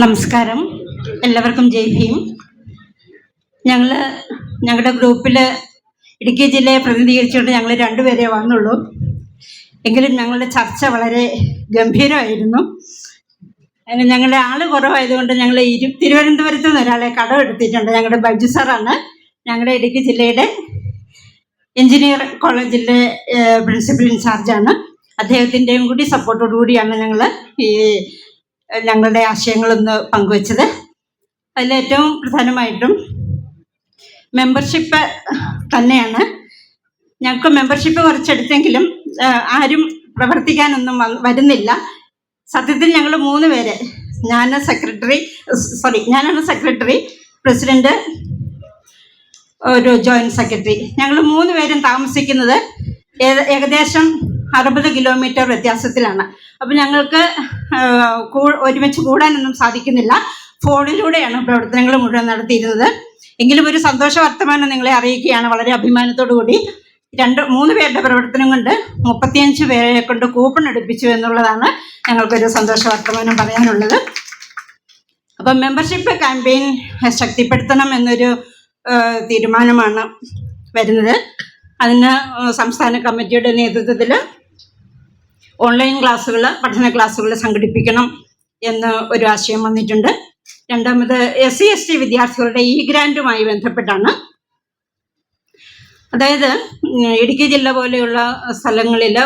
നമസ്കാരം, എല്ലാവർക്കും ജയ് ഭീം. ഞങ്ങളുടെ ഗ്രൂപ്പിൽ ഇടുക്കി ജില്ലയെ പ്രതിനിധീകരിച്ചുകൊണ്ട് ഞങ്ങൾ രണ്ടുപേരെ വന്നുള്ളൂ. എങ്കിലും ഞങ്ങളുടെ ചർച്ച വളരെ ഗംഭീരമായിരുന്നു. അതിന് ഞങ്ങളുടെ ആൾ കുറവായതുകൊണ്ട് ഞങ്ങൾ തിരുവനന്തപുരത്ത് നിന്ന് ഒരാളെ കടമെടുത്തിട്ടുണ്ട്. ഞങ്ങളുടെ ബൈജു സാറാണ് ഞങ്ങളുടെ ഇടുക്കി ജില്ലയുടെ എഞ്ചിനീയർ കോളേജിലെ പ്രിൻസിപ്പൽ ഇൻചാർജാണ്. അദ്ദേഹത്തിൻ്റെയും കൂടി സപ്പോർട്ടോടുകൂടിയാണ് ഞങ്ങൾ ഞങ്ങളുടെ ആശയങ്ങളൊന്ന് പങ്കുവച്ചത്. അതിലേറ്റവും പ്രധാനമായിട്ടും മെമ്പർഷിപ്പ് തന്നെയാണ്. ഞങ്ങൾക്ക് മെമ്പർഷിപ്പ് കുറച്ചെടുത്തെങ്കിലും ആരും പ്രവർത്തിക്കാനൊന്നും വരുന്നില്ല. സത്യത്തിൽ ഞങ്ങൾ 3 പേര്, ഞാനാണ് സെക്രട്ടറി, പ്രസിഡന്റ്, ഒരു ജോയിന്റ് സെക്രട്ടറി. ഞങ്ങൾ 3 പേരും താമസിക്കുന്നത് ഏകദേശം 60 കിലോമീറ്റർ വ്യത്യാസത്തിലാണ്. അപ്പം ഞങ്ങൾക്ക് ഒരുമിച്ച് കൂടാനൊന്നും സാധിക്കുന്നില്ല. ഫോണിലൂടെയാണ് പ്രവർത്തനങ്ങൾ മുഴുവൻ നടത്തിയിരുന്നത്. എങ്കിലും ഒരു സന്തോഷ വർത്തമാനം നിങ്ങളെ അറിയിക്കുകയാണ്. വളരെ അഭിമാനത്തോടു കൂടി 2-3 പേരുടെ പ്രവർത്തനം കൊണ്ട് 35 പേരെ കൊണ്ട് കൂപ്പൺ എടുപ്പിച്ചു എന്നുള്ളതാണ് ഞങ്ങൾക്കൊരു സന്തോഷ വർത്തമാനം പറയാനുള്ളത്. അപ്പം മെമ്പർഷിപ്പ് ക്യാമ്പയിൻ ശക്തിപ്പെടുത്തണം എന്നൊരു തീരുമാനമാണ് വരുന്നത്. അതിന് സംസ്ഥാന കമ്മിറ്റിയുടെ നേതൃത്വത്തിൽ ഓൺലൈൻ ക്ലാസ്സുകൾ, പഠന ക്ലാസ്സുകൾ സംഘടിപ്പിക്കണം എന്ന് ഒരു ആശയം വന്നിട്ടുണ്ട്. രണ്ടാമത് SC/ST വിദ്യാർത്ഥികളുടെ ഗ്രാൻറ്റുമായി ബന്ധപ്പെട്ടാണ്. അതായത് ഇടുക്കി ജില്ല പോലെയുള്ള സ്ഥലങ്ങളിൽ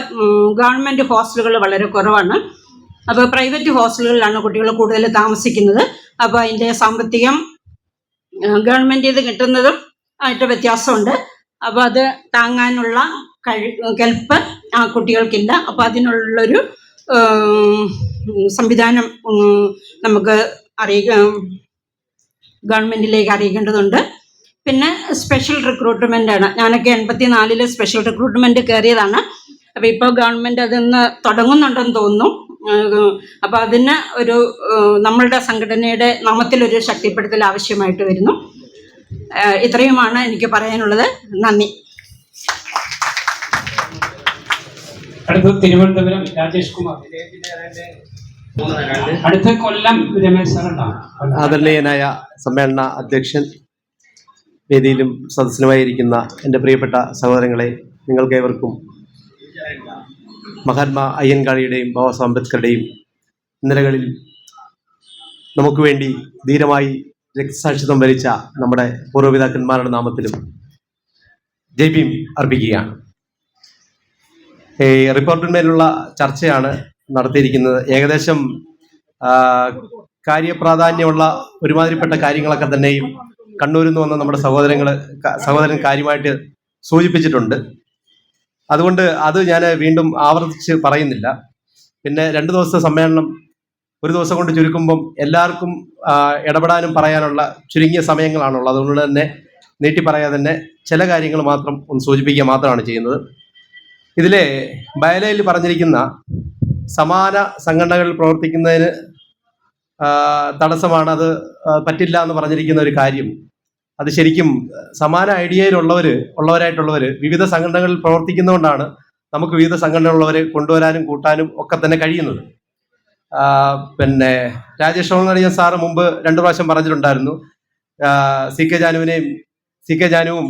ഗവൺമെൻറ് ഹോസ്റ്റലുകൾ വളരെ കുറവാണ്. അപ്പോൾ പ്രൈവറ്റ് ഹോസ്റ്റലുകളിലാണ് കുട്ടികൾ കൂടുതൽ താമസിക്കുന്നത്. അപ്പോൾ അതിൻ്റെ സാമ്പത്തികം ഗവൺമെൻറ് ഇത് കിട്ടുന്നതും ആയിട്ട് വ്യത്യാസമുണ്ട്. അപ്പോൾ അത് താങ്ങാനുള്ള കെൽപ്പ് ആ കുട്ടികൾക്കില്ല. അപ്പോൾ അതിനുള്ളൊരു സംവിധാനം നമുക്ക് ഗവൺമെൻറ്റിലേക്ക് അറിയിക്കേണ്ടതുണ്ട്. പിന്നെ സ്പെഷ്യൽ റിക്രൂട്ട്മെൻ്റാണ്. ഞാനൊക്കെ 84 സ്പെഷ്യൽ റിക്രൂട്ട്മെൻറ്റ് കയറിയതാണ്. അപ്പോൾ ഇപ്പോൾ ഗവൺമെൻറ് അതൊന്ന് തുടങ്ങുന്നുണ്ടെന്ന് തോന്നുന്നു. അപ്പോൾ അതിന് ഒരു നമ്മളുടെ സംഘടനയുടെ നാമത്തിലൊരു ശക്തിപ്പെടുത്തൽ ആവശ്യമായിട്ട് വരുന്നു. ഇത്രയുമാണ് എനിക്ക് പറയാനുള്ളത്. നന്ദി. അടുത്ത തിരുവനന്തപുരം രാജേഷ് കുമാർ, അടുത്ത കൊല്ലം രമേശ് സാറാണ്. ആദരണീയനായ സമ്മേളന അധ്യക്ഷൻ, വേദിയിലും സദസ്സിലുമായിരിക്കുന്ന എൻ്റെ പ്രിയപ്പെട്ട സഹോദരങ്ങളെ, നിങ്ങൾക്കേവർക്കും മഹാത്മാ അയ്യൻകാളിയുടെയും ബാബാസാഹേബ് അംബേദ്കറുടെയും ഇന്നലകളിൽ നമുക്ക് വേണ്ടി ധീരമായി രക്തസാക്ഷിത്വം വരിച്ച നമ്മുടെ പൂർവ്വപിതാക്കന്മാരുടെ നാമത്തിലും ജയ് ഭീം അർപ്പിക്കുകയാണ്. റിപ്പോർട്ടിന്മേലുള്ള ചർച്ചയാണ് നടത്തിയിരിക്കുന്നത്. ഏകദേശം കാര്യപ്രാധാന്യമുള്ള ഒരുമാതിരിപ്പെട്ട കാര്യങ്ങളൊക്കെ തന്നെയും കണ്ണൂരിൽ നിന്ന് വന്ന നമ്മുടെ സഹോദരൻ കാര്യമായിട്ട് സൂചിപ്പിച്ചിട്ടുണ്ട്. അതുകൊണ്ട് അത് ഞാൻ വീണ്ടും ആവർത്തിച്ച് പറയുന്നില്ല. പിന്നെ 2 ദിവസത്തെ സമ്മേളനം ഒരു ദിവസം കൊണ്ട് ചുരുക്കുമ്പം എല്ലാവർക്കും ഇടപെടാനും പറയാനുള്ള ചുരുങ്ങിയ സമയങ്ങളാണുള്ളത്. അതുകൊണ്ട് തന്നെ നീട്ടി പറയാതെ തന്നെ ചില കാര്യങ്ങൾ മാത്രം ഒന്ന് സൂചിപ്പിക്കുക മാത്രമാണ് ചെയ്യുന്നത്. ഇതിലെ ബയലയിൽ പറഞ്ഞിരിക്കുന്ന സമാന സംഘടനകളിൽ പ്രവർത്തിക്കുന്നതിന് തടസ്സമാണ്, അത് പറ്റില്ല എന്ന് പറഞ്ഞിരിക്കുന്ന ഒരു കാര്യം, അത് ശരിക്കും സമാന ഉള്ളവരായിട്ടുള്ളവർ വിവിധ സംഘടനകളിൽ പ്രവർത്തിക്കുന്നതുകൊണ്ടാണ് നമുക്ക് വിവിധ സംഘടനകളുള്ളവരെ കൊണ്ടുവരാനും കൂട്ടാനും ഒക്കെ തന്നെ കഴിയുന്നത്. പിന്നെ രാജേഷ് ഓണടിയൻ സാറ് മുമ്പ് 2 പ്രാവശ്യം പറഞ്ഞിട്ടുണ്ടായിരുന്നു. സി കെ ജാനുവും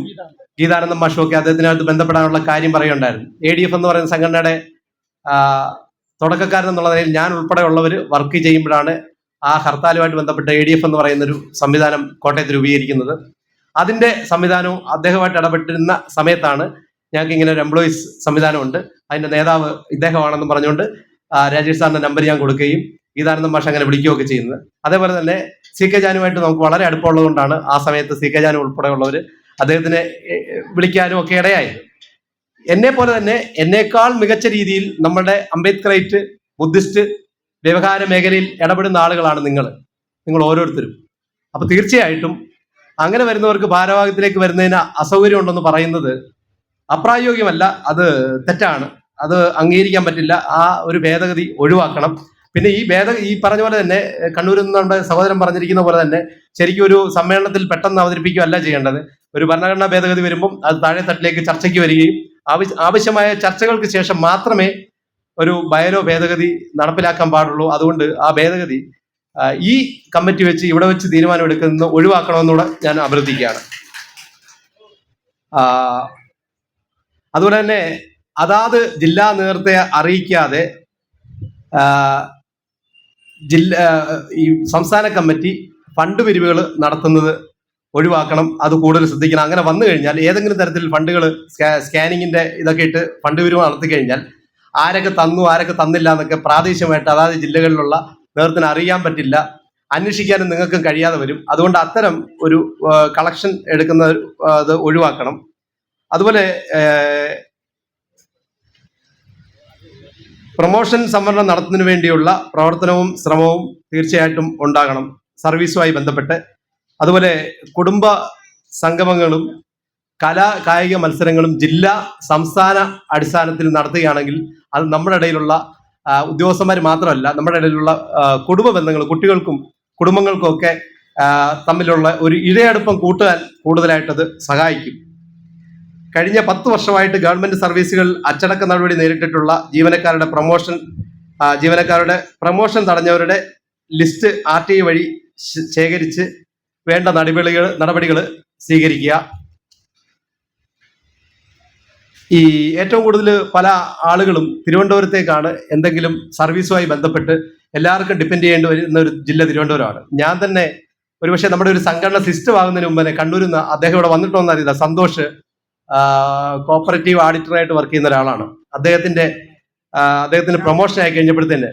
ഗീതാനന്ദം മാഷും ഒക്കെ അദ്ദേഹത്തിനകത്ത് ബന്ധപ്പെടാനുള്ള കാര്യം പറയുണ്ടായിരുന്നു. ADF എന്ന് പറയുന്ന സംഘടനയുടെ തുടക്കക്കാരൻ എന്നുള്ള നിലയിൽ ഞാൻ ഉൾപ്പെടെ ഉള്ളവർ വർക്ക് ചെയ്യുമ്പോഴാണ് ആ ഹർത്താലുമായിട്ട് ബന്ധപ്പെട്ട് ADF എന്ന് പറയുന്നൊരു സംവിധാനം കോട്ടയത്ത് രൂപീകരിക്കുന്നത്. അതിൻ്റെ സംവിധാനവും അദ്ദേഹമായിട്ട് ഇടപെട്ടിരുന്ന സമയത്താണ് ഞങ്ങൾക്ക് ഇങ്ങനെ ഒരു എംപ്ലോയീസ് സംവിധാനമുണ്ട്, അതിൻ്റെ നേതാവ് ഇദ്ദേഹമാണെന്ന് പറഞ്ഞുകൊണ്ട് രാജേഷ് സാറിന്റെ നമ്പർ ഞാൻ കൊടുക്കുകയും ഗീതാനന്ദം മാഷ് അങ്ങനെ വിളിക്കുകയൊക്കെ ചെയ്യുന്നത്. അതേപോലെ തന്നെ CK ജാനുമായിട്ട് നമുക്ക് വളരെ അടുപ്പമുള്ളതുകൊണ്ടാണ് ആ സമയത്ത് CK ജാനു ഉൾപ്പെടെയുള്ളവർ അദ്ദേഹത്തിനെ വിളിക്കാനും ഒക്കെ ഇടയായത്. എന്നെ പോലെ തന്നെ എന്നേക്കാൾ മികച്ച രീതിയിൽ നമ്മുടെ അംബേദ്കറൈറ്റ്, ബുദ്ധിസ്റ്റ് വ്യവഹാര മേഖലയിൽ ഇടപെടുന്ന ആളുകളാണ് നിങ്ങൾ ഓരോരുത്തരും. അപ്പൊ തീർച്ചയായിട്ടും അങ്ങനെ വരുന്നവർക്ക് ഭാരവാഹത്തിലേക്ക് വരുന്നതിന് അസൗകര്യം ഉണ്ടെന്ന് പറയുന്നത് അപ്രായോഗികമല്ല, അത് തെറ്റാണ്, അത് അംഗീകരിക്കാൻ പറ്റില്ല. ആ ഒരു ഭേദഗതി ഒഴിവാക്കണം. പിന്നെ ഈ പറഞ്ഞ പോലെ തന്നെ കണ്ണൂരിൽ നിന്ന് നമ്മുടെ സഹോദരൻ പറഞ്ഞിരിക്കുന്ന പോലെ തന്നെ ശരിക്കും ഒരു സമ്മേളനത്തിൽ പെട്ടെന്ന് അവതരിപ്പിക്കുകയല്ല ചെയ്യേണ്ടത്. ഒരു ഭരണഘടനാ ഭേദഗതി വരുമ്പം അത് താഴെ തട്ടിലേക്ക് ചർച്ചയ്ക്ക് വരികയും ആവശ്യമായ ചർച്ചകൾക്ക് ശേഷം മാത്രമേ ഒരു ബയലോ ഭേദഗതി നടപ്പിലാക്കാൻ പാടുള്ളൂ. അതുകൊണ്ട് ആ ഭേദഗതി ഈ കമ്മിറ്റി വെച്ച് ഇവിടെ വെച്ച് തീരുമാനമെടുക്കുന്നത് ഒഴിവാക്കണമെന്നുകൂടെ ഞാൻ അഭ്യർത്ഥിക്കുകയാണ്. അതുപോലെ തന്നെ അതാത് ജില്ലാ നേതൃത്വത്തെ അറിയിക്കാതെ ഈ സംസ്ഥാന കമ്മിറ്റി ഫണ്ട് പിരിവുകൾ നടത്തുന്നത് ഒഴിവാക്കണം, അത് കൂടുതൽ ശ്രദ്ധിക്കണം. അങ്ങനെ വന്നു കഴിഞ്ഞാൽ ഏതെങ്കിലും തരത്തിൽ ഫണ്ടുകൾ സ്കാനിങ്ങിന്റെ ഇതൊക്കെ ഇട്ട് ഫണ്ട് പിരിവ് നടത്തി കഴിഞ്ഞാൽ ആരൊക്കെ തന്നു ആരൊക്കെ തന്നില്ല എന്നൊക്കെ പ്രാദേശികമായിട്ട് അതാത് ജില്ലകളിലുള്ള നേതൃത്വത്തിന് അറിയാൻ പറ്റില്ല, അന്വേഷിക്കാനും നിങ്ങൾക്കും കഴിയാതെ വരും. അതുകൊണ്ട് അത്തരം ഒരു കളക്ഷൻ എടുക്കുന്ന അത് ഒഴിവാക്കണം. അതുപോലെ പ്രൊമോഷൻ സംവരണം നടത്തുന്നതിന് വേണ്ടിയുള്ള പ്രവർത്തനവും ശ്രമവും തീർച്ചയായിട്ടും ഉണ്ടാകണം സർവീസുമായി ബന്ധപ്പെട്ട്. അതുപോലെ കുടുംബ സംഗമങ്ങളും കായിക മത്സരങ്ങളും ജില്ലാ സംസ്ഥാന അടിസ്ഥാനത്തിൽ നടത്തുകയാണെങ്കിൽ അത് നമ്മുടെ ഇടയിലുള്ള ഉദ്യോഗസ്ഥന്മാർ മാത്രമല്ല, നമ്മുടെ ഇടയിലുള്ള കുടുംബ ബന്ധങ്ങൾ, കുട്ടികൾക്കും കുടുംബങ്ങൾക്കും ഒക്കെ തമ്മിലുള്ള ഒരു ഇഴയടുപ്പം കൂട്ടാൻ കൂടുതലായിട്ടത് സഹായിക്കും. കഴിഞ്ഞ 10 വർഷമായിട്ട് ഗവൺമെന്റ് സർവീസുകൾ അച്ചടക്ക നടപടി നേരിട്ടിട്ടുള്ള ജീവനക്കാരുടെ പ്രൊമോഷൻ തടഞ്ഞവരുടെ ലിസ്റ്റ് RTI വഴി ശേഖരിച്ച് വേണ്ട നടപടികൾ സ്വീകരിക്കുക. ഈ ഏറ്റവും കൂടുതൽ പല ആളുകളും തിരുവനന്തപുരത്തേക്കാണ് എന്തെങ്കിലും സർവീസുമായി ബന്ധപ്പെട്ട് എല്ലാവർക്കും ഡിപ്പെൻഡ് ചെയ്യേണ്ടി വരുന്ന ഒരു ജില്ല തിരുവനന്തപുരമാണ്. ഞാൻ തന്നെ ഒരുപക്ഷെ നമ്മുടെ ഒരു സംഘടന സിസ്റ്റം ആകുന്നതിന് മുമ്പ് തന്നെ കണ്ണൂരിൽ നിന്ന് അദ്ദേഹം ഇവിടെ വന്നിട്ടോന്ന് അറിയില്ല, സന്തോഷ് കോപ്പറേറ്റീവ് ഓഡിറ്ററായിട്ട് വർക്ക് ചെയ്യുന്ന ഒരാളാണ്. അദ്ദേഹത്തിന് പ്രൊമോഷൻ ആയി കഴിഞ്ഞപ്പോഴത്തേന്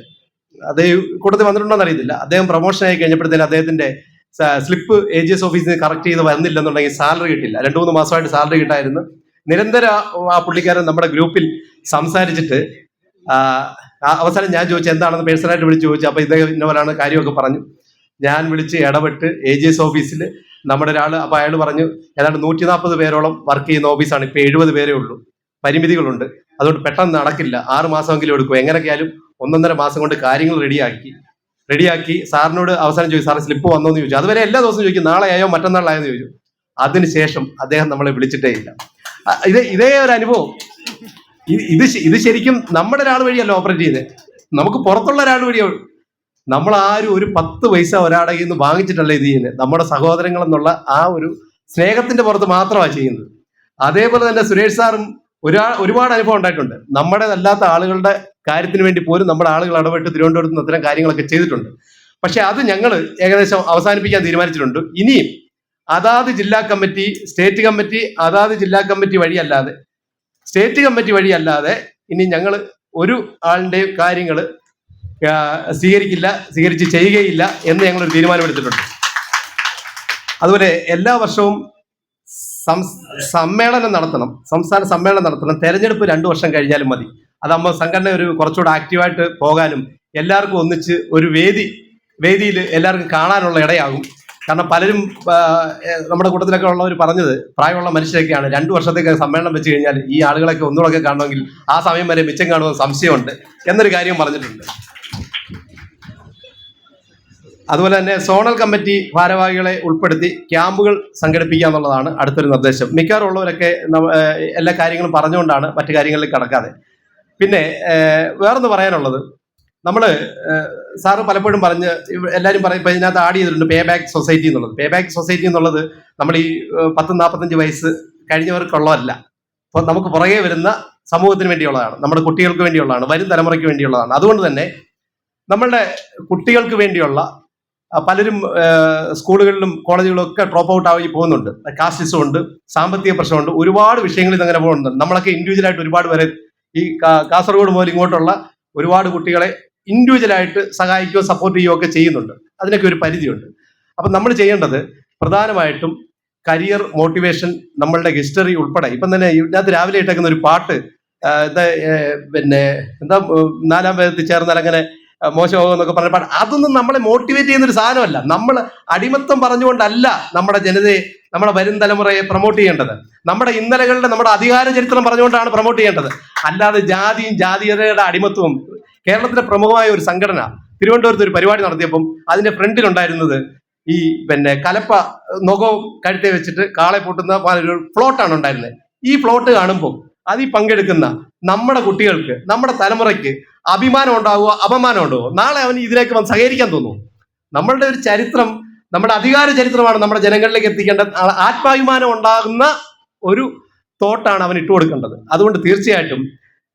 അദ്ദേഹം കൂട്ടത്തിൽ വന്നിട്ടുണ്ടോന്ന് അറിയത്തില്ല. അദ്ദേഹം പ്രൊമോഷൻ ആയി കഴിഞ്ഞപ്പോഴത്തേന് അദ്ദേഹത്തിന്റെ സ്ലിപ്പ് AGS ഓഫീസിൽ കറക്റ്റ് ചെയ്ത് വന്നില്ലെന്നുണ്ടെങ്കിൽ സാലറി കിട്ടില്ല. 2-3 മാസമായിട്ട് സാലറി കിട്ടായിരുന്നു. നിരന്തരം ആ പുള്ളിക്കാരൻ നമ്മുടെ ഗ്രൂപ്പിൽ സംസാരിച്ചിട്ട് അവസാനം ഞാൻ ചോദിച്ചു എന്താണെന്ന് പേഴ്സണലായിട്ട് വിളിച്ച് ചോദിച്ചു. അപ്പൊ ഇദ്ദേഹം ഇന്നവരാണ് കാര്യമൊക്കെ പറഞ്ഞു. ഞാൻ വിളിച്ച് ഇടപെട്ട് AGS ഓഫീസിൽ നമ്മുടെ ഒരാൾ, അപ്പൊ അയാൾ പറഞ്ഞു ഏതാണ്ട് 140 പേരോളം വർക്ക് ചെയ്യുന്ന ഓഫീസാണ്, ഇപ്പൊ 70 പേരേ ഉള്ളൂ, പരിമിതികളുണ്ട്, അതുകൊണ്ട് പെട്ടെന്ന് നടക്കില്ല, 6 മാസമെങ്കിലും എടുക്കും, എങ്ങനെയൊക്കെയാലും 1.5 മാസം കൊണ്ട് കാര്യങ്ങൾ റെഡിയാക്കി സാറിനോട് അവസാനം ചോദിച്ചു, സാറ് സ്ലിപ്പ് വന്നോന്ന് ചോദിച്ചു. അതുവരെ എല്ലാ ദിവസവും ചോദിക്കും നാളെയായോ മറ്റന്നാളായോ എന്ന് ചോദിച്ചു. അതിനുശേഷം അദ്ദേഹം നമ്മളെ വിളിച്ചിട്ടേ ഇല്ല. ഇതേ ഒരു അനുഭവം. ഇത് ശരിക്കും നമ്മുടെ ഒരാൾ വഴിയല്ല ഓപ്പറേറ്റ് ചെയ്തത്, നമുക്ക് പുറത്തുള്ള ഒരാൾ വഴിയാണ്. നമ്മൾ ആരും ഒരു 10 പൈസ ഒരാളുടെ കയ്യിൽ നിന്ന് വാങ്ങിച്ചിട്ടല്ല ഇത് ചെയ്യുന്നത്, നമ്മുടെ സഹോദരങ്ങൾ എന്നുള്ള ആ ഒരു സ്നേഹത്തിന്റെ പുറത്ത് മാത്രമാണ് ചെയ്യുന്നത്. അതേപോലെ തന്നെ സുരേഷ് സാറും ഒരുപാട് അനുഭവം ഉണ്ടായിട്ടുണ്ട്. നമ്മുടെ അല്ലാത്ത ആളുകളുടെ കാര്യത്തിന് വേണ്ടി പോലും നമ്മുടെ ആളുകൾ ഇടപെട്ട് തിരുവനന്തപുരത്ത് നിന്ന് അത്തരം കാര്യങ്ങളൊക്കെ ചെയ്തിട്ടുണ്ട്. പക്ഷെ അത് ഞങ്ങൾ ഏകദേശം അവസാനിപ്പിക്കാൻ തീരുമാനിച്ചിട്ടുണ്ട്. ഇനിയും അതാത് ജില്ലാ കമ്മിറ്റി, സ്റ്റേറ്റ് കമ്മിറ്റി, അതാത് ജില്ലാ കമ്മിറ്റി വഴിയല്ലാതെ, സ്റ്റേറ്റ് കമ്മിറ്റി വഴിയല്ലാതെ ഇനി ഞങ്ങൾ ഒരു ആളിന്റെയും കാര്യങ്ങൾ സ്വീകരിച്ച് ചെയ്യുകയില്ല എന്ന് ഞങ്ങളൊരു തീരുമാനമെടുത്തിട്ടുണ്ട്. അതുപോലെ എല്ലാ വർഷവും സമ്മേളനം നടത്തണം, സംസ്ഥാന സമ്മേളനം നടത്തണം. തെരഞ്ഞെടുപ്പ് 2 വർഷം കഴിഞ്ഞാലും മതി. അതാകുമ്പോൾ സംഘടന ഒരു കുറച്ചുകൂടെ ആക്റ്റീവായിട്ട് പോകാനും എല്ലാവർക്കും ഒന്നിച്ച് ഒരു വേദിയിൽ എല്ലാവർക്കും കാണാനുള്ള ഇടയാകും. കാരണം പലരും നമ്മുടെ കൂട്ടത്തിലൊക്കെ ഉള്ളവർ പറഞ്ഞത്, പ്രായമുള്ള മനുഷ്യരൊക്കെയാണ്, 2 വർഷത്തേക്ക് സമ്മേളനം വെച്ച് കഴിഞ്ഞാൽ ഈ ആളുകളൊക്കെ ഒന്നുകൂടെ കാണണമെങ്കിൽ ആ സമയം വരെ മിച്ചം കാണുമെന്ന് സംശയമുണ്ട് എന്നൊരു കാര്യം പറഞ്ഞിട്ടുണ്ട്. അതുപോലെ തന്നെ സോണൽ കമ്മിറ്റി ഭാരവാഹികളെ ഉൾപ്പെടുത്തി ക്യാമ്പുകൾ സംഘടിപ്പിക്കുക എന്നുള്ളതാണ് അടുത്തൊരു നിർദ്ദേശം. മിക്കവാറുള്ളവരൊക്കെ എല്ലാ കാര്യങ്ങളും പറഞ്ഞുകൊണ്ടാണ് മറ്റു കാര്യങ്ങളിൽ കടക്കാതെ. പിന്നെ വേറൊന്ന് പറയാനുള്ളത്, നമ്മൾ സാറ് പലപ്പോഴും പറഞ്ഞ് എല്ലാവരും പറയും, ഇപ്പം ഇതിനകത്ത് ആഡ് ചെയ്തിട്ടുണ്ട് പേ ബാക്ക് സൊസൈറ്റി എന്നുള്ളത്. പേ ബാക്ക് സൊസൈറ്റി എന്നുള്ളത് നമ്മൾ ഈ 40-45 വയസ്സ് കഴിഞ്ഞവർക്കുള്ളതല്ല. അപ്പോൾ നമുക്ക് പുറകെ വരുന്ന സമൂഹത്തിന് വേണ്ടിയുള്ളതാണ്, നമ്മുടെ കുട്ടികൾക്ക് വേണ്ടിയുള്ളതാണ്, വരും തലമുറയ്ക്ക് വേണ്ടിയുള്ളതാണ്. അതുകൊണ്ട് തന്നെ നമ്മളുടെ കുട്ടികൾക്ക് വേണ്ടിയുള്ള പലരും സ്കൂളുകളിലും കോളേജുകളിലും ഒക്കെ ഡ്രോപ്പ് ഔട്ട് ആയി പോകുന്നുണ്ട്. കാസ്റ്റിസം ഉണ്ട്, സാമ്പത്തിക പ്രശ്നമുണ്ട്, ഒരുപാട് വിഷയങ്ങളിൽ ഇതങ്ങനെ പോകുന്നുണ്ട്. നമ്മളൊക്കെ ഇൻഡിവിജ്വലായിട്ട് ഒരുപാട് പേരെ ഈ കാസർഗോഡ് മുതൽ ഇങ്ങോട്ടുള്ള ഒരുപാട് കുട്ടികളെ ഇൻഡിവിജ്വലായിട്ട് സഹായിക്കുകയോ സപ്പോർട്ട് ചെയ്യുകയോ ഒക്കെ ചെയ്യുന്നുണ്ട്. അതിനൊക്കെ ഒരു പരിധിയുണ്ട്. അപ്പം നമ്മൾ ചെയ്യേണ്ടത് പ്രധാനമായിട്ടും കരിയർ മോട്ടിവേഷൻ, നമ്മളുടെ ഹിസ്റ്ററി ഉൾപ്പെടെ. ഇപ്പം തന്നെ ഇതിനകത്ത് രാവിലെ ഇട്ടേക്കുന്ന ഒരു പാട്ട്, എന്താ 4-ാം വേദത്തിൽ ചേർന്നാൽ അങ്ങനെ മോശമാകും എന്നൊക്കെ പറഞ്ഞ പാട്ട്, അതൊന്നും നമ്മളെ മോട്ടിവേറ്റ് ചെയ്യുന്നൊരു സാധനമല്ല. നമ്മൾ അടിമത്തം പറഞ്ഞുകൊണ്ടല്ല നമ്മുടെ ജനതയെ, നമ്മുടെ വരും തലമുറയെ പ്രൊമോട്ട് ചെയ്യേണ്ടത്. നമ്മുടെ ഇന്നലകളുടെ, നമ്മുടെ അധികാര ചരിത്രം പറഞ്ഞുകൊണ്ടാണ് പ്രൊമോട്ട് ചെയ്യേണ്ടത്. അല്ലാതെ ജാതിയും ജാതീയതയുടെ അടിമത്വവും. കേരളത്തിലെ പ്രമുഖമായ ഒരു സംഘടന തിരുവനന്തപുരത്ത് ഒരു പരിപാടി നടത്തിയപ്പം അതിന്റെ ഫ്രണ്ടിലുണ്ടായിരുന്നത് ഈ കലപ്പ നൊകവും കഴുത്തെ വെച്ചിട്ട് കാളെ പൂട്ടുന്ന ഒരു ഫ്ലോട്ടാണ് ഉണ്ടായിരുന്നത്. ഈ ഫ്ലോട്ട് കാണുമ്പോൾ അതിൽ പങ്കെടുക്കുന്ന നമ്മുടെ കുട്ടികൾക്ക്, നമ്മുടെ തലമുറയ്ക്ക് അഭിമാനം ഉണ്ടാവുക, അപമാനം ഉണ്ടാവുക? നാളെ അവന് ഇതിലേക്ക് വന്ന് സഹകരിക്കാൻ തോന്നുന്നു? നമ്മളുടെ ഒരു ചരിത്രം, നമ്മുടെ അധികാര ചരിത്രമാണ് നമ്മുടെ ജനങ്ങളിലേക്ക് എത്തിക്കേണ്ട. ആത്മാഭിമാനം ഉണ്ടാകുന്ന ഒരു തോട്ടാണ് അവൻ ഇട്ടുകൊടുക്കേണ്ടത്. അതുകൊണ്ട് തീർച്ചയായിട്ടും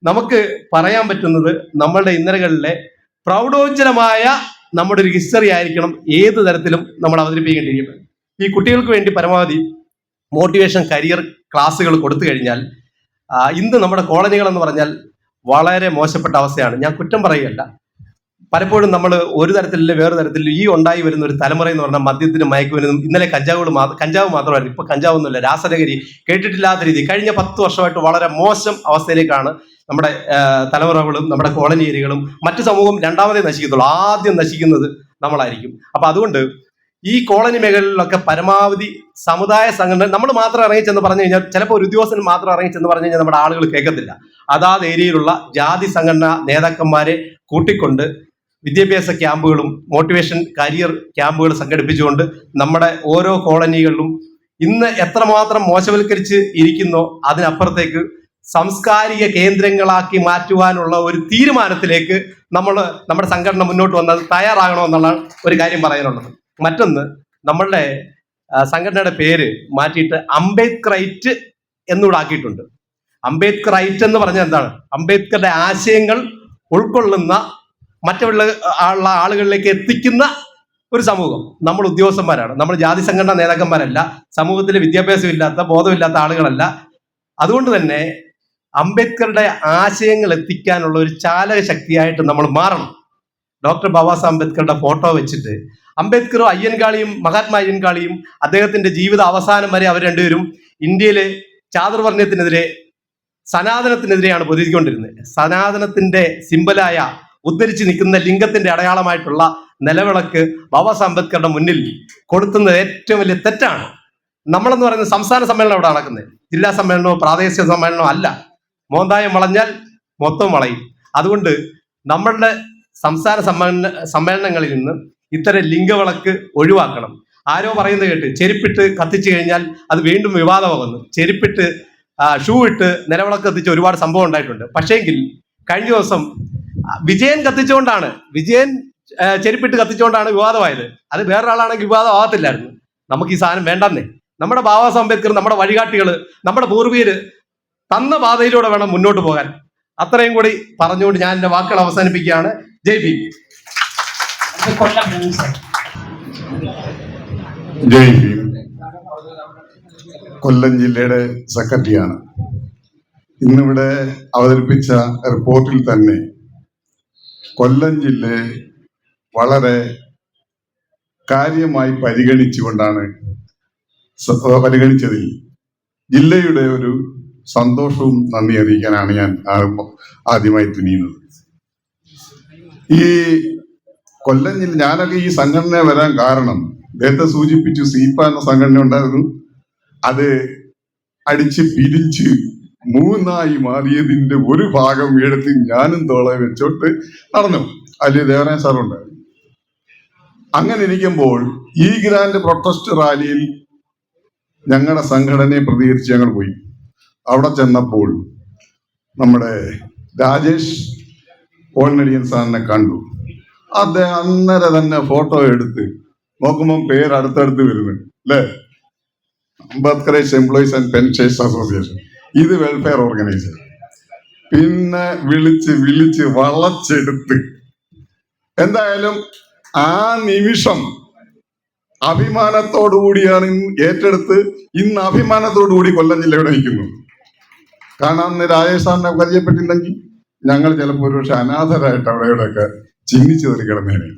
നമുക്ക് പറയാൻ പറ്റുന്നത് നമ്മളുടെ ഇന്നലകളിലെ പ്രൗഢോജ്ജലമായ നമ്മുടെ ഒരു ഹിസ്റ്ററി ആയിരിക്കണം ഏത് തരത്തിലും നമ്മൾ അവതരിപ്പിക്കേണ്ടിയിരിക്കുന്നത്. ഈ കുട്ടികൾക്ക് വേണ്ടി പരമാവധി മോട്ടിവേഷൻ കരിയർ ക്ലാസ്സുകൾ കൊടുത്തു കഴിഞ്ഞാൽ ഇന്ന് നമ്മുടെ കോളനികൾ എന്ന് പറഞ്ഞാൽ വളരെ മോശപ്പെട്ട അവസ്ഥയാണ്. ഞാൻ കുറ്റം പറയുകയല്ല, പലപ്പോഴും നമ്മൾ ഒരു തരത്തിലല്ല വേറെ തരത്തിൽ ഈ ഉണ്ടായി വരുന്ന ഒരു തലമുറ എന്ന് പറഞ്ഞാൽ മദ്യത്തിനും മയക്കുമരുന്നും, ഇന്നലെ കഞ്ചാവ് മാത്രമല്ല, ഇപ്പൊ കഞ്ചാവൊന്നുമില്ല, രാസലഹരി കേട്ടിട്ടില്ലാത്ത രീതി കഴിഞ്ഞ 10 വർഷമായിട്ട് വളരെ മോശം അവസ്ഥയിലേക്കാണ് നമ്മുടെ തലമുറകളും നമ്മുടെ കോളനി ഏരിയകളും മറ്റു സമൂഹം രണ്ടാമതേ നശിക്കത്തുള്ളൂ. ആദ്യം നശിക്കുന്നത് നമ്മളായിരിക്കും. അപ്പൊ അതുകൊണ്ട് ഈ കോളനി മേഖലകളിലൊക്കെ പരമാവധി സമുദായ സംഘടന നമ്മൾ മാത്രം ഇറങ്ങിച്ചെന്ന് പറഞ്ഞു കഴിഞ്ഞാൽ, ചിലപ്പോൾ ഒരു ഉദ്യോഗസ്ഥൻ മാത്രം ഇറങ്ങിച്ചെന്ന് പറഞ്ഞു കഴിഞ്ഞാൽ നമ്മുടെ ആളുകൾ കേൾക്കത്തില്ല. അതാത് ഏരിയയിലുള്ള ജാതി സംഘടന നേതാക്കന്മാരെ കൂട്ടിക്കൊണ്ട് വിദ്യാഭ്യാസ ക്യാമ്പുകളും മോട്ടിവേഷൻ കരിയർ ക്യാമ്പുകൾ സംഘടിപ്പിച്ചുകൊണ്ട് നമ്മുടെ ഓരോ കോളനികളിലും ഇന്ന് എത്രമാത്രം മോശവൽക്കരിച്ച് ഇരിക്കുന്നോ അതിനപ്പുറത്തേക്ക് സാംസ്കാരിക കേന്ദ്രങ്ങളാക്കി മാറ്റുവാനുള്ള ഒരു തീരുമാനത്തിലേക്ക് നമ്മുടെ സംഘടന മുന്നോട്ട് വന്നത് തയ്യാറാകണമെന്നുള്ള ഒരു കാര്യം പറയാനുള്ളത്. മറ്റൊന്ന്, നമ്മളുടെ സംഘടനയുടെ പേര് മാറ്റിയിട്ട് അംബേദ്കറൈറ്റ് എന്നൂടെ ആക്കിയിട്ടുണ്ട്. അംബേദ്കറൈറ്റ് എന്ന് പറഞ്ഞാൽ എന്താണ്? അംബേദ്കറുടെ ആശയങ്ങൾ ഉൾക്കൊള്ളുന്ന മറ്റുള്ള ആളുകളിലേക്ക് എത്തിക്കുന്ന ഒരു സമൂഹം. നമ്മൾ ഉദ്യോഗസ്ഥന്മാരാണ്, നമ്മൾ ജാതി സംഘടനാ നേതാക്കന്മാരല്ല, സമൂഹത്തിലെ വിദ്യാഭ്യാസം ഇല്ലാത്ത ബോധമില്ലാത്ത ആളുകളല്ല. അതുകൊണ്ട് തന്നെ അംബേദ്കറുടെ ആശയങ്ങൾ എത്തിക്കാനുള്ള ഒരു ചാലക ശക്തിയായിട്ട് നമ്മൾ മാറണം. ഡോക്ടർ ബാബാ സാഹേബ് അംബേദ്കറുടെ ഫോട്ടോ വെച്ചിട്ട് അംബേദ്കറും അയ്യൻകാളിയും മഹാത്മാ അയ്യൻകാളിയും അദ്ദേഹത്തിന്റെ ജീവിത അവസാനം വരെ അവർ രണ്ടുപേരും ഇന്ത്യയിലെ ചാതുർവർണ്ണയത്തിനെതിരെ സനാതനത്തിനെതിരെയാണ് പൊരുതിക്കൊണ്ടിരുന്നത്. സനാതനത്തിന്റെ സിമ്പലായ ഉദ്ധരിച്ച് നിൽക്കുന്ന ലിംഗത്തിന്റെ അടയാളമായിട്ടുള്ള നിലവിളക്ക് ബാബാ സാഹേബ് അംബേദ്കറുടെ മുന്നിൽ കൊടുക്കുന്നത് ഏറ്റവും വലിയ തെറ്റാണ്. നമ്മളെന്ന് പറയുന്നത് സംസ്ഥാന സമ്മേളനം അവിടെ നടക്കുന്നത്, ജില്ലാ സമ്മേളനമോ പ്രാദേശിക സമ്മേളനമോ അല്ല. മോന്തായം വളഞ്ഞാൽ മൊത്തം വളയും. അതുകൊണ്ട് നമ്മളുടെ സംസ്ഥാന സമ്മേളനങ്ങളിൽ നിന്ന് ഇത്തരം ലിംഗവിളക്ക് ഒഴിവാക്കണം. ആരോ പറയുന്നത് കേട്ട് ചെരുപ്പിട്ട് കത്തിച്ചു കഴിഞ്ഞാൽ അത് വീണ്ടും വിവാദമാകുന്നു. ചെരുപ്പിട്ട് ഷൂ ഇട്ട് നിലവിളക്ക് കത്തിച്ച ഒരുപാട് സംഭവം ഉണ്ടായിട്ടുണ്ട്. പക്ഷേങ്കിൽ കഴിഞ്ഞ ദിവസം വിജയൻ ചെരുപ്പിട്ട് കത്തിച്ചുകൊണ്ടാണ് വിവാദമായത്. അത് വേറൊരാളാണെങ്കിൽ വിവാദം ആകത്തില്ലായിരുന്നു. നമുക്ക് ഈ സാധനം വേണ്ടെന്നേ. നമ്മുടെ ബാബാ സാഹേബ് അംബേദ്കർ, നമ്മുടെ വഴികാട്ടികള്, നമ്മുടെ പൂർവീകര് തന്ന പാതയിലൂടെ വേണം മുന്നോട്ട് പോകാൻ. അത്രയും കൂടി പറഞ്ഞുകൊണ്ട് ഞാൻ എന്റെ വാക്കുകൾ അവസാനിപ്പിക്കുകയാണ്. ജയ് ഭീം. ജയ് ഭീം. കൊല്ലം ജില്ലയുടെ സെക്രട്ടറിയാണ്. ഇന്നിവിടെ അവതരിപ്പിച്ച റിപ്പോർട്ടിൽ തന്നെ കൊല്ലം ജില്ലയെ വളരെ കാര്യമായി പരിഗണിച്ചതിൽ ജില്ലയുടെ ഒരു സന്തോഷവും നന്ദി അറിയിക്കാനാണ് ഞാൻ ആദ്യമായി തുനിയുന്നത്. ഈ കൊല്ലം ജില്ല, ഞാനൊക്കെ ഈ സംഘടന വരാൻ കാരണം നേരത്തെ സൂചിപ്പിച്ചു, സീപ്പ എന്ന സംഘടന ഉണ്ടായിരുന്നു. അത് അടിച്ച് പിരിച്ച് 3ആയി മാറിയതിന്റെ ഒരു ഭാഗം എടുത്ത് ഞാനും തോളെ വെച്ചോട്ട് നടന്നു. അതിൽ ദേവരായ സാറുണ്ടായിരുന്നു. അങ്ങനെ ഇരിക്കുമ്പോൾ ഈ ഗ്രാൻഡ് പ്രൊട്ടസ്റ്റ് റാലിയിൽ ഞങ്ങളുടെ സംഘടനയെ പ്രതികരിച്ച് ഞങ്ങൾ പോയി. അവിടെ ചെന്നപ്പോൾ നമ്മുടെ രാജേഷ് ഓൾനടിയൻ സാറിനെ കണ്ടു. അദ്ദേഹം അന്നേരം തന്നെ ഫോട്ടോ എടുത്ത് നോക്കുമ്പോൾ പേര് അടുത്തടുത്ത് വരുന്നുണ്ട് അല്ലേ. അംബേദ്കറേജ് എംപ്ലോയീസ് ആൻഡ് പെൻഷേഴ്സ് അസോസിയേഷൻ, ഇത് വെൽഫെയർ ഓർഗനൈസേഷൻ. പിന്നെ വിളിച്ച് വളച്ചെടുത്ത് എന്തായാലും ആ നിമിഷം അഭിമാനത്തോടുകൂടിയാണ് ഏറ്റെടുത്ത് ഇന്ന് അഭിമാനത്തോടുകൂടി കൊല്ലം ജില്ലയുടെ നയിക്കുന്നു. കാരണം അന്ന് രാജേഷ് സാറിനെ പരിചയപ്പെട്ടില്ലെങ്കിൽ ഞങ്ങൾ ചിലപ്പോൾ ഒരുപക്ഷെ അനാഥരായിട്ട് അവിടെയൊക്കെ ചിഹ്നിച്ചു തരി കിടന്നേനെ.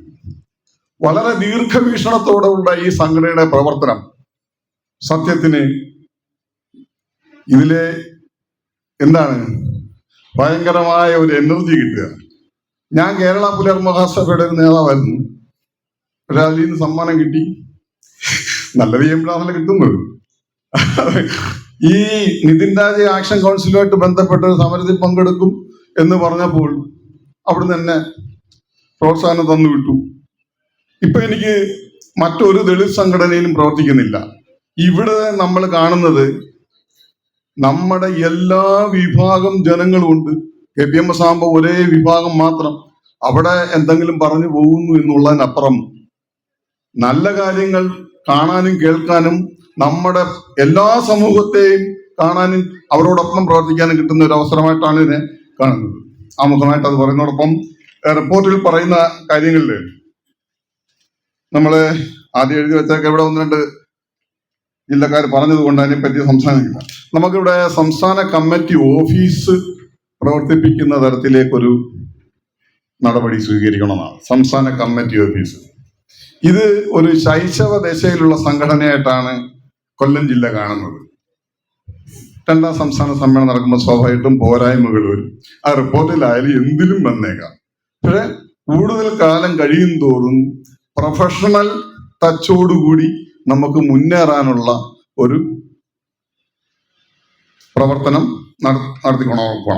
വളരെ ദീർഘവീക്ഷണത്തോടെയുള്ള ഈ സംഘടനയുടെ പ്രവർത്തനം സത്യത്തിന് ഇതിലെ എന്താണ് ഭയങ്കരമായ ഒരു എനർജി കിട്ടുക. ഞാൻ കേരള പുലർ മഹാസഭയുടെ ഒരു നേതാവായിരുന്നു. പക്ഷെ അതിൽ നിന്ന് സമ്മാനം കിട്ടി. നല്ലത് ചെയ്യുമ്പോഴാണല്ലോ കിട്ടുന്നത്. ഈ നിതിൻ രാജ് ആക്ഷൻ കൗൺസിലുമായിട്ട് ബന്ധപ്പെട്ട ഒരു സമരത്തിൽ പങ്കെടുക്കും എന്ന് പറഞ്ഞപ്പോൾ അവിടുന്ന് തന്നെ പ്രോത്സാഹനം തന്നു വിട്ടു. ഇപ്പൊ എനിക്ക് മറ്റൊരു ദളിത് സംഘടനയിലും പ്രവർത്തിക്കുന്നില്ല. ഇവിടെ നമ്മൾ കാണുന്നത് നമ്മുടെ എല്ലാ വിഭാഗം ജനങ്ങളും ഉണ്ട്. KPMS ആകുമ്പോൾ ഒരേ വിഭാഗം മാത്രം അവിടെ എന്തെങ്കിലും പറഞ്ഞു പോകുന്നു എന്നുള്ളതിനപ്പുറം നല്ല കാര്യങ്ങൾ കാണാനും കേൾക്കാനും നമ്മുടെ എല്ലാ സമൂഹത്തെയും കാണാനും അവരോടൊപ്പം പ്രവർത്തിക്കാനും കിട്ടുന്ന ഒരു അവസരമായിട്ടാണ് ഇതിനെ കാണുന്നത്. ആമുഖമായിട്ട് അത് പറയുന്നതോടൊപ്പം റിപ്പോർട്ടിൽ പറയുന്ന കാര്യങ്ങളിൽ നമ്മൾ ആദ്യം എഴുതി വെച്ചൊക്കെ ഇവിടെ 1-2 ജില്ലക്കാർ പറഞ്ഞതുകൊണ്ട് അതിനെപ്പറ്റി സംസാരിക്കില്ല. നമുക്കിവിടെ സംസ്ഥാന കമ്മിറ്റി ഓഫീസ് പ്രവർത്തിപ്പിക്കുന്ന തരത്തിലേക്കൊരു നടപടി സ്വീകരിക്കണമെന്നാണ്. സംസ്ഥാന കമ്മിറ്റി ഓഫീസ് ഇത് ഒരു ശൈശവ ദശയിലുള്ള സംഘടനയായിട്ടാണ് കൊല്ലം ജില്ല കാണുന്നത്. 2ാം സംസ്ഥാന സമ്മേളനം നടക്കുമ്പോൾ സ്വാഭാവികമായിട്ടും പോരായ്മകൾ വരും. ആ റിപ്പോർട്ടിലായാലും എന്തിനും വന്നേക്കാം. പക്ഷെ കൂടുതൽ കാലം കഴിയും തോറും പ്രൊഫഷണൽ ടച്ചോടുകൂടി നമുക്ക് മുന്നേറാനുള്ള ഒരു പ്രവർത്തനം നടത്തിക്കൊണ്ടു.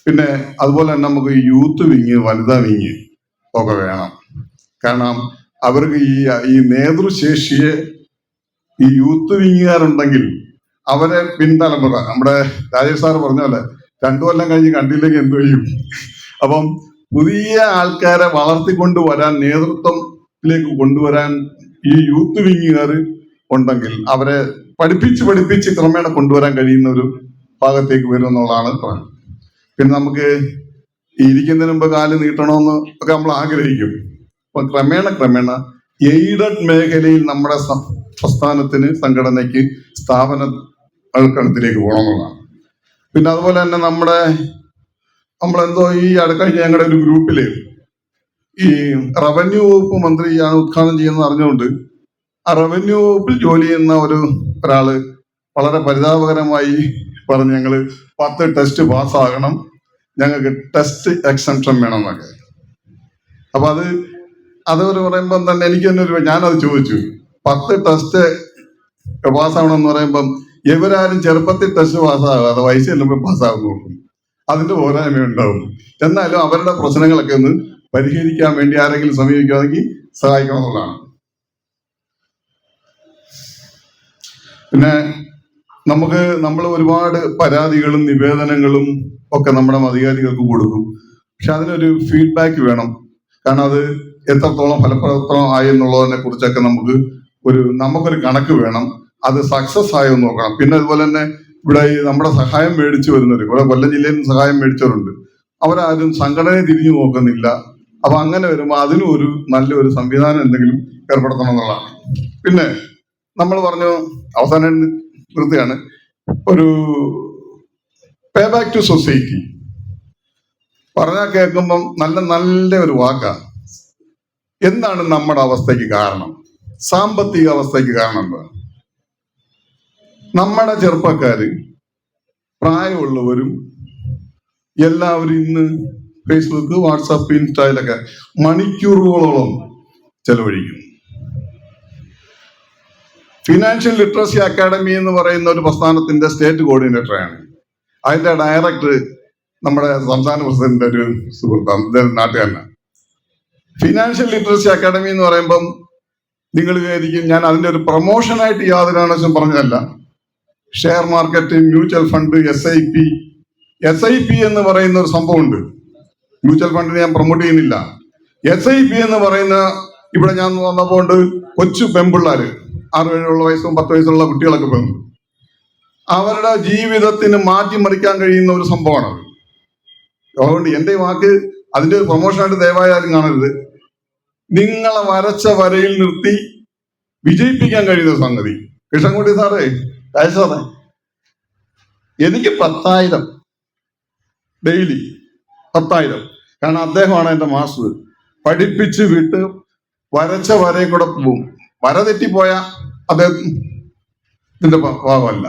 പിന്നെ അതുപോലെ തന്നെ നമുക്ക് യൂത്ത് വിങ്, വനിതാ വിങ് ഒക്കെ വേണം. കാരണം അവർക്ക് ഈ നേതൃശേഷിയെ ഈ യൂത്ത് വിങ്ങുകാരുണ്ടെങ്കിൽ അവരെ പിൻതലമുറ, നമ്മുടെ രാജേഷ് സാറ് പറഞ്ഞ പോലെ 2 കൊല്ലം കഴിഞ്ഞ് കണ്ടില്ലെങ്കിൽ എന്ത് ചെയ്യും? അപ്പം പുതിയ ആൾക്കാരെ വളർത്തിക്കൊണ്ടുവരാൻ, നേതൃത്വത്തിലേക്ക് കൊണ്ടുവരാൻ ഈ യൂത്ത് വിങ്ങുകാർ ഉണ്ടെങ്കിൽ അവരെ പഠിപ്പിച്ച് ക്രമേണ കൊണ്ടുവരാൻ കഴിയുന്ന ഒരു ഭാഗത്തേക്ക് വരും എന്നുള്ളതാണ് പറയുന്നത്. പിന്നെ നമുക്ക് ഇരിക്കുന്നതിന് മുമ്പ് കാല് നീട്ടണമെന്ന് ഒക്കെ നമ്മൾ ആഗ്രഹിക്കും. അപ്പൊ ക്രമേണ എയ്ഡഡ് മേഖലയിൽ നമ്മുടെ പ്രസ്ഥാനത്തിന്, സംഘടനയ്ക്ക്, സ്ഥാപനങ്ങൾക്കടുത്തിലേക്ക് പോകണമെന്നുള്ളതാണ്. പിന്നെ അതുപോലെ തന്നെ നമ്മളെന്തോ ഈ അടുക്കഴിഞ്ഞ ഞങ്ങളുടെ ഒരു ഗ്രൂപ്പില് ഈ റവന്യൂ വകുപ്പ് മന്ത്രിയാണ് ഉദ്ഘാടനം ചെയ്യുന്നത് അറിഞ്ഞുകൊണ്ട് ആ റവന്യൂ വകുപ്പിൽ ജോലി ചെയ്യുന്ന ഒരാള് വളരെ പരിതാപകരമായി പറഞ്ഞ് ഞങ്ങള് 10 ടെസ്റ്റ് പാസ്സാകണം, ഞങ്ങൾക്ക് ടെസ്റ്റ് എക്സംഷൻ വേണം എന്നൊക്കെ. അപ്പൊ അതൊരു പറയുമ്പം തന്നെ എനിക്ക് തന്നെ ഞാനത് ചോദിച്ചു, 10 ടെസ്റ്റ് പാസ്സാവണം എന്ന് പറയുമ്പം ഇവരാരും ചെറുപ്പത്തിൽ ടെസ്റ്റ് പാസ്സാകാതെ വയസ്സ് ചെല്ലുമ്പോൾ പാസ്സാകും നോക്കും. അതിന്റെ പോരായ്മ ഉണ്ടാവും. എന്നാലും അവരുടെ പ്രശ്നങ്ങളൊക്കെ ഒന്ന് പരിഹരിക്കാൻ വേണ്ടി ആരെങ്കിലും സമീപിക്കുകയാണെങ്കിൽ സഹായിക്കണമെന്നുള്ളതാണ്. പിന്നെ നമ്മൾ ഒരുപാട് പരാതികളും നിവേദനങ്ങളും ഒക്കെ നമ്മുടെ അധികാരികൾക്ക് കൊടുക്കും. പക്ഷെ അതിനൊരു ഫീഡ്ബാക്ക് വേണം. കാരണം അത് എത്രത്തോളം ഫലപ്രദം ആയി എന്നുള്ളതിനെ കുറിച്ചൊക്കെ നമുക്കൊരു കണക്ക് വേണം. അത് സക്സസ് ആയോ നോക്കണം. പിന്നെ അതുപോലെ തന്നെ ഇവിടെ നമ്മുടെ സഹായം മേടിച്ചു വരുന്നവർ, ഇവിടെ കൊല്ലം ജില്ലയിൽ നിന്ന് സഹായം മേടിച്ചവരുണ്ട്, അവരാരും സംഘടനയെ തിരിഞ്ഞു നോക്കുന്നില്ല. അപ്പൊ അങ്ങനെ വരുമ്പോൾ അതിനും ഒരു നല്ലൊരു സംവിധാനം എന്തെങ്കിലും ഏർപ്പെടുത്തണം എന്നുള്ളതാണ്. പിന്നെ നമ്മൾ പറഞ്ഞു, അവസാനം നിർത്തിയാണ്, ഒരു പേ ബാക്ക് ടു സൊസൈറ്റി പറഞ്ഞാൽ കേൾക്കുമ്പം നല്ല ഒരു വാക്കാണ്. എന്താണ് നമ്മുടെ അവസ്ഥയ്ക്ക് കാരണം? സാമ്പത്തിക അവസ്ഥയ്ക്ക് കാരണം എന്താ? നമ്മുടെ ചെറുപ്പക്കാര്, പ്രായമുള്ളവരും എല്ലാവരും ഇന്ന് ഫേസ്ബുക്ക്, വാട്സാപ്പ്, ഇൻസ്റ്റയിലൊക്കെ മണിക്കൂറുകളോളം ചെലവഴിക്കുന്നു. ഫിനാൻഷ്യൽ ലിറ്ററസി അക്കാഡമി എന്ന് പറയുന്ന ഒരു പ്രസ്ഥാനത്തിന്റെ സ്റ്റേറ്റ് കോർഡിനേറ്ററാണ്. അതിന്റെ ഡയറക്ടർ നമ്മുടെ സംസ്ഥാന പ്രസിഡന്റ് ഒരു സുഹൃത്താണ്, നാട്ടുകാരനാണ്. ഫിനാൻഷ്യൽ ലിറ്ററസി അക്കാഡമി എന്ന് പറയുമ്പം നിങ്ങൾ വിചാരിക്കും ഞാൻ അതിന്റെ ഒരു പ്രൊമോഷനായിട്ട് യാതൊരു ആവശ്യം പറഞ്ഞതല്ല. Share market, mutual fund, SIP എന്ന് പറയുന്ന ഒരു സംഭവമുണ്ട്. മ്യൂച്വൽ ഫണ്ടിനെ ഞാൻ പ്രൊമോട്ട് ചെയ്യുന്നില്ല. SIP എന്ന് പറയുന്ന, ഇവിടെ ഞാൻ വന്നപ്പോൾ കൊച്ചു പെമ്പിള്ളാര്, 6-7 വയസ്സും 10 വയസ്സുള്ള കുട്ടികളൊക്കെ വന്നു. അവരുടെ ജീവിതത്തിന് മാറ്റിമറിക്കാൻ കഴിയുന്ന ഒരു സംഭവമാണ്. അതുകൊണ്ട് എന്റെ വാക്ക് അതിന്റെ ഒരു പ്രൊമോഷനായിട്ട് ദയവായാലും കാണരുത്. നിങ്ങളെ വരച്ച വരയിൽ നിർത്തി വിജയിപ്പിക്കാൻ കഴിയുന്ന സംഗതി. കൃഷ്ണൻകുട്ടി സാറേ, സാറേ, എനിക്ക് 10,000 ഡെയിലി, 10,000. കാരണം അദ്ദേഹമാണ് എന്റെ മാസ്റ്റർ. പഠിപ്പിച്ച് വിട്ട് വരച്ച വരയിൽ കൂടെ പോവും. വര തെറ്റിപ്പോയ അദ്ദേഹത്തിന്റെ ഭാഗമല്ല.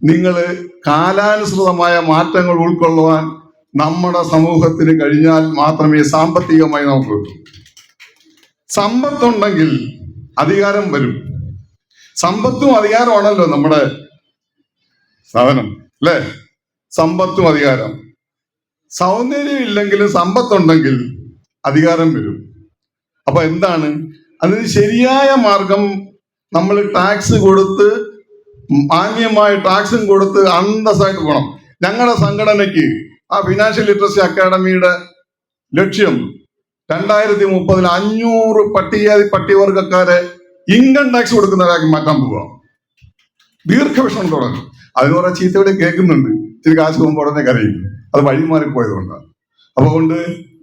നിങ്ങള് കാലാനുസൃതമായ മാറ്റങ്ങൾ ഉൾക്കൊള്ളുവാൻ നമ്മുടെ സമൂഹത്തിന് കഴിഞ്ഞാൽ മാത്രമേ സാമ്പത്തികമായി നമുക്ക് കിട്ടൂ. സമ്പത്തുണ്ടെങ്കിൽ അധികാരം വരും. സമ്പത്തും അധികാരമാണല്ലോ നമ്മുടെ സാധനം, അല്ലേ? സമ്പത്തും അധികാരം. സൗന്ദര്യം ഇല്ലെങ്കിലും സമ്പത്തുണ്ടെങ്കിൽ അധികാരം വരും. അപ്പൊ എന്താണ് അതിന് ശരിയായ മാർഗം? നമ്മൾ ടാക്സ് കൊടുത്ത്, മാന്യമായ ടാക്സും കൊടുത്ത് അന്തസ്സായിട്ട് പോകണം. ഞങ്ങളുടെ സംഘടനയ്ക്ക് ആ ഫിനാൻഷ്യൽ ലിറ്ററസി അക്കാഡമിയുടെ ലക്ഷ്യം 2030 500 പട്ടികവർഗക്കാരെ ഇൻകം ടാക്സ് കൊടുക്കുന്നവരാക്കി മാറ്റാൻ പോവുക. ദീർഘവീക്ഷണത്തോടെ. അതിന് കുറെ ചീത്തവിടെ കേൾക്കുന്നുണ്ട്, ഇച്ചിരി കാശ് പോകുമ്പോൾ ഉടനെ കരയും. അത് വഴിമാറിപ്പോയതുകൊണ്ടാണ്. അതുകൊണ്ട്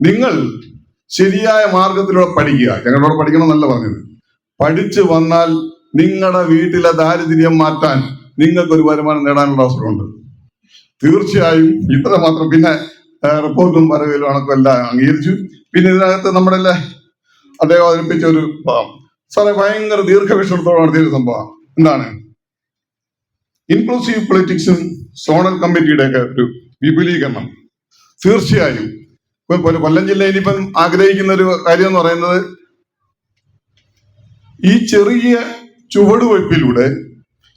നിങ്ങൾ ശരിയായ മാർഗത്തിലൂടെ പഠിക്കുക. ഞങ്ങളോട് പഠിക്കണം എന്നല്ല പറഞ്ഞത്. പഠിച്ചു വന്നാൽ നിങ്ങളുടെ വീട്ടിലെ ദാരിദ്ര്യം മാറ്റാൻ നിങ്ങൾക്കൊരു വരുമാനം നേടാനുള്ള അവസരമുണ്ട്. തീർച്ചയായും ഇത്ര മാത്രം. പിന്നെ റിപ്പോർട്ടും വരവിലും അണക്കും എല്ലാം അംഗീകരിച്ചു. പിന്നെ ഇതിനകത്ത് നമ്മുടെ അദ്ദേഹം അവതരിപ്പിച്ച ഒരു സാറേ ഭയങ്കര ദീർഘവീക്ഷണത്തോടെ നടത്തിയൊരു സംഭവം എന്താണ്, ഇൻക്ലൂസീവ് പൊളിറ്റിക്സും സോണൽ കമ്മിറ്റിയുടെ ഒക്കെ ഒരു വിപുലീകരണം. തീർച്ചയായും കൊല്ലം ജില്ല ഇനിയിപ്പം ആഗ്രഹിക്കുന്ന ഒരു കാര്യം എന്ന് പറയുന്നത്, ഈ ചെറിയ ചുവടുവയ്പിലൂടെ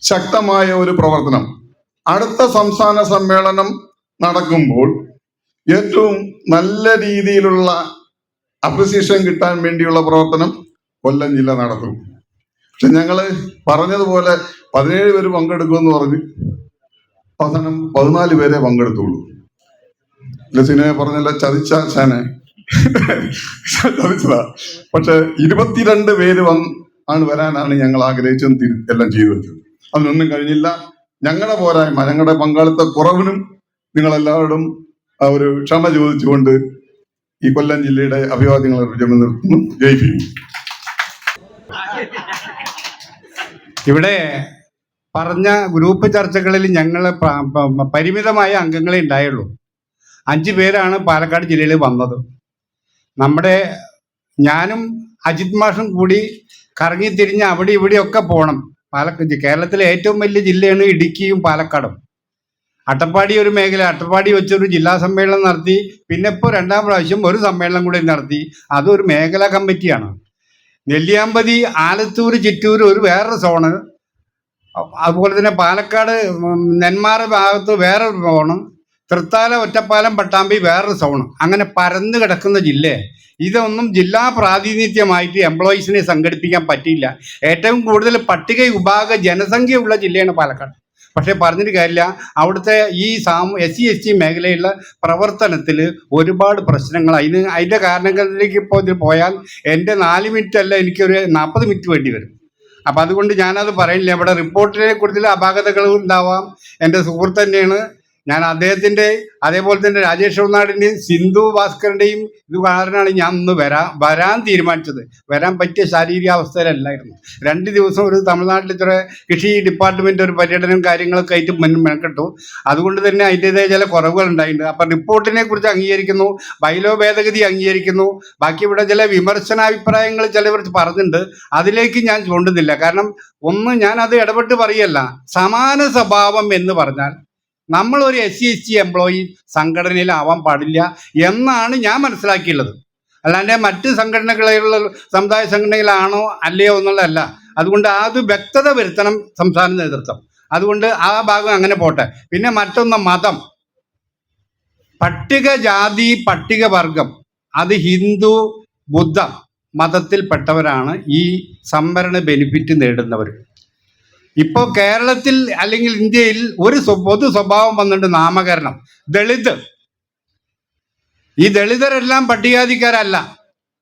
ശക്തമായ ഒരു പ്രവർത്തനം അടുത്ത സംസ്ഥാന സമ്മേളനം നടക്കുമ്പോൾ ഏറ്റവും നല്ല രീതിയിലുള്ള അപ്രിസിയേഷൻ കിട്ടാൻ വേണ്ടിയുള്ള പ്രവർത്തനം കൊല്ലം ജില്ല നടത്തും. പക്ഷെ ഞങ്ങള് പറഞ്ഞതുപോലെ 17 പേര് പങ്കെടുക്കുമെന്ന് പറഞ്ഞ് അവസാനം 14 പേരെ പങ്കെടുത്തുള്ളൂ. സിനിമ പറഞ്ഞല്ല, ചതിച്ചാനെ ചതിച്ചതാ. പക്ഷെ 22 പേര് ആണ് വരാനാണ് ഞങ്ങൾ ആഗ്രഹിച്ചതും എല്ലാം ചെയ്തു വെച്ചത്. അതിനൊന്നും കഴിഞ്ഞില്ല. ഞങ്ങളുടെ പോരായ്മ, ഞങ്ങളുടെ പങ്കാളിത്ത കുറവിനും നിങ്ങളെല്ലാവരോടും ഒരു ക്ഷമ ചോദിച്ചുകൊണ്ട് ഈ കൊല്ലം ജില്ലയുടെ അഭിവാദ്യങ്ങൾ നിർത്തുന്നു. ജയിപ്പിക്കും. ഇവിടെ പറഞ്ഞ ഗ്രൂപ്പ് ചർച്ചകളിൽ ഞങ്ങൾ പരിമിതമായ അംഗങ്ങളെ ഉണ്ടായുള്ളൂ. 5 പേരാണ് പാലക്കാട് ജില്ലയിൽ വന്നത്. ഞാനും അജിത് മാഷും കൂടി കറങ്ങി തിരിഞ്ഞ് അവിടെ ഇവിടെയൊക്കെ പോകണം. കേരളത്തിലെ ഏറ്റവും വലിയ ജില്ലയാണ് ഇടുക്കിയും പാലക്കാടും. അട്ടപ്പാടി ഒരു മേഖല, അട്ടപ്പാടി വെച്ചൊരു ജില്ലാ സമ്മേളനം നടത്തി. പിന്നെ ഇപ്പോൾ 2ാം പ്രാവശ്യം ഒരു സമ്മേളനം കൂടി നടത്തി. അതൊരു മേഖലാ കമ്മിറ്റിയാണ്. നെല്ലിയാമ്പതി, ആലത്തൂർ, ചിറ്റൂർ ഒരു വേറൊരു സോണ്. അതുപോലെ തന്നെ പാലക്കാട് നെന്മാറ ഭാഗത്ത് വേറൊരു സോണ്. തൃത്താല, ഒറ്റപ്പാലം, പട്ടാമ്പി വേറൊരു സോണ്. അങ്ങനെ പരന്നു കിടക്കുന്ന ജില്ലയെ ഇതൊന്നും ജില്ലാ പ്രാതിനിധ്യമായിട്ട് എംപ്ലോയീസിനെ സംഘടിപ്പിക്കാൻ പറ്റില്ല. ഏറ്റവും കൂടുതൽ പട്ടിക വിഭാഗ ജനസംഖ്യയുള്ള ജില്ലയാണ് പാലക്കാട്. പക്ഷെ പറഞ്ഞിട്ട് കാര്യമില്ല, അവിടുത്തെ ഈ SC/ST മേഖലയിലുള്ള പ്രവർത്തനത്തിൽ ഒരുപാട് പ്രശ്നങ്ങൾ. അതിൻ്റെ കാരണങ്ങളിലേക്ക് ഇപ്പോൾ ഇതിൽ പോയാൽ എൻ്റെ 4 മിനിറ്റ് അല്ല, എനിക്കൊരു 40 മിനിറ്റ് വേണ്ടി വരും. അപ്പം അതുകൊണ്ട് ഞാനത് പറയില്ല. ഇവിടെ റിപ്പോർട്ടിനെ കുറിച്ചുള്ള അപാകതകൾ ഉണ്ടാവാം. എൻ്റെ സുഹൃത്ത് തന്നെയാണ് ഞാൻ. അദ്ദേഹത്തിൻ്റെ അതേപോലെ തന്നെ രാജേഷ് ഉൾനാടിൻ്റെയും സിന്ധു ഭാസ്കറിൻ്റെയും ഇത് കാരണമാണ് ഞാൻ ഒന്ന് വരാൻ തീരുമാനിച്ചത്. വരാൻ പറ്റിയ ശാരീരികാവസ്ഥയിലല്ലായിരുന്നു. 2 ദിവസം ഒരു തമിഴ്നാട്ടിൽ ഇത്ര കൃഷി ഡിപ്പാർട്ട്മെന്റ് ഒരു പര്യടനം കാര്യങ്ങളൊക്കെ ആയിട്ട് മെനക്കെട്ടു. അതുകൊണ്ട് തന്നെ അതിൻ്റെതായ ചില കുറവുകൾ ഉണ്ടായിട്ടുണ്ട്. അപ്പം റിപ്പോർട്ടിനെ കുറിച്ച് അംഗീകരിക്കുന്നു, ബൈലോ ഭേദഗതി അംഗീകരിക്കുന്നു. ബാക്കി ഇവിടെ ചില വിമർശനാഭിപ്രായങ്ങൾ ചിലവർ പറഞ്ഞിട്ടുണ്ട്. അതിലേക്ക് ഞാൻ ചൂണ്ടുന്നില്ല. കാരണം ഞാൻ അത് ഇടപെട്ട് പറയല്ല. സമാന സ്വഭാവം എന്ന് പറഞ്ഞാൽ നമ്മളൊരു SC/ST എംപ്ലോയി സംഘടനയിലാവാൻ പാടില്ല എന്നാണ് ഞാൻ മനസ്സിലാക്കിയുള്ളത്. അല്ലാണ്ട് മറ്റ് സംഘടനകളിലുള്ള സമുദായ സംഘടനയിലാണോ അല്ലയോ എന്നുള്ളതല്ല. അതുകൊണ്ട് അത് വ്യക്തത വരുത്തണം സംസ്ഥാന നേതൃത്വം. അതുകൊണ്ട് ആ ഭാഗം അങ്ങനെ പോട്ടെ. പിന്നെ മറ്റൊന്ന്, മതം, പട്ടികജാതി, പട്ടികവർഗം, അത് ഹിന്ദു, ബുദ്ധ മതത്തിൽപ്പെട്ടവരാണ് ഈ സംവരണ ബെനിഫിറ്റ് നേടുന്നവർ. ഇപ്പോൾ കേരളത്തിൽ അല്ലെങ്കിൽ ഇന്ത്യയിൽ ഒരു പൊതു സ്വഭാവം വന്നിട്ട് നാമകരണം. ദളിത്, ഈ ദളിതരെല്ലാം പട്ടികജാതിക്കാരല്ല.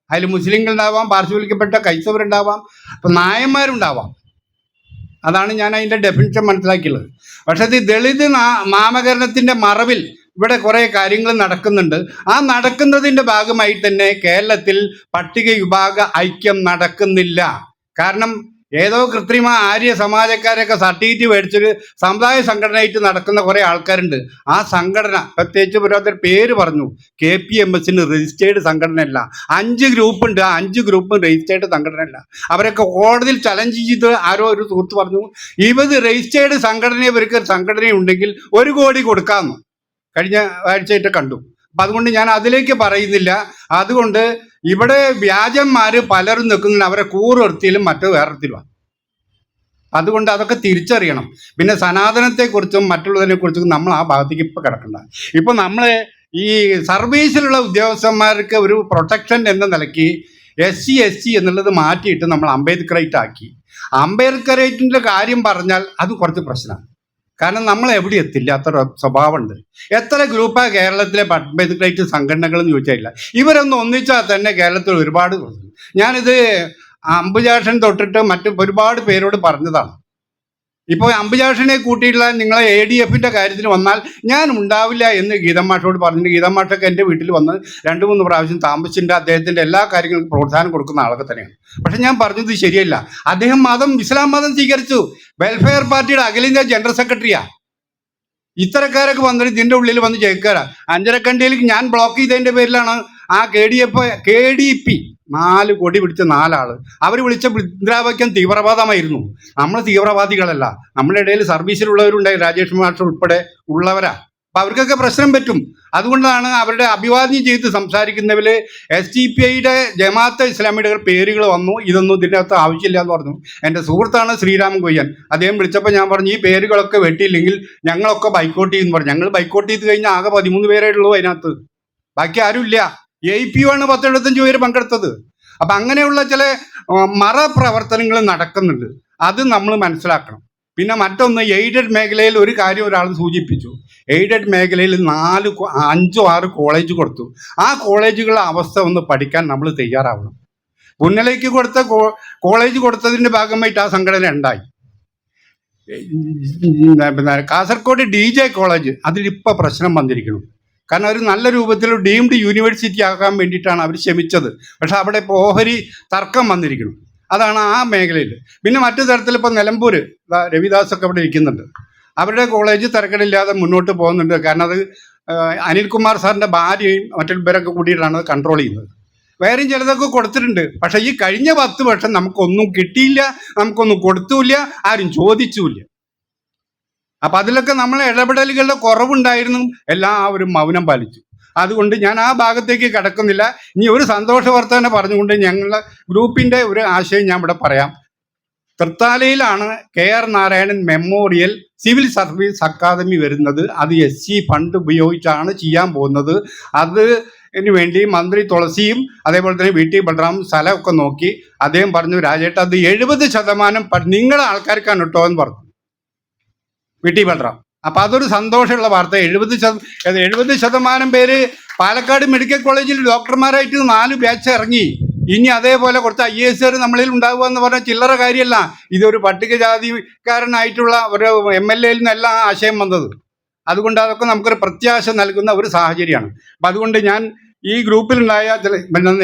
അതിൽ മുസ്ലിങ്ങളുണ്ടാവാം, പാർശ്വവൽക്കപ്പെട്ട ക്രൈസ്തവരുണ്ടാവാം, അപ്പം നായന്മാരുണ്ടാവാം. അതാണ് ഞാൻ അതിൻ്റെ ഡെഫിനിഷൻ മനസ്സിലാക്കിയുള്ളത്. പക്ഷേ ഈ ദളിത് നാമകരണത്തിൻ്റെ മറവിൽ ഇവിടെ കുറേ കാര്യങ്ങൾ നടക്കുന്നുണ്ട്. ആ നടക്കുന്നതിൻ്റെ ഭാഗമായി തന്നെ കേരളത്തിൽ പട്ടിക വിഭാഗ ഐക്യം നടക്കുന്നില്ല. കാരണം ഏതോ കൃത്രിമ ആര്യ സമാജക്കാരൊക്കെ സർട്ടിഫിക്കറ്റ് മേടിച്ചൊരു സമുദായ സംഘടനയായിട്ട് നടക്കുന്ന കുറേ ആൾക്കാരുണ്ട്. ആ സംഘടന പ്രത്യേകിച്ച് ഓരോരുത്തർ പേര് പറഞ്ഞു, KPMS രജിസ്റ്റേർഡ് സംഘടനയല്ല. 5 ഗ്രൂപ്പ് ഉണ്ട്. ആ 5 ഗ്രൂപ്പും രജിസ്റ്റേർഡ് സംഘടനയല്ല. അവരൊക്കെ കോടതിയിൽ ചലഞ്ച് ചെയ്ത് ആരോ ഒരു സുഹൃത്ത് പറഞ്ഞു, രജിസ്റ്റേർഡ് സംഘടന, ഇവർക്ക് സംഘടനയുണ്ടെങ്കിൽ 1 കോടി കൊടുക്കാമെന്ന് കഴിഞ്ഞ ആഴ്ചയായിട്ട് കണ്ടു. അപ്പം അതുകൊണ്ട് ഞാൻ അതിലേക്ക് പറയുന്നില്ല. അതുകൊണ്ട് ഇവിടെ വ്യാജന്മാർ പലരും നിൽക്കുന്നുണ്ട്. അവരെ കൂറുവൃത്തിയിലും മറ്റു വേറെത്തിലുമാണ്. അതുകൊണ്ട് അതൊക്കെ തിരിച്ചറിയണം. പിന്നെ സനാതനത്തെക്കുറിച്ചും മറ്റുള്ളതിനെക്കുറിച്ചും നമ്മൾ ആ ഭാഗത്തേക്ക് ഇപ്പോൾ കിടക്കണ്ട. ഇപ്പോൾ നമ്മൾ ഈ സർവീസിലുള്ള ഉദ്യോഗസ്ഥന്മാർക്ക് ഒരു പ്രൊട്ടക്ഷൻ എന്ന നിലയ്ക്ക് SC/ST എന്നുള്ളത് മാറ്റിയിട്ട് നമ്മൾ അംബേദ്കറേറ്റ് ആക്കി. അംബേദ്കറേറ്റിൻ്റെ കാര്യം പറഞ്ഞാൽ അത് കുറച്ച് പ്രശ്നമാണ്. കാരണം നമ്മൾ എവിടെ എത്തില്ല, അത്ര സ്വഭാവമുണ്ട്. എത്ര ഗ്രൂപ്പാണ് കേരളത്തിലെ പബ്ലിക് സംഘടനകൾ എന്ന് ചോദിച്ചാൽ ഇവരൊന്ന് ഒന്നിച്ചാൽ തന്നെ കേരളത്തിൽ ഒരുപാട്. ഞാനിത് അംബുജാക്ഷൻ തൊട്ടിട്ട് മറ്റു ഒരുപാട് പേരോട് പറഞ്ഞതാണ്. ഇപ്പോൾ അംബുജാക്ഷനെ കൂട്ടിയിട്ടുള്ള നിങ്ങളെ ADF-ന്റെ കാര്യത്തിൽ വന്നാൽ ഞാൻ ഉണ്ടാവില്ല എന്ന് ഗീതമാഷോട് പറഞ്ഞിട്ട് ഗീതമാഷൊക്കെ എൻ്റെ വീട്ടിൽ വന്ന് 2-3 പ്രാവശ്യം താമസിച്ചിട്ടുണ്ട്. അദ്ദേഹത്തിൻ്റെ എല്ലാ കാര്യങ്ങൾക്കും പ്രോത്സാഹനം കൊടുക്കുന്ന ആളൊക്കെ തന്നെയാണ്. പക്ഷെ ഞാൻ പറഞ്ഞത് ശരിയല്ല. അദ്ദേഹം ഇസ്ലാം മതം സ്വീകരിച്ചു. വെൽഫെയർ പാർട്ടിയുടെ അഖിലേന്ത്യാ ജനറൽ സെക്രട്ടറിയാണ്. ഇത്തരക്കാരൊക്കെ വന്നിട്ട് ഇതിൻ്റെ ഉള്ളിൽ വന്ന് ചേക്കാരാ. അഞ്ചരക്കണ്ടിയിലേക്ക് ഞാൻ ബ്ലോക്ക് ചെയ്തതിൻ്റെ പേരിലാണ് ആ KDP 4 കൊടി പിടിച്ച 4 ആള് അവർ വിളിച്ച മുദ്രാവാക്യം തീവ്രവാദമായിരുന്നു. നമ്മൾ തീവ്രവാദികളല്ല, നമ്മുടെ ഇടയിൽ സർവീസിലുള്ളവരുണ്ടായി, രാജേഷ് മാഷ് ഉൾപ്പെടെ ഉള്ളവരാ. അപ്പം അവർക്കൊക്കെ പ്രശ്നം പറ്റും. അതുകൊണ്ടാണ് അവരുടെ അഭിവാദ്യം ചെയ്ത് സംസാരിക്കുന്നവർ SDPIയുടെ ജമാഅത്തെ ഇസ്ലാമിയുടെ പേരുകൾ വന്നു. ഇതൊന്നും ഇതിൻ്റെ അകത്ത് ആവശ്യമില്ല എന്ന് പറഞ്ഞു. എൻ്റെ സുഹൃത്താണ് ശ്രീരാമൻ കൊയ്യാൻ. അദ്ദേഹം വിളിച്ചപ്പോൾ ഞാൻ പറഞ്ഞു ഈ പേരുകളൊക്കെ വെട്ടിയില്ലെങ്കിൽ ഞങ്ങളൊക്കെ ബൈക്കോട്ട് ചെയ്യുമെന്ന് പറഞ്ഞു. ഞങ്ങൾ ബൈക്കോട്ട് ചെയ്ത് കഴിഞ്ഞാൽ ആകെ 13 പേരേ ഉള്ളൂ അതിനകത്ത്, ബാക്കി ആരുമില്ല. AIPU ആണ് 10-75 പേര് പങ്കെടുത്തത്. അപ്പം അങ്ങനെയുള്ള ചില മറ പ്രവർത്തനങ്ങൾ നടക്കുന്നുണ്ട്, അത് നമ്മൾ മനസ്സിലാക്കണം. പിന്നെ മറ്റൊന്ന്, എയ്ഡഡ് മേഖലയിൽ ഒരു കാര്യം ഒരാൾ സൂചിപ്പിച്ചു. എയ്ഡഡ് മേഖലയിൽ 5-6 കോളേജ് കൊടുത്തു. ആ കോളേജുകളുടെ അവസ്ഥ ഒന്ന് പഠിക്കാൻ നമ്മൾ തയ്യാറാവണം. പുന്നലേക്ക് കൊടുത്ത കോളേജ് കൊടുത്തതിൻ്റെ ഭാഗമായിട്ട് ആ സംഘടന ഉണ്ടായി. കാസർഗോഡ് DJ കോളേജ് അതിലിപ്പോൾ പ്രശ്നം വന്നിരിക്കുന്നു. കാരണം ഒരു നല്ല രൂപത്തിൽ ഡീംഡ് യൂണിവേഴ്സിറ്റി ആക്കാൻ വേണ്ടിയിട്ടാണ് അവർ ശ്രമിച്ചത്. പക്ഷെ അവിടെ ഇപ്പോൾ ഓഹരി തർക്കം വന്നിരിക്കുന്നു. അതാണ് ആ മേഖലയിൽ. പിന്നെ മറ്റു തരത്തിൽ ഇപ്പോൾ നിലമ്പൂർ രവിദാസൊക്കെ അവിടെ ഇരിക്കുന്നുണ്ട്. അവരുടെ കോളേജ് തിരക്കടില്ലാതെ മുന്നോട്ട് പോകുന്നുണ്ട്. കാരണം അത് അനിൽകുമാർ സാറിൻ്റെ ഭാര്യയും മറ്റുള്ളവരൊക്കെ കൂടിയിട്ടാണ് അത് കൺട്രോൾ ചെയ്യുന്നത്. വേറെയും ചിലതൊക്കെ കൊടുത്തിട്ടുണ്ട്. പക്ഷേ ഈ കഴിഞ്ഞ 10 വർഷം നമുക്കൊന്നും കിട്ടിയില്ല, നമുക്കൊന്നും കൊടുത്തുമില്ല, ആരും ചോദിച്ചുമില്ല. അപ്പം അതിലൊക്കെ നമ്മൾ ഇടപെടലുകളുടെ കുറവുണ്ടായിരുന്നു. എല്ലാവരും മൗനം പാലിച്ചു. അതുകൊണ്ട് ഞാൻ ആ ഭാഗത്തേക്ക് കടക്കുന്നില്ല. ഇനി ഒരു സന്തോഷ വാർത്ത പറഞ്ഞുകൊണ്ട് ഞങ്ങളുടെ ഗ്രൂപ്പിൻ്റെ ഒരു ആശയം ഞാൻ ഇവിടെ പറയാം. തൃത്താലയിലാണ് KR Narayanan memorial civil service academy വരുന്നത്. അത് SC ഫണ്ട് ഉപയോഗിച്ചാണ് ചെയ്യാൻ പോകുന്നത്. അതിന് വേണ്ടി മന്ത്രി തുളസിയും അതേപോലെ തന്നെ VT ബൽറാം സ്ഥലമൊക്കെ നോക്കി. അദ്ദേഹം പറഞ്ഞു, രാജേട്ട അത് 70% നിങ്ങളുടെ ആൾക്കാർക്കാണ് കേട്ടോ എന്ന് പറഞ്ഞു VT ബൽറാം. അപ്പം അതൊരു സന്തോഷമുള്ള വാർത്ത. 70% പേര് പാലക്കാട് മെഡിക്കൽ കോളേജിൽ ഡോക്ടർമാരായിട്ട് 4 ബാച്ച് ഇറങ്ങി. ഇനി അതേപോലെ കുറച്ച് IAS നമ്മളിൽ ഉണ്ടാവുക എന്ന് പറഞ്ഞാൽ ചില്ലറ കാര്യമല്ല. ഇതൊരു പട്ടികജാതിക്കാരനായിട്ടുള്ള ഒരു MLA-യിൽ നിന്നല്ല ആശയം വന്നത്. അതുകൊണ്ട് അതൊക്കെ നമുക്കൊരു പ്രത്യാശ നൽകുന്ന ഒരു സാഹചര്യമാണ്. അപ്പം അതുകൊണ്ട് ഞാൻ ഈ ഗ്രൂപ്പിലുണ്ടായ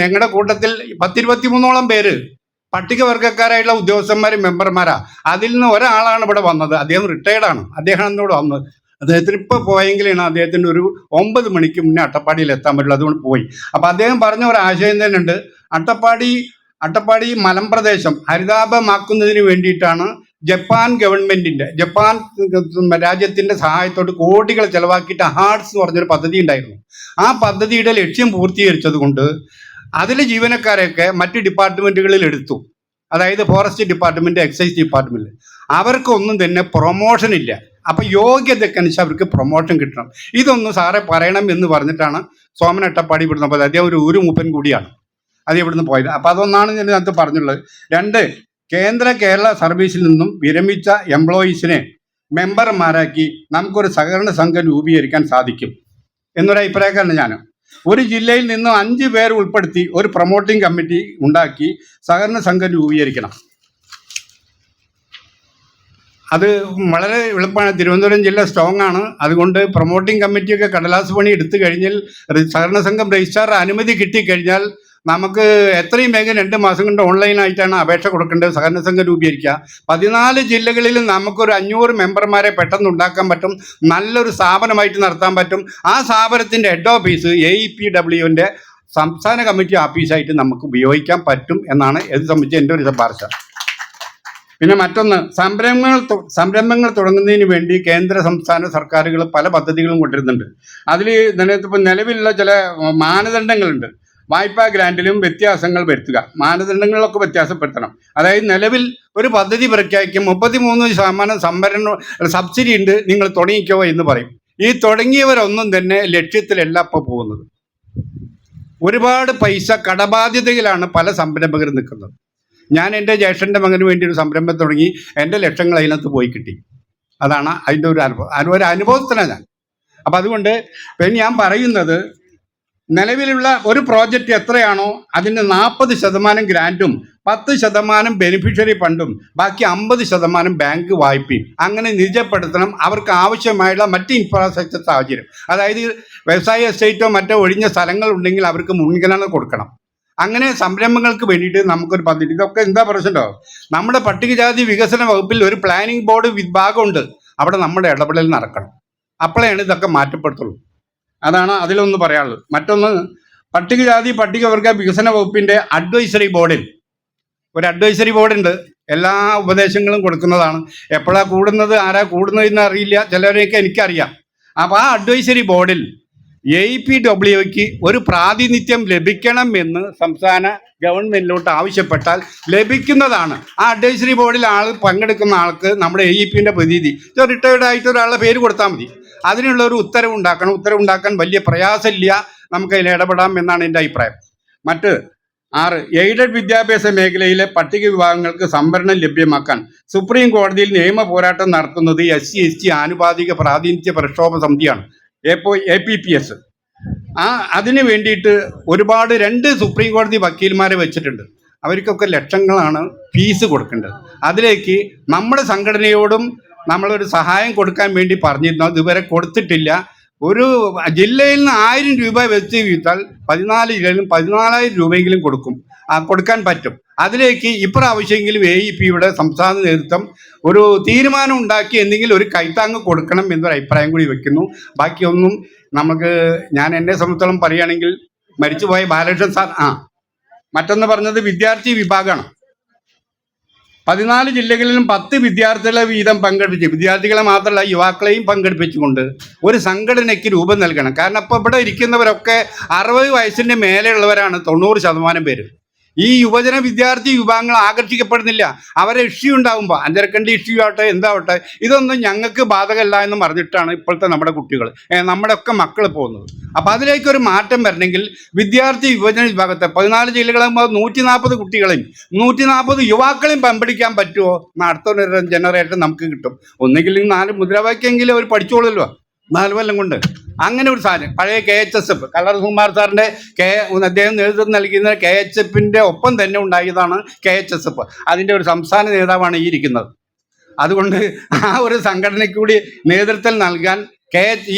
ഞങ്ങളുടെ കൂട്ടത്തിൽ 10-23ഓളം പേര് പട്ടികവർഗക്കാരായിട്ടുള്ള ഉദ്യോഗസ്ഥന്മാരും മെമ്പർമാരാ. അതിൽ നിന്ന് ഒരാളാണ് ഇവിടെ വന്നത്. അദ്ദേഹം റിട്ടയർഡാണ്. അദ്ദേഹമാണ് ഇവിടെ വന്നത്. അദ്ദേഹത്തിന് ഇപ്പോൾ പോയെങ്കിലാണ് അദ്ദേഹത്തിൻ്റെ ഒരു 9 മണിക്ക് മുന്നേ അട്ടപ്പാടിയിൽ എത്താൻ പറ്റുള്ളൂ. അതുകൊണ്ട് പോയി. അപ്പം അദ്ദേഹം പറഞ്ഞ ഒരു ആശയം തന്നെ ഉണ്ട്. അട്ടപ്പാടി മലമ്പ്രദേശം ഹരിതാഭമാക്കുന്നതിന് വേണ്ടിയിട്ടാണ് ജപ്പാൻ രാജ്യത്തിൻ്റെ സഹായത്തോട് കോടികൾ ചെലവാക്കിയിട്ട് ഹാർട്സ് എന്ന് പറഞ്ഞൊരു പദ്ധതി ഉണ്ടായിരുന്നു. ആ പദ്ധതിയുടെ ലക്ഷ്യം പൂർത്തീകരിച്ചത് കൊണ്ട് അതിൽ ജീവനക്കാരെയൊക്കെ മറ്റ് ഡിപ്പാർട്ട്മെൻറ്റുകളിൽ എടുത്തു. അതായത് ഫോറസ്റ്റ് ഡിപ്പാർട്ട്മെൻറ്റ്, എക്സൈസ് ഡിപ്പാർട്ട്മെൻറ്റ്. അവർക്കൊന്നും തന്നെ പ്രൊമോഷൻ ഇല്ല. അപ്പം യോഗ്യതക്കനുസരിച്ച് അവർക്ക് പ്രൊമോഷൻ കിട്ടണം. ഇതൊന്നും സാറെ പറയണം എന്ന് പറഞ്ഞിട്ടാണ് സോമൻ അട്ടപ്പാടി ഇവിടുന്ന് പോയത്. അദ്ദേഹം ഒരു ഊരുമൂപ്പൻ കൂടിയാണ്. അത് ഇവിടുന്ന് പോയത്. അപ്പം അതൊന്നാണ് ഞാൻ ഇതിനകത്ത് പറഞ്ഞുള്ളത്. 2, കേരള സർവീസിൽ നിന്നും വിരമിച്ച എംപ്ലോയീസിനെ മെമ്പർമാരാക്കി നമുക്കൊരു സഹകരണ സംഘം രൂപീകരിക്കാൻ സാധിക്കും എന്നൊരു അഭിപ്രായക്കാരനാണ് ഞാൻ. ഒരു ജില്ലയിൽ നിന്നും 5 പേർ ഉൾപ്പെടുത്തി ഒരു പ്രൊമോട്ടിംഗ് കമ്മിറ്റി ഉണ്ടാക്കി സഹകരണ സംഘം രൂപീകരിക്കണം. അത് വളരെ എളുപ്പമാണ്. തിരുവനന്തപുരം ജില്ല സ്ട്രോങ് ആണ്. അതുകൊണ്ട് പ്രൊമോട്ടിംഗ് കമ്മിറ്റിയൊക്കെ കടലാസ് പണി എടുത്തു കഴിഞ്ഞാൽ സഹകരണ സംഘം രജിസ്ട്രാർ അനുമതി കിട്ടിക്കഴിഞ്ഞാൽ നമുക്ക് എത്രയും വേഗം 2 മാസം കൊണ്ട് ഓൺലൈനായിട്ടാണ് അപേക്ഷ കൊടുക്കേണ്ടത്. സഹകരണ സംഘം രൂപീകരിക്കുക. 14 ജില്ലകളിൽ നമുക്കൊരു 500 മെമ്പർമാരെ പെട്ടെന്ന് ഉണ്ടാക്കാൻ പറ്റും. നല്ലൊരു സ്ഥാപനമായിട്ട് നടത്താൻ പറ്റും. ആ സ്ഥാപനത്തിൻ്റെ ഹെഡ് ഓഫീസ് AEPWൻ്റെ സംസ്ഥാന കമ്മിറ്റി ഓഫീസായിട്ട് നമുക്ക് ഉപയോഗിക്കാൻ പറ്റും എന്നാണ് ഇത് സംബന്ധിച്ച് എൻ്റെ ഒരു ശുപാർശ. പിന്നെ മറ്റൊന്ന്, സംരംഭങ്ങൾ തുടങ്ങുന്നതിന് വേണ്ടി കേന്ദ്ര സംസ്ഥാന സർക്കാരുകൾ പല പദ്ധതികളും കൊണ്ടുവരുന്നുണ്ട്. അതിൽ ഇപ്പോൾ നിലവിലുള്ള ചില മാനദണ്ഡങ്ങളുണ്ട്. വായ്പാ ഗ്രാൻറ്റിലും വ്യത്യാസങ്ങൾ വരുത്തുക. മാനദണ്ഡങ്ങളിലൊക്കെ വ്യത്യാസപ്പെടുത്തണം. അതായത് നിലവിൽ ഒരു പദ്ധതി പ്രഖ്യാപിക്കും 33% സബ്സിഡി ഉണ്ട്, നിങ്ങൾ തുടങ്ങിക്കോ എന്ന് പറയും. ഈ തുടങ്ങിയവരൊന്നും തന്നെ ലക്ഷ്യത്തിലല്ല ഇപ്പോൾ പോകുന്നത്. ഒരുപാട് പൈസ കടബാധ്യതയിലാണ് പല സംരംഭകരും നിൽക്കുന്നത്. ഞാൻ എൻ്റെ ജ്യേഷ്ഠൻ്റെ മകന് വേണ്ടി ഒരു സംരംഭം തുടങ്ങി. എൻ്റെ ലക്ഷങ്ങൾ അതിനകത്ത് പോയി കിട്ടി. അതാണ് അതിൻ്റെ ഒരു അനുഭവത്തിലാണ് ഞാൻ. അപ്പം അതുകൊണ്ട് പിന്നെ ഞാൻ പറയുന്നത്, നിലവിലുള്ള ഒരു പ്രോജക്റ്റ് എത്രയാണോ അതിൻ്റെ 40% ഗ്രാൻറ്റും 10% ബെനിഫിഷ്യറി ഫണ്ടും ബാക്കി 50% ബാങ്ക് വായ്പയും അങ്ങനെ നിജപ്പെടുത്തണം. അവർക്ക് ആവശ്യമായുള്ള മറ്റ് ഇൻഫ്രാസ്ട്രക്ചർ സാഹചര്യം, അതായത് വ്യവസായ എസ്റ്റേറ്റോ മറ്റോ ഒഴിഞ്ഞ സ്ഥലങ്ങളുണ്ടെങ്കിൽ അവർക്ക് മുൻഗണന കൊടുക്കണം. അങ്ങനെ സംരംഭങ്ങൾക്ക് വേണ്ടിയിട്ട് നമുക്കൊരു പദ്ധതി. ഇതൊക്കെ എന്താ പ്രശ്നമോ, നമ്മുടെ പട്ടികജാതി വികസന വകുപ്പിൽ ഒരു പ്ലാനിംഗ് ബോർഡ് വിഭാഗമുണ്ട്. അവിടെ നമ്മുടെ ഇടപെടൽ നടക്കണം. അപ്പോഴാണ് ഇതൊക്കെ മാറ്റപ്പെടുത്തുള്ളൂ. അതാണ് അതിലൊന്ന് പറയാനുള്ളത്. മറ്റൊന്ന്, പട്ടികജാതി പട്ടികവർഗ വികസന വകുപ്പിൻ്റെ അഡ്വൈസറി ബോർഡിൽ ഒരു അഡ്വൈസറി ബോർഡുണ്ട്. എല്ലാ ഉപദേശങ്ങളും കൊടുക്കുന്നതാണ്. എപ്പോഴാണ് കൂടുന്നത്, ആരാ കൂടുന്നതെന്ന് അറിയില്ല, ചിലരെയൊക്കെ എനിക്കറിയാം. അപ്പോൾ ആ അഡ്വൈസറി ബോർഡിൽ AEPWയ്ക്ക് ഒരു പ്രാതിനിധ്യം ലഭിക്കണമെന്ന് സംസ്ഥാന ഗവൺമെൻറ്റിലോട്ട് ആവശ്യപ്പെട്ടാൽ ലഭിക്കുന്നതാണ്. ആ അഡ്വൈസറി ബോർഡിൽ പങ്കെടുക്കുന്ന ആൾക്ക് നമ്മുടെ AEPൻ്റെ പ്രതിനിധി റിട്ടയർഡ് ആയിട്ട് ഒരാളുടെ പേര് കൊടുത്താൽ മതി. അതിനുള്ള ഒരു ഉത്തരവുണ്ടാക്കണം. ഉത്തരവുണ്ടാക്കാൻ വലിയ പ്രയാസമില്ല, നമുക്ക് അതിൽ ഇടപെടാം എന്നാണ് എൻ്റെ അഭിപ്രായം. മറ്റ് 6, എയ്ഡഡ് വിദ്യാഭ്യാസ മേഖലയിലെ പട്ടിക വിഭാഗങ്ങൾക്ക് സംവരണം ലഭ്യമാക്കാൻ സുപ്രീം കോടതിയിൽ നിയമ പോരാട്ടം നടത്തുന്നത് SC/ST ആനുപാതിക പ്രാതിനിധ്യ പ്രക്ഷോഭ സമിതിയാണ്, APPS. അതിന് വേണ്ടിയിട്ട് ഒരുപാട് 2 സുപ്രീം കോടതി വക്കീൽമാരെ വെച്ചിട്ടുണ്ട്. അവർക്കൊക്കെ ലക്ഷങ്ങളാണ് ഫീസ് കൊടുക്കേണ്ടത്. അതിലേക്ക് നമ്മുടെ സംഘടനയോടും നമ്മളൊരു സഹായം കൊടുക്കാൻ വേണ്ടി പറഞ്ഞിരുന്നു, ഇതുവരെ കൊടുത്തിട്ടില്ല. ഒരു ജില്ലയിൽ നിന്ന് 1000 രൂപ വെച്ച് വീട്ടാൽ 14 ജില്ലയിലും 14,000 രൂപയെങ്കിലും കൊടുക്കാൻ പറ്റും. അതിലേക്ക് ഇപ്രാവശ്യമെങ്കിലും AEPയുടെ സംസ്ഥാന നേതൃത്വം ഒരു തീരുമാനം ഉണ്ടാക്കി എന്തെങ്കിലും ഒരു കൈത്താങ്ങ് കൊടുക്കണം എന്നൊരു അഭിപ്രായം കൂടി വെക്കുന്നു. ബാക്കിയൊന്നും നമുക്ക്, ഞാൻ എന്നെ സംബന്ധിച്ചോളം പറയുകയാണെങ്കിൽ മരിച്ചുപോയ ബാലകൃഷ്ണൻ സാർ മറ്റൊന്ന് പറഞ്ഞത് വിദ്യാർത്ഥി വിഭാഗമാണ്. 14 ജില്ലകളിലും 10 വിദ്യാർത്ഥികളെ വീതം പങ്കെടുപ്പിച്ച്, വിദ്യാർത്ഥികളെ മാത്രമല്ല യുവാക്കളെയും പങ്കെടുപ്പിച്ചുകൊണ്ട് ഒരു സംഘടനയ്ക്ക് രൂപം നൽകണം. കാരണം ഇപ്പോൾ ഇവിടെ ഇരിക്കുന്നവരൊക്കെ 60 വയസ്സിൻ്റെ മേലെയുള്ളവരാണ് 90% പേര്. ഈ യുവജന വിദ്യാർത്ഥി വിഭാഗങ്ങൾ ആകർഷിക്കപ്പെടുന്നില്ല. അവരെ ഇഷ്യൂ ഉണ്ടാകുമ്പോൾ, അഞ്ചരക്കണ്ടി ഇഷ്യൂ ആവട്ടെ എന്താവട്ടെ, ഇതൊന്നും ഞങ്ങൾക്ക് ബാധകമല്ല എന്ന് പറഞ്ഞിട്ടാണ് ഇപ്പോഴത്തെ നമ്മുടെ കുട്ടികൾ, നമ്മുടെ ഒക്കെ മക്കൾ പോകുന്നത്. അപ്പോൾ അതിലേക്കൊരു മാറ്റം വരണമെങ്കിൽ വിദ്യാർത്ഥി യുവജന വിഭാഗത്തെ 14 ജില്ലകളാകുമ്പോൾ 140 കുട്ടികളെയും 140 യുവാക്കളെയും പങ്കെടുക്കാൻ പറ്റുമോ? അടുത്തൊരു ജനറേഷൻ നമുക്ക് കിട്ടും. ഒന്നുകിൽ 4 മുദ്രാവാക്യെങ്കിലും അവർ പഠിച്ചോളല്ലോ 4 കൊല്ലം കൊണ്ട്. അങ്ങനെ ഒരു സാധനം പഴയ KHSF കല്ലറ സുകുമാർ സാറിൻ്റെ അദ്ദേഹം നേതൃത്വം നൽകുന്ന KHFൻ്റെ ഒപ്പം തന്നെ ഉണ്ടായതാണ് KHSF. അതിൻ്റെ ഒരു സംസ്ഥാന നേതാവാണ് ഈ ഇരിക്കുന്നത്. അതുകൊണ്ട് ആ ഒരു സംഘടനയ്ക്ക് കൂടി നേതൃത്വം നൽകാൻ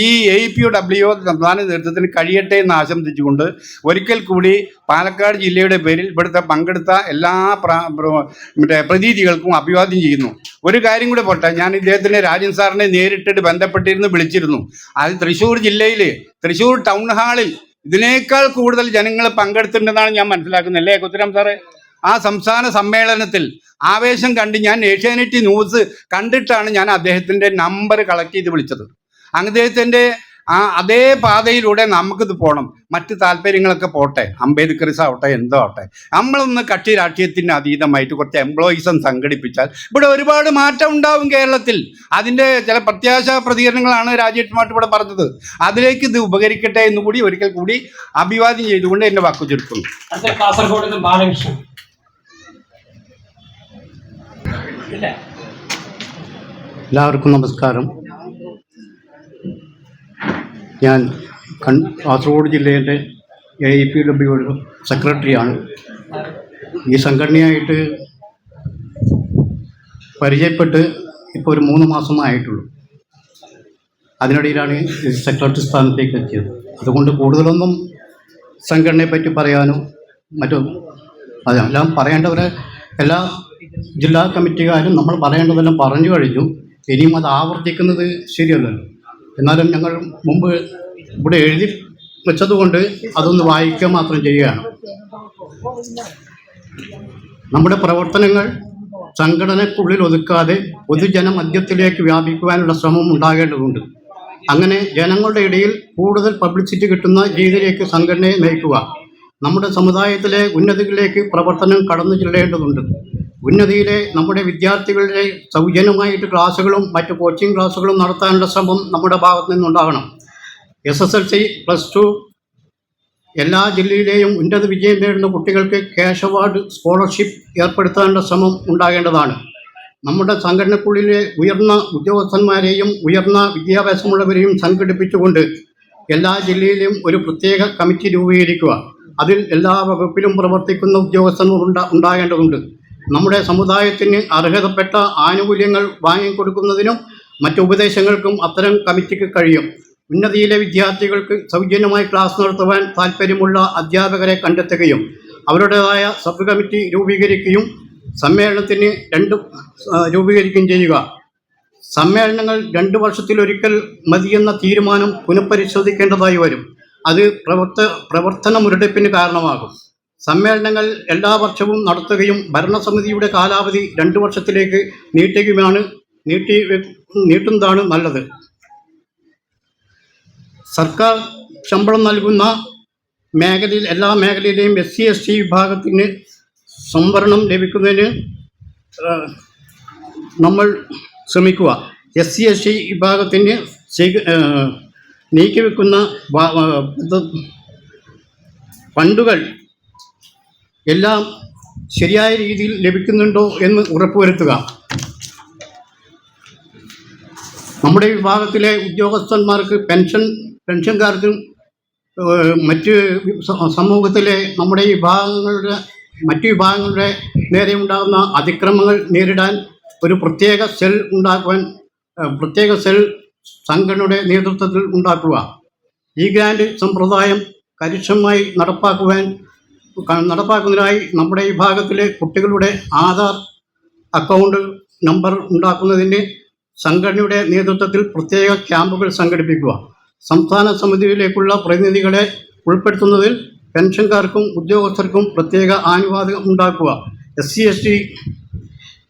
ഈ AEPWO സംസ്ഥാന നേതൃത്വത്തിന് കഴിയട്ടെ എന്ന് ആശംസിച്ചുകൊണ്ട് ഒരിക്കൽ കൂടി പാലക്കാട് ജില്ലയുടെ പേരിൽ ഇവിടുത്തെ പങ്കെടുത്ത എല്ലാ പ്രതിനിധികൾക്കും അഭിവാദ്യം ചെയ്യുന്നു. ഒരു കാര്യം കൂടെ പോട്ടെ, ഞാൻ ഇദ്ദേഹത്തിൻ്റെ രാജൻ സാറിനെ നേരിട്ടിട്ട് ബന്ധപ്പെട്ടിരുന്നു, വിളിച്ചിരുന്നു. അത് തൃശ്ശൂർ ജില്ലയിൽ തൃശ്ശൂർ ടൗൺ ഹാളിൽ ഇതിനേക്കാൾ കൂടുതൽ ജനങ്ങൾ പങ്കെടുത്തിട്ടുണ്ടെന്നാണ് ഞാൻ മനസ്സിലാക്കുന്നത്. അല്ലേ കുത്തിരാം സാറേ? ആ സംസ്ഥാന സമ്മേളനത്തിൽ ആവേശം കണ്ട് ഞാൻ ഏഷ്യാനെറ്റ് ന്യൂസ് കണ്ടിട്ടാണ് ഞാൻ അദ്ദേഹത്തിൻ്റെ നമ്പർ കളക്ട് ചെയ്ത് വിളിച്ചത്. അദ്ദേഹത്തിൻ്റെ അതേ പാതയിലൂടെ നമുക്കിത് പോകണം. മറ്റ് താല്പര്യങ്ങളൊക്കെ പോട്ടെ, അംബേദ്കറിസ് ആവട്ടെ എന്തോ ആവട്ടെ, നമ്മളൊന്ന് കക്ഷി രാഷ്ട്രീയത്തിന് അതീതമായിട്ട് കുറച്ച് എംപ്ലോയീസും സംഘടിപ്പിച്ചാൽ ഇവിടെ ഒരുപാട് മാറ്റം ഉണ്ടാവും കേരളത്തിൽ. അതിൻ്റെ ചില പ്രത്യാശാ പ്രതികരണങ്ങളാണ് രാജേഷ് മാട്ട് ഇവിടെ പറഞ്ഞത്. അതിലേക്ക് ഇത് ഉപകരിക്കട്ടെ എന്നുകൂടി ഒരിക്കൽ കൂടി അഭിവാദ്യം ചെയ്തുകൊണ്ട് എൻ്റെ വാക്കു ചുരുക്കുന്നു. കാസർഗോഡ് നിന്ന് ബാലകൃഷ്ണൻ. എല്ലാവർക്കും നമസ്കാരം. ഞാൻ കാസർഗോഡ് ജില്ലയിലെ AEPWO സെക്രട്ടറിയാണ്. ഈ സംഘടനയായിട്ട് പരിചയപ്പെട്ട് ഇപ്പോൾ ഒരു 3 മാസമായിട്ടുള്ളൂ. അതിനിടയിലാണ് സെക്രട്ടറി സ്ഥാനത്തേക്ക് എത്തിയത്. അതുകൊണ്ട് കൂടുതലൊന്നും സംഘടനയെ പറ്റി പറയാനോ മറ്റോ അതെല്ലാം പറയേണ്ടവരെ എല്ലാ ജില്ലാ കമ്മിറ്റിക്കാരും നമ്മൾ പറയേണ്ടതെല്ലാം പറഞ്ഞു കഴിഞ്ഞു. ഇനിയും അത് ആവർത്തിക്കുന്നത് ശരിയല്ലല്ലോ. എന്നാലും ഞങ്ങൾ മുമ്പ് ഇവിടെ എഴുതി വെച്ചതുകൊണ്ട് അതൊന്ന് വായിക്കുക മാത്രം ചെയ്യുകയാണ്. നമ്മുടെ പ്രവർത്തനങ്ങൾ സംഘടനയ്ക്കുള്ളിൽ ഒതുക്കാതെ പൊതുജന മധ്യത്തിലേക്ക് വ്യാപിക്കുവാനുള്ള ശ്രമം ഉണ്ടാകേണ്ടതുണ്ട്. അങ്ങനെ ജനങ്ങളുടെ ഇടയിൽ കൂടുതൽ പബ്ലിസിറ്റി കിട്ടുന്ന രീതിയിലേക്ക് സംഘടനയെ നയിക്കുക. നമ്മുടെ സമുദായത്തിലെ ഉന്നതികളിലേക്ക് പ്രവർത്തനം കടന്നു ചെല്ലേണ്ടതുണ്ട്. ഉന്നതിയിലെ നമ്മുടെ വിദ്യാർത്ഥികളുടെ സൗജന്യമായിട്ട് ക്ലാസ്സുകളും മറ്റ് കോച്ചിങ് ക്ലാസ്സുകളും നടത്താനുള്ള ശ്രമം നമ്മുടെ ഭാഗത്തു നിന്നുണ്ടാകണം. SSLC +2 എല്ലാ ജില്ലയിലെയും ഉന്നത വിജയം നേടുന്ന കുട്ടികൾക്ക് ക്യാഷ് അവാർഡ് സ്കോളർഷിപ്പ് ഏർപ്പെടുത്താനുള്ള ശ്രമം ഉണ്ടാകേണ്ടതാണ്. നമ്മുടെ സംഘടനക്കുള്ളിലെ ഉയർന്ന ഉദ്യോഗസ്ഥന്മാരെയും ഉയർന്ന വിദ്യാഭ്യാസമുള്ളവരെയും സംഘടിപ്പിച്ചുകൊണ്ട് എല്ലാ ജില്ലയിലും ഒരു പ്രത്യേക കമ്മിറ്റി രൂപീകരിക്കുക. അതിൽ എല്ലാ വകുപ്പിലും പ്രവർത്തിക്കുന്ന ഉദ്യോഗസ്ഥർ ഉണ്ടാകേണ്ടതുണ്ട്. നമ്മുടെ സമുദായത്തിന് അർഹതപ്പെട്ട ആനുകൂല്യങ്ങൾ വാങ്ങിക്കൊടുക്കുന്നതിനും മറ്റു ഉപദേശങ്ങൾക്കും അത്തരം കമ്മിറ്റിക്ക് കഴിയും. ഉന്നതിയിലെ വിദ്യാർത്ഥികൾക്ക് സൗജന്യമായി ക്ലാസ് നടത്തുവാൻ താൽപ്പര്യമുള്ള അധ്യാപകരെ കണ്ടെത്തുകയും അവരുടേതായ സബ് കമ്മിറ്റി രൂപീകരിക്കുകയും സമ്മേളനത്തിന് രൂപീകരിക്കുകയും ചെയ്യുക. സമ്മേളനങ്ങൾ 2 വർഷത്തിലൊരിക്കൽ മതിയെന്ന തീരുമാനം പുനഃപരിശോധിക്കേണ്ടതായി വരും. അത് പ്രവർത്തന മുരടിപ്പിന് കാരണമാകും. സമ്മേളനങ്ങൾ എല്ലാ വർഷവും നടത്തുകയും ഭരണസമിതിയുടെ കാലാവധി 2 വർഷത്തിലേക്ക് നീട്ടുന്നതാണ് നല്ലത്. സർക്കാർ ശമ്പളം നൽകുന്ന മേഖലയിൽ എല്ലാ മേഖലയിലെയും SC/ST വിഭാഗത്തിന് സംവരണം ലഭിക്കുന്നതിന് നമ്മൾ ശ്രമിക്കുക. SC/ST വിഭാഗത്തിന് നീക്കിവെക്കുന്ന ഫണ്ടുകൾ എല്ലാം ശരിയായ രീതിയിൽ ലഭിക്കുന്നുണ്ടോ എന്ന് ഉറപ്പുവരുത്തുക. നമ്മുടെ വിഭാഗത്തിലെ ഉദ്യോഗസ്ഥന്മാർക്ക് പെൻഷൻകാർക്കും മറ്റ് സമൂഹത്തിലെ നമ്മുടെ മറ്റു വിഭാഗങ്ങളുടെ നേരെ ഉണ്ടാകുന്ന അതിക്രമങ്ങൾ നേരിടാൻ ഒരു പ്രത്യേക സെൽ സംഘടനയുടെ നേതൃത്വത്തിൽ ഉണ്ടാക്കുക. ഈ ഗ്രാൻഡ് സമ്പ്രദായം കാര്യക്ഷമമായി നടപ്പാക്കുന്നതിനായി നമ്മുടെ വിഭാഗത്തിലെ കുട്ടികളുടെ ആധാർ അക്കൗണ്ട് നമ്പർ ഉണ്ടാക്കുന്നതിന് സംഘടനയുടെ നേതൃത്വത്തിൽ പ്രത്യേക ക്യാമ്പുകൾ സംഘടിപ്പിക്കുക. സംസ്ഥാന സമിതിയിലേക്കുള്ള പ്രതിനിധികളെ ഉൾപ്പെടുത്തുന്നതിൽ പെൻഷൻകാർക്കും ഉദ്യോഗസ്ഥർക്കും പ്രത്യേക ആനുവാദം ഉണ്ടാക്കുക. SC/ST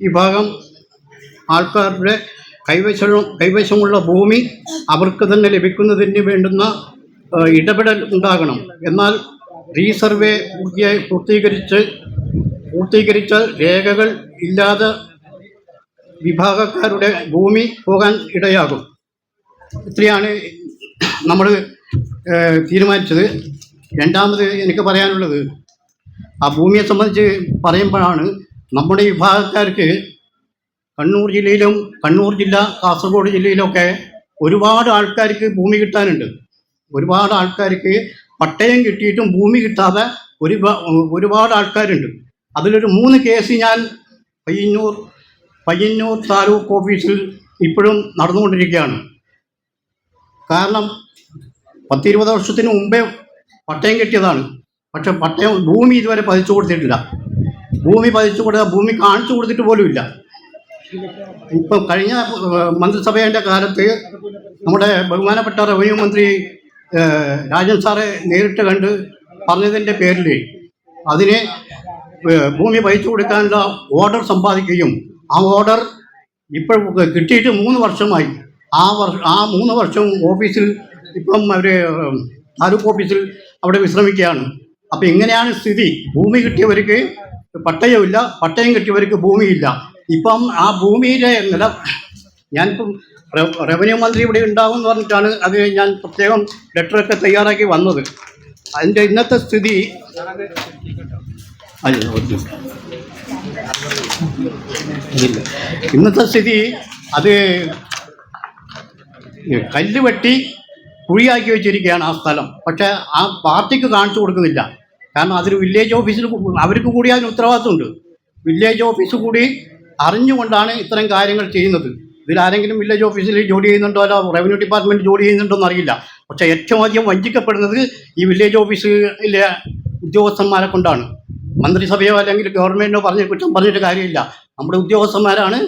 വിഭാഗം ആൾക്കാരുടെ കൈവശമുള്ള ഭൂമി അവർക്ക് തന്നെ ലഭിക്കുന്നതിന് വേണ്ടുന്ന ഇടപെടൽ ഉണ്ടാകണം. എന്നാൽ റീസർവേ പൂർത്തീകരിച്ച രേഖകൾ ഇല്ലാതെ വിഭാഗക്കാരുടെ ഭൂമി പോകാൻ ഇടയാകും. ഇത്രയാണ് നമ്മൾ തീരുമാനിച്ചത്. രണ്ടാമത് എനിക്ക് പറയാനുള്ളത്, ആ ഭൂമിയെ സംബന്ധിച്ച് പറയുമ്പോഴാണ് നമ്മുടെ വിഭാഗക്കാർക്ക് കണ്ണൂർ ജില്ല, കാസർഗോഡ് ജില്ലയിലൊക്കെ ഒരുപാട് ആൾക്കാർക്ക് ഭൂമി കിട്ടാനുണ്ട്. ഒരുപാട് ആൾക്കാർക്ക് പട്ടയം കിട്ടിയിട്ടും ഭൂമി കിട്ടാതെ ഒരുപാട് ആൾക്കാരുണ്ട്. അതിലൊരു 3 കേസ് ഞാൻ പയ്യന്നൂർ താലൂക്ക് ഓഫീസിൽ ഇപ്പോഴും നടന്നുകൊണ്ടിരിക്കുകയാണ്. കാരണം 10-20 വർഷത്തിന് മുമ്പേ പട്ടയം കിട്ടിയതാണ്. പക്ഷെ ഭൂമി ഇതുവരെ പതിച്ചു കൊടുത്തിട്ടില്ല. ഭൂമി കാണിച്ചു കൊടുത്തിട്ട് പോലുമില്ല. ഇപ്പം കഴിഞ്ഞ മന്ത്രിസഭയുടെ കാലത്ത് നമ്മുടെ ബഹുമാനപ്പെട്ട റവന്യൂ മന്ത്രി രാജൻ സാറെ നേരിട്ട് കണ്ട് പറഞ്ഞതിൻ്റെ പേരിൽ അതിന് ഭൂമി പതിച്ചു കൊടുക്കാനുള്ള ഓർഡർ സമ്പാദിക്കുകയും ആ ഓർഡർ ഇപ്പോൾ കിട്ടിയിട്ട് 3 വർഷമായി. ആ 3 വർഷവും ഓഫീസിൽ ഇപ്പം അവർ താലൂക്ക് ഓഫീസിൽ അവിടെ വിശ്രമിക്കുകയാണ്. അപ്പം ഇങ്ങനെയാണ് സ്ഥിതി. ഭൂമി കിട്ടിയവർക്ക് പട്ടയമില്ല, പട്ടയം കിട്ടിയവർക്ക് ഭൂമിയില്ല. ഇപ്പം ആ ഭൂമിയിലെ ഞാനിപ്പം റവന്യൂ മന്ത്രി ഇവിടെ ഉണ്ടാകും എന്ന് പറഞ്ഞിട്ടാണ് അത് ഞാൻ പ്രത്യേകം ലെറ്ററൊക്കെ തയ്യാറാക്കി വന്നത്. അതിൻ്റെ ഇന്നത്തെ സ്ഥിതി അത് കല്ല് വെട്ടി കുഴിയാക്കി വെച്ചിരിക്കുകയാണ് ആ സ്ഥലം. പക്ഷേ ആ പാർട്ടിക്ക് കാണിച്ചു കൊടുക്കുന്നില്ല. കാരണം അതിന് വില്ലേജ് ഓഫീസിൽ അവർക്ക് കൂടി അതിന് ഉത്തരവാദിത്വമുണ്ട്. വില്ലേജ് ഓഫീസ് കൂടി അറിഞ്ഞുകൊണ്ടാണ് ഇത്തരം കാര്യങ്ങൾ ചെയ്യുന്നത്. ഇതിലാരെങ്കിലും വില്ലേജ് ഓഫീസിൽ ജോലി ചെയ്യുന്നുണ്ടോ അല്ല റവന്യൂ ഡിപ്പാർട്ട്മെൻറ്റ് ജോലി ചെയ്യുന്നുണ്ടോ എന്നറിയില്ല. പക്ഷേ ഏറ്റവും അധികം വഞ്ചിക്കപ്പെടുന്നത് ഈ വില്ലേജ് ഓഫീസിലെ ഉദ്യോഗസ്ഥന്മാരെ കൊണ്ടാണ്. മന്ത്രിസഭയോ അല്ലെങ്കിൽ ഗവൺമെൻറ്റിനോ കുറ്റം പറഞ്ഞിട്ട് കാര്യമില്ല. നമ്മുടെ ഉദ്യോഗസ്ഥന്മാരാണ്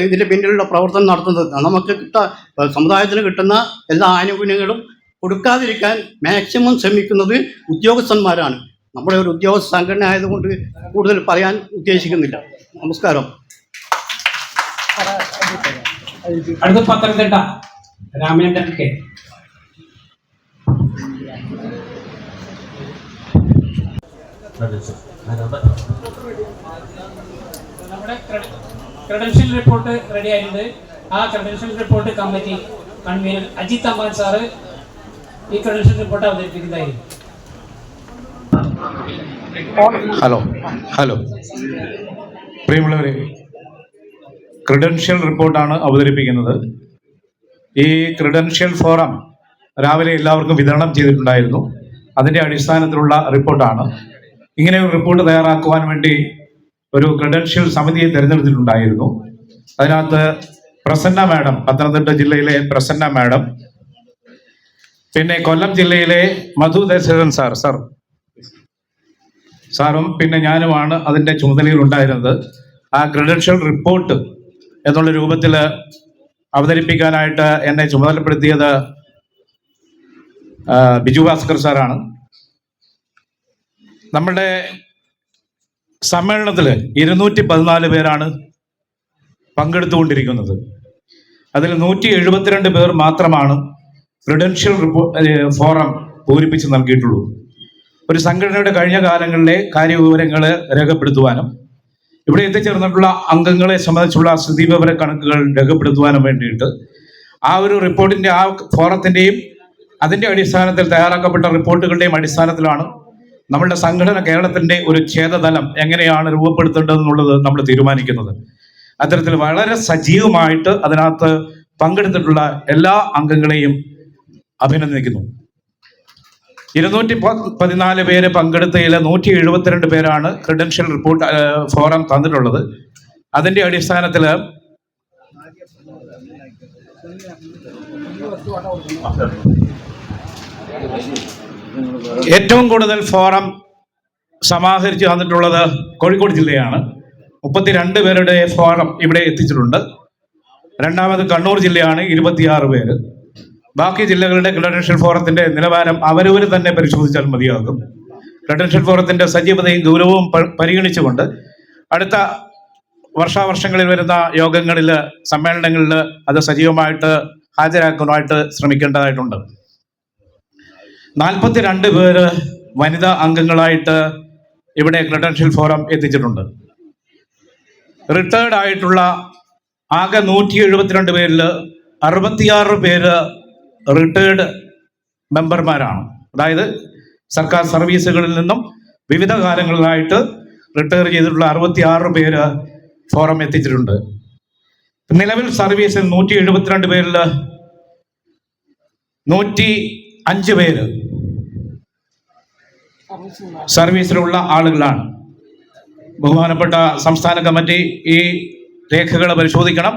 ഇതിൻ്റെ പിന്നിലുള്ള പ്രവർത്തനം നടത്തുന്നത്. നമുക്ക് സമുദായത്തിന് കിട്ടുന്ന എല്ലാ ആനുകൂല്യങ്ങളും കൊടുക്കാതിരിക്കാൻ മാക്സിമം ശ്രമിക്കുന്നത് ഉദ്യോഗസ്ഥന്മാരാണ്. നമ്മുടെ ഒരു ഉദ്യോഗസ്ഥ സംഘടന ആയതുകൊണ്ട് കൂടുതൽ പറയാൻ ഉദ്ദേശിക്കുന്നില്ല. നമസ്കാരം. അടുത്ത പത്തനംതിട്ട രാമചന്ദ്രൻ കെ. നമ്മുടെ ക്രെഡൻഷ്യൽ റിപ്പോർട്ട് റെഡി ആയിട്ടുണ്ട്. ആ credential report committee convener Ajith Amman sir ഈ ക്രെഡൻഷ്യൽ റിപ്പോർട്ട് അവതരിപ്പിക്കുന്നതായിരിക്കും. ഹലോ പ്രിയമുള്ളവരെ, ക്രെഡൻഷ്യൽ റിപ്പോർട്ടാണ് അവതരിപ്പിക്കുന്നത്. ഈ ക്രെഡൻഷ്യൽ ഫോറം രാവിലെ എല്ലാവർക്കും വിതരണം ചെയ്തിട്ടുണ്ടായിരുന്നു. അതിൻ്റെ അടിസ്ഥാനത്തിലുള്ള റിപ്പോർട്ടാണ്. ഇങ്ങനെ ഒരു റിപ്പോർട്ട് തയ്യാറാക്കുവാൻ വേണ്ടി ഒരു ക്രെഡൻഷ്യൽ സമിതിയെ തിരഞ്ഞെടുത്തിട്ടുണ്ടായിരുന്നു. അതിനകത്ത് പ്രസന്ന മാഡം, പത്തനംതിട്ട ജില്ലയിലെ പ്രസന്ന മാഡം, പിന്നെ കൊല്ലം ജില്ലയിലെ മധു ദശരഥൻ സാറും പിന്നെ ഞാനുമാണ് അതിൻ്റെ ചുമതലയിൽ ഉണ്ടായിരുന്നത്. ആ ക്രെഡൻഷ്യൽ റിപ്പോർട്ട് എന്നുള്ള രൂപത്തിൽ അവതരിപ്പിക്കാനായിട്ട് എന്നെ ചുമതലപ്പെടുത്തിയത് ബിജു ഭാസ്കർ സാറാണ്. നമ്മുടെ സമ്മേളനത്തിൽ 214 പേരാണ് പങ്കെടുത്തുകൊണ്ടിരിക്കുന്നത്. അതിൽ 172 പേർ മാത്രമാണ് ക്രെഡൻഷ്യൽ ഫോറം പൂരിപ്പിച്ച് നൽകിയിട്ടുള്ളൂ. ഒരു സംഘടനയുടെ കഴിഞ്ഞ കാലങ്ങളിലെ കാര്യവിവരങ്ങൾ രേഖപ്പെടുത്തുവാനും ഇവിടെ എത്തിച്ചേർന്നിട്ടുള്ള അംഗങ്ങളെ സംബന്ധിച്ചുള്ള സ്ഥിതിവിവര കണക്കുകൾ രേഖപ്പെടുത്തുവാനും വേണ്ടിയിട്ട് ആ ഒരു റിപ്പോർട്ടിൻ്റെ, ആ ഫോറത്തിൻ്റെയും അതിൻ്റെ അടിസ്ഥാനത്തിൽ തയ്യാറാക്കപ്പെട്ട റിപ്പോർട്ടുകളുടെയും അടിസ്ഥാനത്തിലാണ് നമ്മളുടെ സംഘടന കേരളത്തിൻ്റെ ഒരു ഛേദതലം എങ്ങനെയാണ് രൂപപ്പെടുത്തേണ്ടതെന്നുള്ളത് നമ്മൾ തീരുമാനിക്കുന്നത്. അത്തരത്തിൽ വളരെ സജീവമായിട്ട് അതിനകത്ത് പങ്കെടുത്തിട്ടുള്ള എല്ലാ അംഗങ്ങളെയും അഭിനന്ദിക്കുന്നു. 214 പേര് പങ്കെടുത്തതിൽ 172 പേരാണ് ക്രെഡൻഷ്യൽ റിപ്പോർട്ട് ഫോറം തന്നിട്ടുള്ളത്. അതിൻ്റെ അടിസ്ഥാനത്തിൽ ഏറ്റവും കൂടുതൽ ഫോറം സമാഹരിച്ച് തന്നിട്ടുള്ളത് കോഴിക്കോട് ജില്ലയാണ്. 32 പേരുടെ ഫോറം ഇവിടെ എത്തിച്ചിട്ടുണ്ട്. രണ്ടാമത് കണ്ണൂർ ജില്ലയാണ്, 26 പേര്. ബാക്കി ജില്ലകളുടെ ക്രെഡൻഷ്യൽ ഫോറത്തിന്റെ നിലവാരം അവരവർ തന്നെ പരിശോധിച്ചാൽ മതിയാകും. ക്രെഡൻഷ്യൽ ഫോറത്തിന്റെ സജീവതയും ഗൗരവവും പരിഗണിച്ചുകൊണ്ട് അടുത്ത വർഷാവർഷങ്ങളിൽ വരുന്ന യോഗങ്ങളിൽ, സമ്മേളനങ്ങളിൽ അത് സജീവമായിട്ട് ഹാജരാക്കാനായിട്ട് ശ്രമിക്കേണ്ടതായിട്ടുണ്ട്. 42 പേര് വനിതാ അംഗങ്ങളായിട്ട് ഇവിടെ ക്രെഡൻഷ്യൽ ഫോറം എത്തിച്ചിട്ടുണ്ട്. റിട്ടയർഡ് ആയിട്ടുള്ള ആകെ 172 പേരിൽ 66 പേര് റിട്ടയർഡ് മെമ്പർമാരാണ്. അതായത് സർക്കാർ സർവീസുകളിൽ നിന്നും വിവിധ കാലങ്ങളിലായിട്ട് റിട്ടയർ ചെയ്തിട്ടുള്ള 66 പേര് ഫോറം എത്തിച്ചിട്ടുണ്ട്. നിലവിൽ സർവീസിൽ 172 പേരിൽ 105 പേര് സർവീസിലുള്ള ആളുകളാണ്. ബഹുമാനപ്പെട്ട സംസ്ഥാന കമ്മിറ്റി ഈ രേഖകൾ പരിശോധിക്കണം,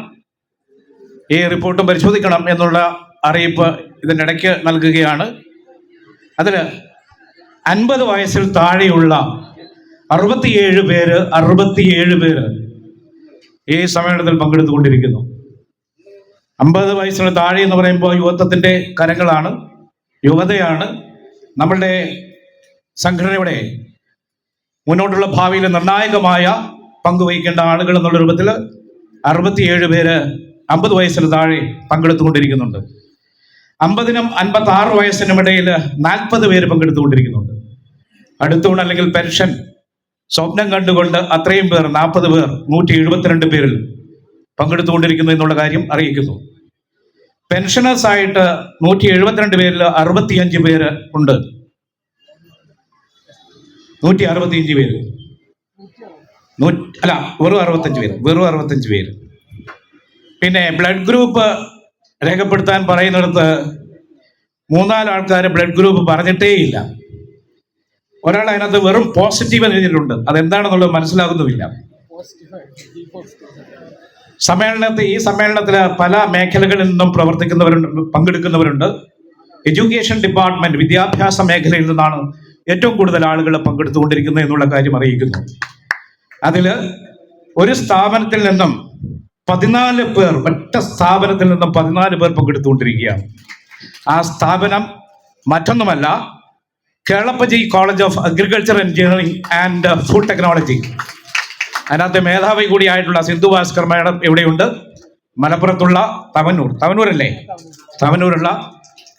ഈ റിപ്പോർട്ടും പരിശോധിക്കണം എന്നുള്ള അറിയിപ്പ് ഇതിനിടയ്ക്ക് നൽകുകയാണ്. അതിൽ 50 വയസ്സിൽ താഴെയുള്ള 67 പേര് ഈ സമ്മേളനത്തിൽ പങ്കെടുത്തുകൊണ്ടിരിക്കുന്നു. 50 വയസ്സിന് താഴെ എന്ന് പറയുമ്പോൾ യുവത്വത്തിൻ്റെ കരങ്ങളാണ്, യുവതയാണ് നമ്മളുടെ സംഘടനയുടെ മുന്നോട്ടുള്ള ഭാവിയിൽ നിർണായകമായ പങ്കുവഹിക്കേണ്ട ആളുകൾ എന്നുള്ള രൂപത്തിൽ 67 പേര് 50 വയസ്സിന് താഴെ പങ്കെടുത്തുകൊണ്ടിരിക്കുന്നുണ്ട്. 50നും 56 വയസ്സിനും ഇടയിൽ 40 പേര് പങ്കെടുത്തുകൊണ്ടിരിക്കുന്നുണ്ട്. അടുത്തൂണ് അല്ലെങ്കിൽ പെൻഷൻ സ്വപ്നം കണ്ടുകൊണ്ട് അത്രയും പേർ, 40 പേർ 172 പേരിൽ പങ്കെടുത്തുകൊണ്ടിരിക്കുന്നു എന്നുള്ള കാര്യം അറിയിക്കുന്നു. പെൻഷനേഴ്സ് ആയിട്ട് 172 പേരിൽ 65 പേര് ഉണ്ട്. 165 പേര് വെറും 65 പേര്. പിന്നെ ബ്ലഡ് ഗ്രൂപ്പ് രേഖപ്പെടുത്താൻ പറയുന്നിടത്ത് 3-4 ആൾക്കാർ ബ്ലഡ് ഗ്രൂപ്പ് പറഞ്ഞിട്ടേ ഇല്ല. ഒരാൾ അതിനകത്ത് വെറും പോസിറ്റീവ് എന്ന് എഴുതിയിട്ടുണ്ട്. അതെന്താണെന്നുള്ളത് മനസ്സിലാകുന്നുമില്ല. ഈ സമ്മേളനത്തിൽ പല മേഖലകളിൽ നിന്നും പ്രവർത്തിക്കുന്നവരുണ്ട്, പങ്കെടുക്കുന്നവരുണ്ട്. എഡ്യൂക്കേഷൻ ഡിപ്പാർട്ട്മെന്റ്, വിദ്യാഭ്യാസ മേഖലയിൽ നിന്നാണ് ഏറ്റവും കൂടുതൽ ആളുകൾ പങ്കെടുത്തുകൊണ്ടിരിക്കുന്നത് എന്നുള്ള കാര്യം അറിയിക്കുന്നു. അതിൽ ഒരു സ്ഥാപനത്തിൽ നിന്നും 14 പേർ, ഒറ്റ സ്ഥാപനത്തിൽ നിന്നും 14 പേർ പങ്കെടുത്തുകൊണ്ടിരിക്കുകയാണ്. ആ സ്ഥാപനം മറ്റൊന്നുമല്ല, Kelappaji college of agriculture engineering and food technology. അതിനകത്ത് മേധാവി കൂടിയായിട്ടുള്ള സിന്ധു ഭാസ്കർ മാഡം ഇവിടെയുണ്ട്. മലപ്പുറത്തുള്ള തവനൂരുള്ള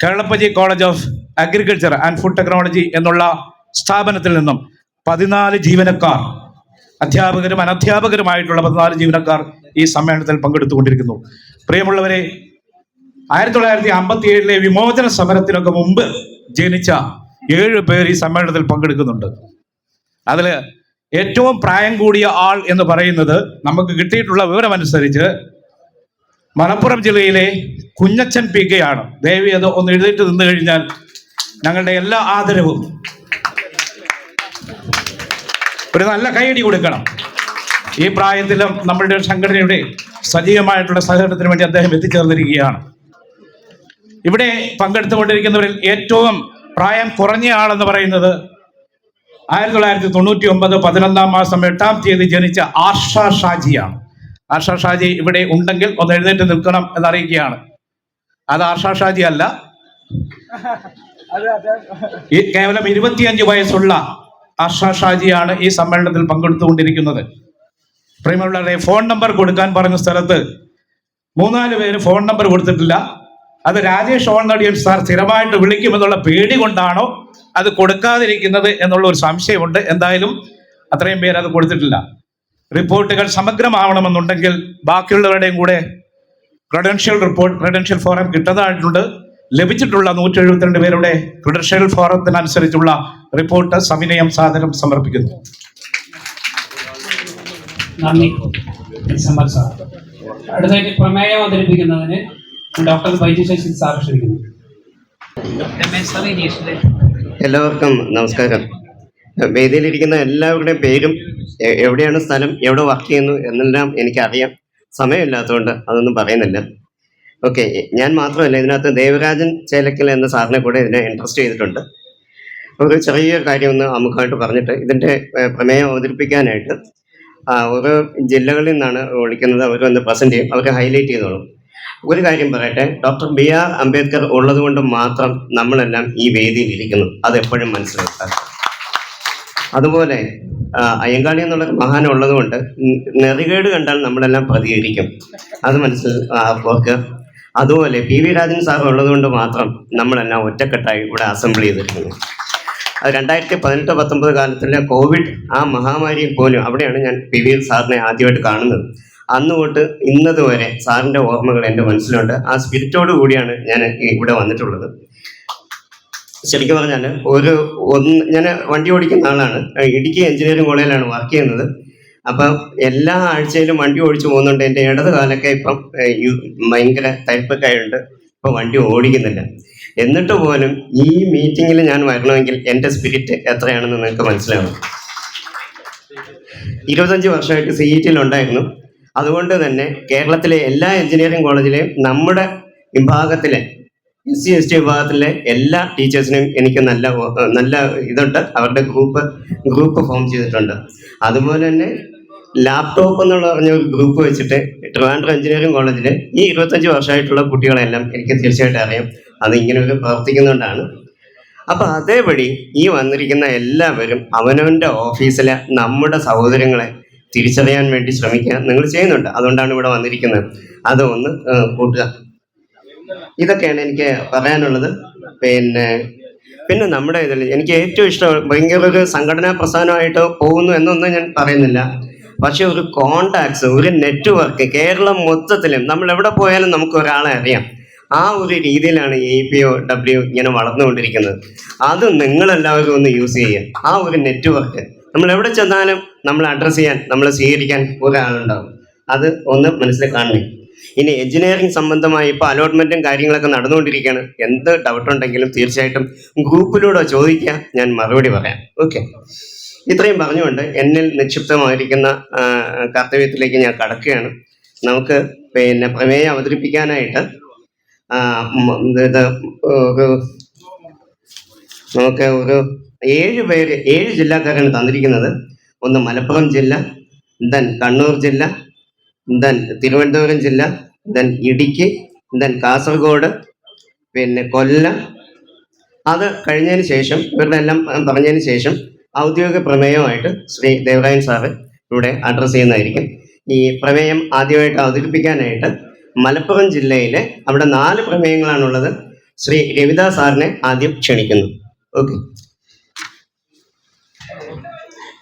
Kelappaji college of agriculture and food technology എന്നുള്ള സ്ഥാപനത്തിൽ നിന്നും 14 ജീവനക്കാർ, അധ്യാപകരും അനധ്യാപകരുമായിട്ടുള്ള 14 ജീവനക്കാർ ഈ സമ്മേളനത്തിൽ പങ്കെടുത്തുകൊണ്ടിരിക്കുന്നു. പ്രിയമുള്ളവരെ, 1957 വിമോചന സമരത്തിനൊക്കെ മുമ്പ് ജനിച്ച 7 പേർ ഈ സമ്മേളനത്തിൽ പങ്കെടുക്കുന്നുണ്ട്. അതിൽ ഏറ്റവും പ്രായം കൂടിയ ആൾ എന്ന് പറയുന്നത് നമുക്ക് കിട്ടിയിട്ടുള്ള വിവരമനുസരിച്ച് മലപ്പുറം ജില്ലയിലെ കുഞ്ഞച്ചൻ പി കെ ആണ്. ദയവ് അത് ഒന്ന് എഴുന്നേറ്റ് നിന്ന് കഴിഞ്ഞാൽ ഞങ്ങളുടെ എല്ലാ ആദരവും ഒരു നല്ല കൈയടി കൊടുക്കണം. ഈ പ്രായത്തിലും നമ്മളുടെ സംഘടനയുടെ സജീവമായിട്ടുള്ള സഹകരണത്തിന് വേണ്ടി അദ്ദേഹം എത്തിച്ചേർന്നിരിക്കുകയാണ്. ഇവിടെ പങ്കെടുത്തുകൊണ്ടിരിക്കുന്നവരിൽ ഏറ്റവും പ്രായം കുറഞ്ഞ ആളെന്ന് പറയുന്നത് 1999 11-ാം മാസം 8-ാം തീയതി ജനിച്ച ആർഷ ഷാജിയാണ്. ആർഷ ഷാജി ഇവിടെ ഉണ്ടെങ്കിൽ ഒന്ന് എഴുന്നേറ്റ് നിൽക്കണം എന്നറിയിക്കുകയാണ്. അത് ആർഷ ഷാജി അല്ല, ഈ കേവലം 25 വയസ്സുള്ള ആർഷ ഷാജിയാണ് ഈ സമ്മേളനത്തിൽ പങ്കെടുത്തുകൊണ്ടിരിക്കുന്നത്. പ്രിയമുള്ളവരെ, ഫോൺ നമ്പർ കൊടുക്കാൻ പറഞ്ഞ സ്ഥലത്ത് 3-4 പേര് ഫോൺ നമ്പർ കൊടുത്തിട്ടില്ല. അത് രാജേഷ് ഓൾനടിയൻ സാർ സ്ഥിരമായിട്ട് വിളിക്കുമെന്നുള്ള പേടി കൊണ്ടാണോ അത് കൊടുക്കാതിരിക്കുന്നത് എന്നുള്ള ഒരു സംശയമുണ്ട്. എന്തായാലും അത്രയും പേര് അത് കൊടുത്തിട്ടില്ല. റിപ്പോർട്ടുകൾ സമഗ്രമാവണമെന്നുണ്ടെങ്കിൽ ബാക്കിയുള്ളവരുടെയും കൂടെ ക്രെഡൻഷ്യൽ ഫോറം കിട്ടുന്നതായിട്ടുണ്ട്. ലഭിച്ചിട്ടുള്ള 172 പേരുടെ ക്രെഡൻഷ്യൽ ഫോറത്തിനനുസരിച്ചുള്ള റിപ്പോർട്ട് സവിനയം സാദരം സമർപ്പിക്കുന്നു. നന്ദി സമ്മർ സാർ. അടുത്തായിട്ട് പ്രമേയം അവതരിപ്പിക്കുന്നതിന് ഡോക്ടർ ബൈജു ശശി സാർ ക്ഷണിക്കുന്നു. എല്ലാവർക്കും നമസ്കാരം. വേദിയിലിരിക്കുന്ന എല്ലാവരുടെയും പേരും എവിടെയാണ് സ്ഥലം, എവിടെ വർക്ക് ചെയ്യുന്നു എന്നെല്ലാം എനിക്കറിയാം. സമയമില്ലാത്തതുകൊണ്ട് അതൊന്നും പറയുന്നില്ല. ഓക്കെ, ഞാൻ മാത്രമല്ല, ഇതിനകത്ത് ദേവരാജൻ ചേലക്കൽ എന്ന സാറിനെ കൂടെ ഇതിനെ ഇൻട്രസ്റ്റ് ചെയ്തിട്ടുണ്ട്. ഒരു ചെറിയ കാര്യം ഒന്ന് അമുഖമായിട്ട് പറഞ്ഞിട്ട് ഇതിൻ്റെ പ്രമേയം അവതരിപ്പിക്കാനായിട്ട് ഓരോ ജില്ലകളിൽ നിന്നാണ് വിളിക്കുന്നത്. അവരൊന്ന് പ്രസൻറ്റ് ചെയ്യും, അവർ ഹൈലൈറ്റ് ചെയ്തോളും. ഒരു കാര്യം പറയട്ടെ, ഡോക്ടർ BR അംബേദ്കർ ഉള്ളത് കൊണ്ട് മാത്രം നമ്മളെല്ലാം ഈ വേദിയിൽ ഇരിക്കുന്നു, അതെപ്പോഴും മനസ്സിലാക്കുക. അതുപോലെ അയ്യങ്കാളി എന്നുള്ള മഹാൻ ഉള്ളത് കൊണ്ട് നെറികേട് കണ്ടാൽ നമ്മളെല്ലാം പ്രതികരിക്കും, അത് ഓർക്കുക. അതുപോലെ PV രാജൻ സാർ ഉള്ളത് കൊണ്ട് മാത്രം നമ്മളെല്ലാം ഒറ്റക്കെട്ടായി ഇവിടെ അസംബിൾ ചെയ്തിരിക്കുന്നു. അത് 2018-19 കാലത്തിലെ കോവിഡ് ആ മഹാമാരിയിൽ പോലും അവിടെയാണ് ഞാൻ PV സാറിനെ ആദ്യമായിട്ട് കാണുന്നത്. അന്ന് തൊട്ട് ഇന്നത് വരെ സാറിൻ്റെ ഓർമ്മകൾ എൻ്റെ മനസ്സിലുണ്ട്. ആ സ്പിരിറ്റോട് കൂടിയാണ് ഞാൻ ഇവിടെ വന്നിട്ടുള്ളത്. ശരിക്കും പറഞ്ഞാൽ ഞാൻ വണ്ടി ഓടിക്കുന്ന ആളാണ്. ഇടുക്കി എഞ്ചിനീയറിംഗ് കോളേജിലാണ് വർക്ക് ചെയ്യുന്നത്. അപ്പം എല്ലാ ആഴ്ചയിലും വണ്ടി ഓടിച്ചു പോകുന്നുണ്ട്. എൻ്റെ ഇടത് കാലൊക്കെ ഇപ്പം ഭയങ്കര തരിപ്പൊക്കെയുണ്ട്, ഇപ്പം വണ്ടി ഓടിക്കുന്നില്ല. എന്നിട്ട് പോലും ഈ മീറ്റിങ്ങിൽ ഞാൻ വരണമെങ്കിൽ എൻ്റെ സ്പിരിറ്റ് എത്രയാണെന്ന് നിങ്ങൾക്ക് മനസ്സിലാവും. 25 വർഷമായിട്ട് CET-ലുണ്ടായിരുന്നു. അതുകൊണ്ട് തന്നെ കേരളത്തിലെ എല്ലാ എഞ്ചിനീയറിംഗ് കോളേജിലെയും നമ്മുടെ വിഭാഗത്തിലെ SC/ST വിഭാഗത്തിലെ എല്ലാ ടീച്ചേഴ്സിനും എനിക്ക് നല്ല ഇതുണ്ട്. അവരുടെ ഗ്രൂപ്പ് ഫോം ചെയ്തിട്ടുണ്ട്. അതുപോലെ തന്നെ ലാപ്ടോപ്പ് എന്നുള്ള പറഞ്ഞ ഒരു ഗ്രൂപ്പ് വെച്ചിട്ട് ട്രിവാൻഡ്രം എഞ്ചിനീയറിംഗ് കോളേജിൽ ഈ 25 വർഷമായിട്ടുള്ള കുട്ടികളെല്ലാം എനിക്ക് തീർച്ചയായിട്ടും അറിയാം. അത് ഇങ്ങനെയൊക്കെ പ്രവർത്തിക്കുന്നുകൊണ്ടാണ്. അപ്പം അതേപടി ഈ വന്നിരിക്കുന്ന എല്ലാവരും അവനവൻ്റെ ഓഫീസിലെ നമ്മുടെ സഹോദരങ്ങളെ തിരിച്ചറിയാൻ വേണ്ടി ശ്രമിക്കുക നിങ്ങൾ ചെയ്യുന്നുണ്ട്. അതുകൊണ്ടാണ് ഇവിടെ വന്നിരിക്കുന്നത്. അതൊന്ന് കൂട്ടുക. ഇതൊക്കെയാണ് എനിക്ക് പറയാനുള്ളത്. പിന്നെ നമ്മുടെ ഇതിൽ എനിക്ക് ഏറ്റവും ഇഷ്ടം ഭയങ്കര ഒരു സംഘടനാ പ്രസ്ഥാനമായിട്ട് പോകുന്നു എന്നൊന്നും ഞാൻ പറയുന്നില്ല. പക്ഷെ ഒരു കോണ്ടാക്ട്സ്, ഒരു നെറ്റ്വർക്ക് കേരളം മൊത്തത്തിലും നമ്മൾ എവിടെ പോയാലും നമുക്ക് ഒരാളെ അറിയാം. ആ ഒരു രീതിയിലാണ് APOW ഇങ്ങനെ വളർന്നുകൊണ്ടിരിക്കുന്നത്. അത് നിങ്ങളെല്ലാവരും ഒന്ന് യൂസ് ചെയ്യുക. ആ ഒരു നെറ്റ്വർക്ക് നമ്മൾ എവിടെ ചെന്നാലും നമ്മൾ അഡ്രസ്സ് ചെയ്യാൻ, നമ്മളെ സ്വീകരിക്കാൻ ഒരാളുണ്ടാവും. അത് ഒന്ന് മനസ്സിൽ കാണണേ. ഇനി എഞ്ചിനീയറിംഗ് സംബന്ധമായി ഇപ്പോൾ അലോട്ട്മെൻറ്റും കാര്യങ്ങളൊക്കെ നടന്നുകൊണ്ടിരിക്കുകയാണ്. എന്ത് ഡൗട്ട് ഉണ്ടെങ്കിലും തീർച്ചയായിട്ടും ഗ്രൂപ്പിലൂടെ ചോദിക്കുക, ഞാൻ മറുപടി പറയാം. ഓക്കെ, ഇത്രയും പറഞ്ഞുകൊണ്ട് എന്നിൽ നിക്ഷിപ്തമായിരിക്കുന്ന കർത്തവ്യത്തിലേക്ക് ഞാൻ കടക്കുകയാണ്. നമുക്ക് പ്രമേയം അവതരിപ്പിക്കാനായിട്ട് നമുക്ക് ഒരു 7 ജില്ലക്കാരാണ് തന്നിരിക്കുന്നത്. ഒന്ന് മലപ്പുറം ജില്ല, ദെൻ കണ്ണൂർ ജില്ല, ദെൻ തിരുവനന്തപുരം ജില്ല, ദെൻ ഇടുക്കി, ദെൻ കാസർഗോഡ്, കൊല്ലം. അത് കഴിഞ്ഞതിന് ശേഷം ഇവരുടെ എല്ലാം പറഞ്ഞതിന് ശേഷം ഔദ്യോഗിക പ്രമേയമായിട്ട് ശ്രീ ദേവരാജൻ സാറ് ഇവിടെ അഡ്രസ്സ് ചെയ്യുന്നതായിരിക്കും. ഈ പ്രമേയം ആദ്യമായിട്ട് അവതരിപ്പിക്കാനായിട്ട് മലപ്പുറം ജില്ലയിലെ അവിടെ 4 പ്രമേയങ്ങളാണുള്ളത്. ശ്രീ രവിദാസ് സാറിനെ ആദ്യം ക്ഷണിക്കുന്നു. ഓക്കെ.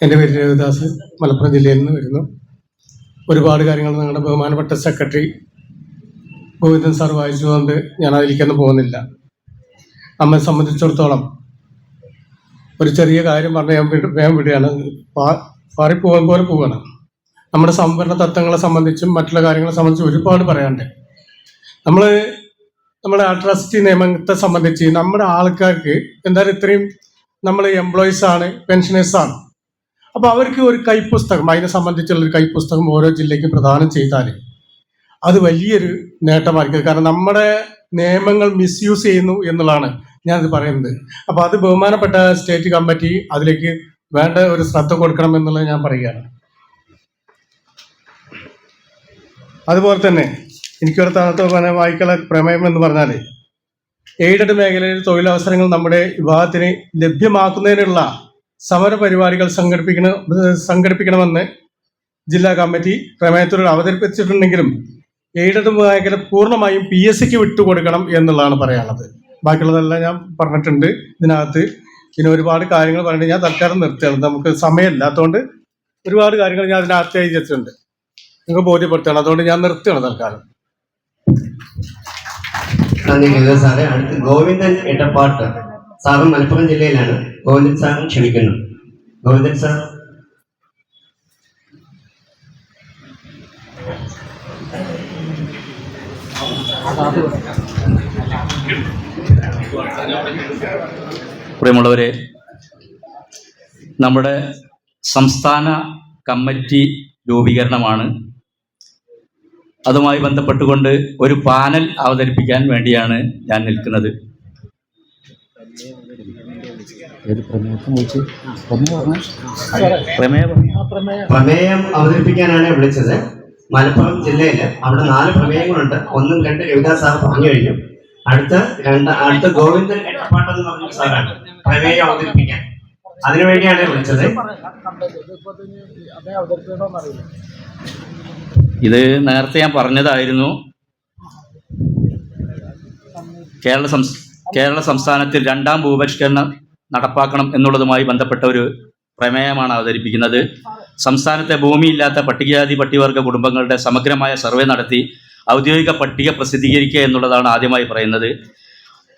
എൻ്റെ പേര് രവിദാസ്, മലപ്പുറം ജില്ലയിൽ നിന്ന് വരുന്നു. ഒരുപാട് കാര്യങ്ങൾ ഞങ്ങളുടെ ബഹുമാനപ്പെട്ട സെക്രട്ടറി ഗോവിന്ദൻ സാർ വായിച്ചതുകൊണ്ട് ഞാൻ അതിലേക്കൊന്നും പോകുന്നില്ല. നമ്മെ സംബന്ധിച്ചിടത്തോളം ഒരു ചെറിയ കാര്യം പറഞ്ഞ് ഞാൻ വേഗം വിടുകയാണ്. മാറിപ്പോകാൻ പോലെ പോവുകയാണ്. നമ്മുടെ സംവരണ തത്വങ്ങളെ സംബന്ധിച്ചും മറ്റുള്ള കാര്യങ്ങളെ സംബന്ധിച്ചും ഒരുപാട് പറയാനുണ്ട്. നമ്മുടെ അട്രാസിറ്റി നിയമത്തെ സംബന്ധിച്ച് നമ്മുടെ ആൾക്കാർക്ക് എന്തായാലും ഇത്രയും നമ്മൾ എംപ്ലോയീസ് ആണ്, പെൻഷനേഴ്സ് ആണ്. അപ്പോൾ അവർക്ക് ഒരു കൈപ്പുസ്തകം, അതിനെ സംബന്ധിച്ചുള്ളൊരു കൈപ്പുസ്തകം ഓരോ ജില്ലയ്ക്കും പ്രദാനം ചെയ്താൽ അത് വലിയൊരു നേട്ടമായിരിക്കും. കാരണം നമ്മുടെ നിയമങ്ങൾ മിസ്യൂസ് ചെയ്യുന്നു എന്നുള്ളതാണ് ഞാനത് പറയുന്നത്. അപ്പോൾ അത് ബഹുമാനപ്പെട്ട സ്റ്റേറ്റ് കമ്മിറ്റി അതിലേക്ക് വേണ്ട ഒരു ശ്രദ്ധ കൊടുക്കണം എന്നുള്ളത് ഞാൻ പറയുകയാണ്. അതുപോലെ തന്നെ എനിക്കൊരു താഴത്തെ വായിക്കുള്ള പ്രമേയം എന്ന് പറഞ്ഞാൽ എയ്ഡഡ് മേഖലയിൽ തൊഴിലവസരങ്ങൾ നമ്മുടെ വിഭാഗത്തിന് ലഭ്യമാക്കുന്നതിനുള്ള സമര പരിപാടികൾ സംഘടിപ്പിക്കണമെന്ന് ജില്ലാ കമ്മിറ്റി പ്രമേയത്തിലൂടെ അവതരിപ്പിച്ചിട്ടുണ്ടെങ്കിലും എയ്ഡഡ് മേഖല പൂർണ്ണമായും PSCക്ക് വിട്ടുകൊടുക്കണം എന്നുള്ളതാണ് പറയാനുള്ളത്. ബാക്കിയുള്ളതെല്ലാം ഞാൻ പറഞ്ഞിട്ടുണ്ട് ഇതിനകത്ത്. പിന്നെ ഒരുപാട് കാര്യങ്ങൾ പറഞ്ഞിട്ട് ഞാൻ തൽക്കാലം നിർത്തുകയാണ്. നമുക്ക് സമയമില്ലാത്തതുകൊണ്ട് ഒരുപാട് കാര്യങ്ങൾ ഞാൻ അതിനകത്ത് എഴുതിയിട്ടുണ്ട്, നിങ്ങൾക്ക് ബോധ്യപ്പെടുത്തണം. അതുകൊണ്ട് ഞാൻ നിർത്തുകയാണ് തൽക്കാലം. നന്ദി സാറേ. അടുത്ത് ഗോവിന്ദൻ എട്ടപ്പാട്ട് സാറും മലപ്പുറം ജില്ലയിലാണ്. ഗോവിന്ദൻ സാറും ക്ഷണിക്കുന്നു. ഗോവിന്ദൻ സാർ. പ്രിയമുള്ളവരെ, നമ്മുടെ സംസ്ഥാന കമ്മിറ്റി രൂപീകരണമാണ്. അതുമായി ബന്ധപ്പെട്ടുകൊണ്ട് ഒരു പാനൽ അവതരിപ്പിക്കാൻ വേണ്ടിയാണ് ഞാൻ നിൽക്കുന്നത്. പ്രമേയം അവതരിപ്പിക്കാനാണ് വിളിച്ചത്. മലപ്പുറം ജില്ലയിൽ അവിടെ 4 പ്രമേയങ്ങളുണ്ട്. 1, 2 രവിദാസ് സാർ പറഞ്ഞു കഴിഞ്ഞു. അടുത്ത ഗോവിന്ദൻ എട്ടപ്പാട്ട് എന്ന് പറഞ്ഞ സാറാണ് പ്രമേയം അവതരിപ്പിക്കാൻ. അതിനുവേണ്ടിയാണ് വിളിച്ചത്. ഇത് നേരത്തെ ഞാൻ പറഞ്ഞതായിരുന്നു. കേരള സംസ്ഥാനത്തിൽ 2ാം ഭൂപരിഷ്കരണം നടപ്പാക്കണം എന്നുള്ളതുമായി ബന്ധപ്പെട്ട ഒരു പ്രമേയമാണ് അവതരിപ്പിക്കുന്നത്. സംസ്ഥാനത്തെ ഭൂമിയില്ലാത്ത പട്ടികജാതി പട്ടികവർഗ കുടുംബങ്ങളുടെ സമഗ്രമായ സർവേ നടത്തി ഔദ്യോഗിക പട്ടിക പ്രസിദ്ധീകരിക്കുക എന്നുള്ളതാണ് ആദ്യമായി പറയുന്നത്.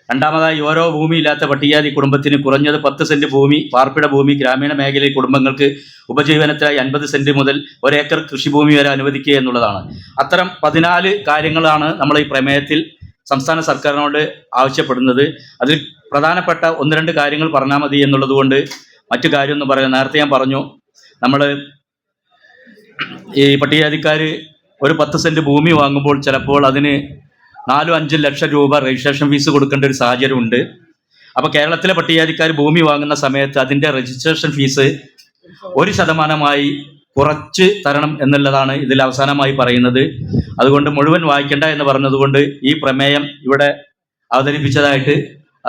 രണ്ടാമതായി, ഓരോ ഭൂമിയില്ലാത്ത പട്ടികജാതി കുടുംബത്തിന് കുറഞ്ഞത് 10 സെന്റ് ഭൂമി, പാർപ്പിട ഭൂമി, ഗ്രാമീണ മേഖലയിൽ കുടുംബങ്ങൾക്ക് ഉപജീവനത്തിനായി 50 സെന്റ് മുതൽ 1 ഏക്കർ കൃഷിഭൂമി വരെ അനുവദിക്കുക എന്നുള്ളതാണ്. അത്തരം 14 കാര്യങ്ങളാണ് നമ്മൾ ഈ പ്രമേയത്തിൽ സംസ്ഥാന സർക്കാരിനോട് ആവശ്യപ്പെടുന്നത്. അതിൽ പ്രധാനപ്പെട്ട 1-2 കാര്യങ്ങൾ പറഞ്ഞാൽ മതി എന്നുള്ളത് കൊണ്ട് മറ്റു കാര്യമൊന്നും പറയാം. നേരത്തെ ഞാൻ പറഞ്ഞു, നമ്മൾ ഈ പട്ടികജാതിക്കാർ ഒരു 10 സെന്റ് ഭൂമി വാങ്ങുമ്പോൾ ചിലപ്പോൾ അതിന് 4-5 ലക്ഷം രൂപ രജിസ്ട്രേഷൻ ഫീസ് കൊടുക്കേണ്ട ഒരു സാഹചര്യമുണ്ട്. അപ്പോൾ കേരളത്തിലെ പട്ടികജാതിക്കാർ ഭൂമി വാങ്ങുന്ന സമയത്ത് അതിൻ്റെ രജിസ്ട്രേഷൻ ഫീസ് 1% കുറച്ച് തരണം എന്നുള്ളതാണ് ഇതിൽ അവസാനമായി പറയുന്നത്. അതുകൊണ്ട് മുഴുവൻ വായിക്കേണ്ട എന്ന് പറഞ്ഞതുകൊണ്ട് ഈ പ്രമേയം ഇവിടെ അവതരിപ്പിച്ചതായിട്ട്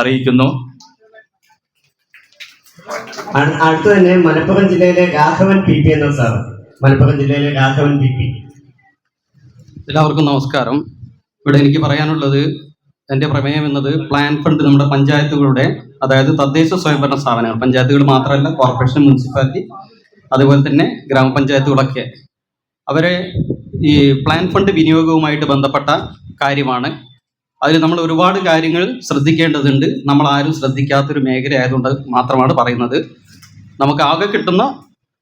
അറിയിക്കുന്നു. അടുത്ത് തന്നെ മലപ്പുറം ജില്ലയിലെ രാഘവൻ PP എന്ന സാർ. മലപ്പുറം ജില്ലയിലെ രാഘവൻ PP. എല്ലാവർക്കും നമസ്കാരം. ഇവിടെ എനിക്ക് പറയാനുള്ളത്, എൻ്റെ പ്രമേയം എന്നത് പ്ലാൻ ഫണ്ട് നമ്മുടെ പഞ്ചായത്തുകളുടെ, അതായത് തദ്ദേശ സ്വയംഭരണ സ്ഥാപനങ്ങൾ, പഞ്ചായത്തുകൾ മാത്രമല്ല, കോർപ്പറേഷൻ, മുനിസിപ്പാലിറ്റി, അതുപോലെ തന്നെ ഗ്രാമപഞ്ചായത്തുകളൊക്കെ, അവരെ ഈ പ്ലാൻ ഫണ്ട് വിനിയോഗവുമായിട്ട് ബന്ധപ്പെട്ട കാര്യമാണ്. അതിൽ നമ്മൾ ഒരുപാട് കാര്യങ്ങൾ ശ്രദ്ധിക്കേണ്ടതുണ്ട്. നമ്മൾ ആരും ശ്രദ്ധിക്കാത്തൊരു മേഖല ആയതുകൊണ്ട് മാത്രമാണ് പറയുന്നത്. നമുക്ക് ആകെ കിട്ടുന്ന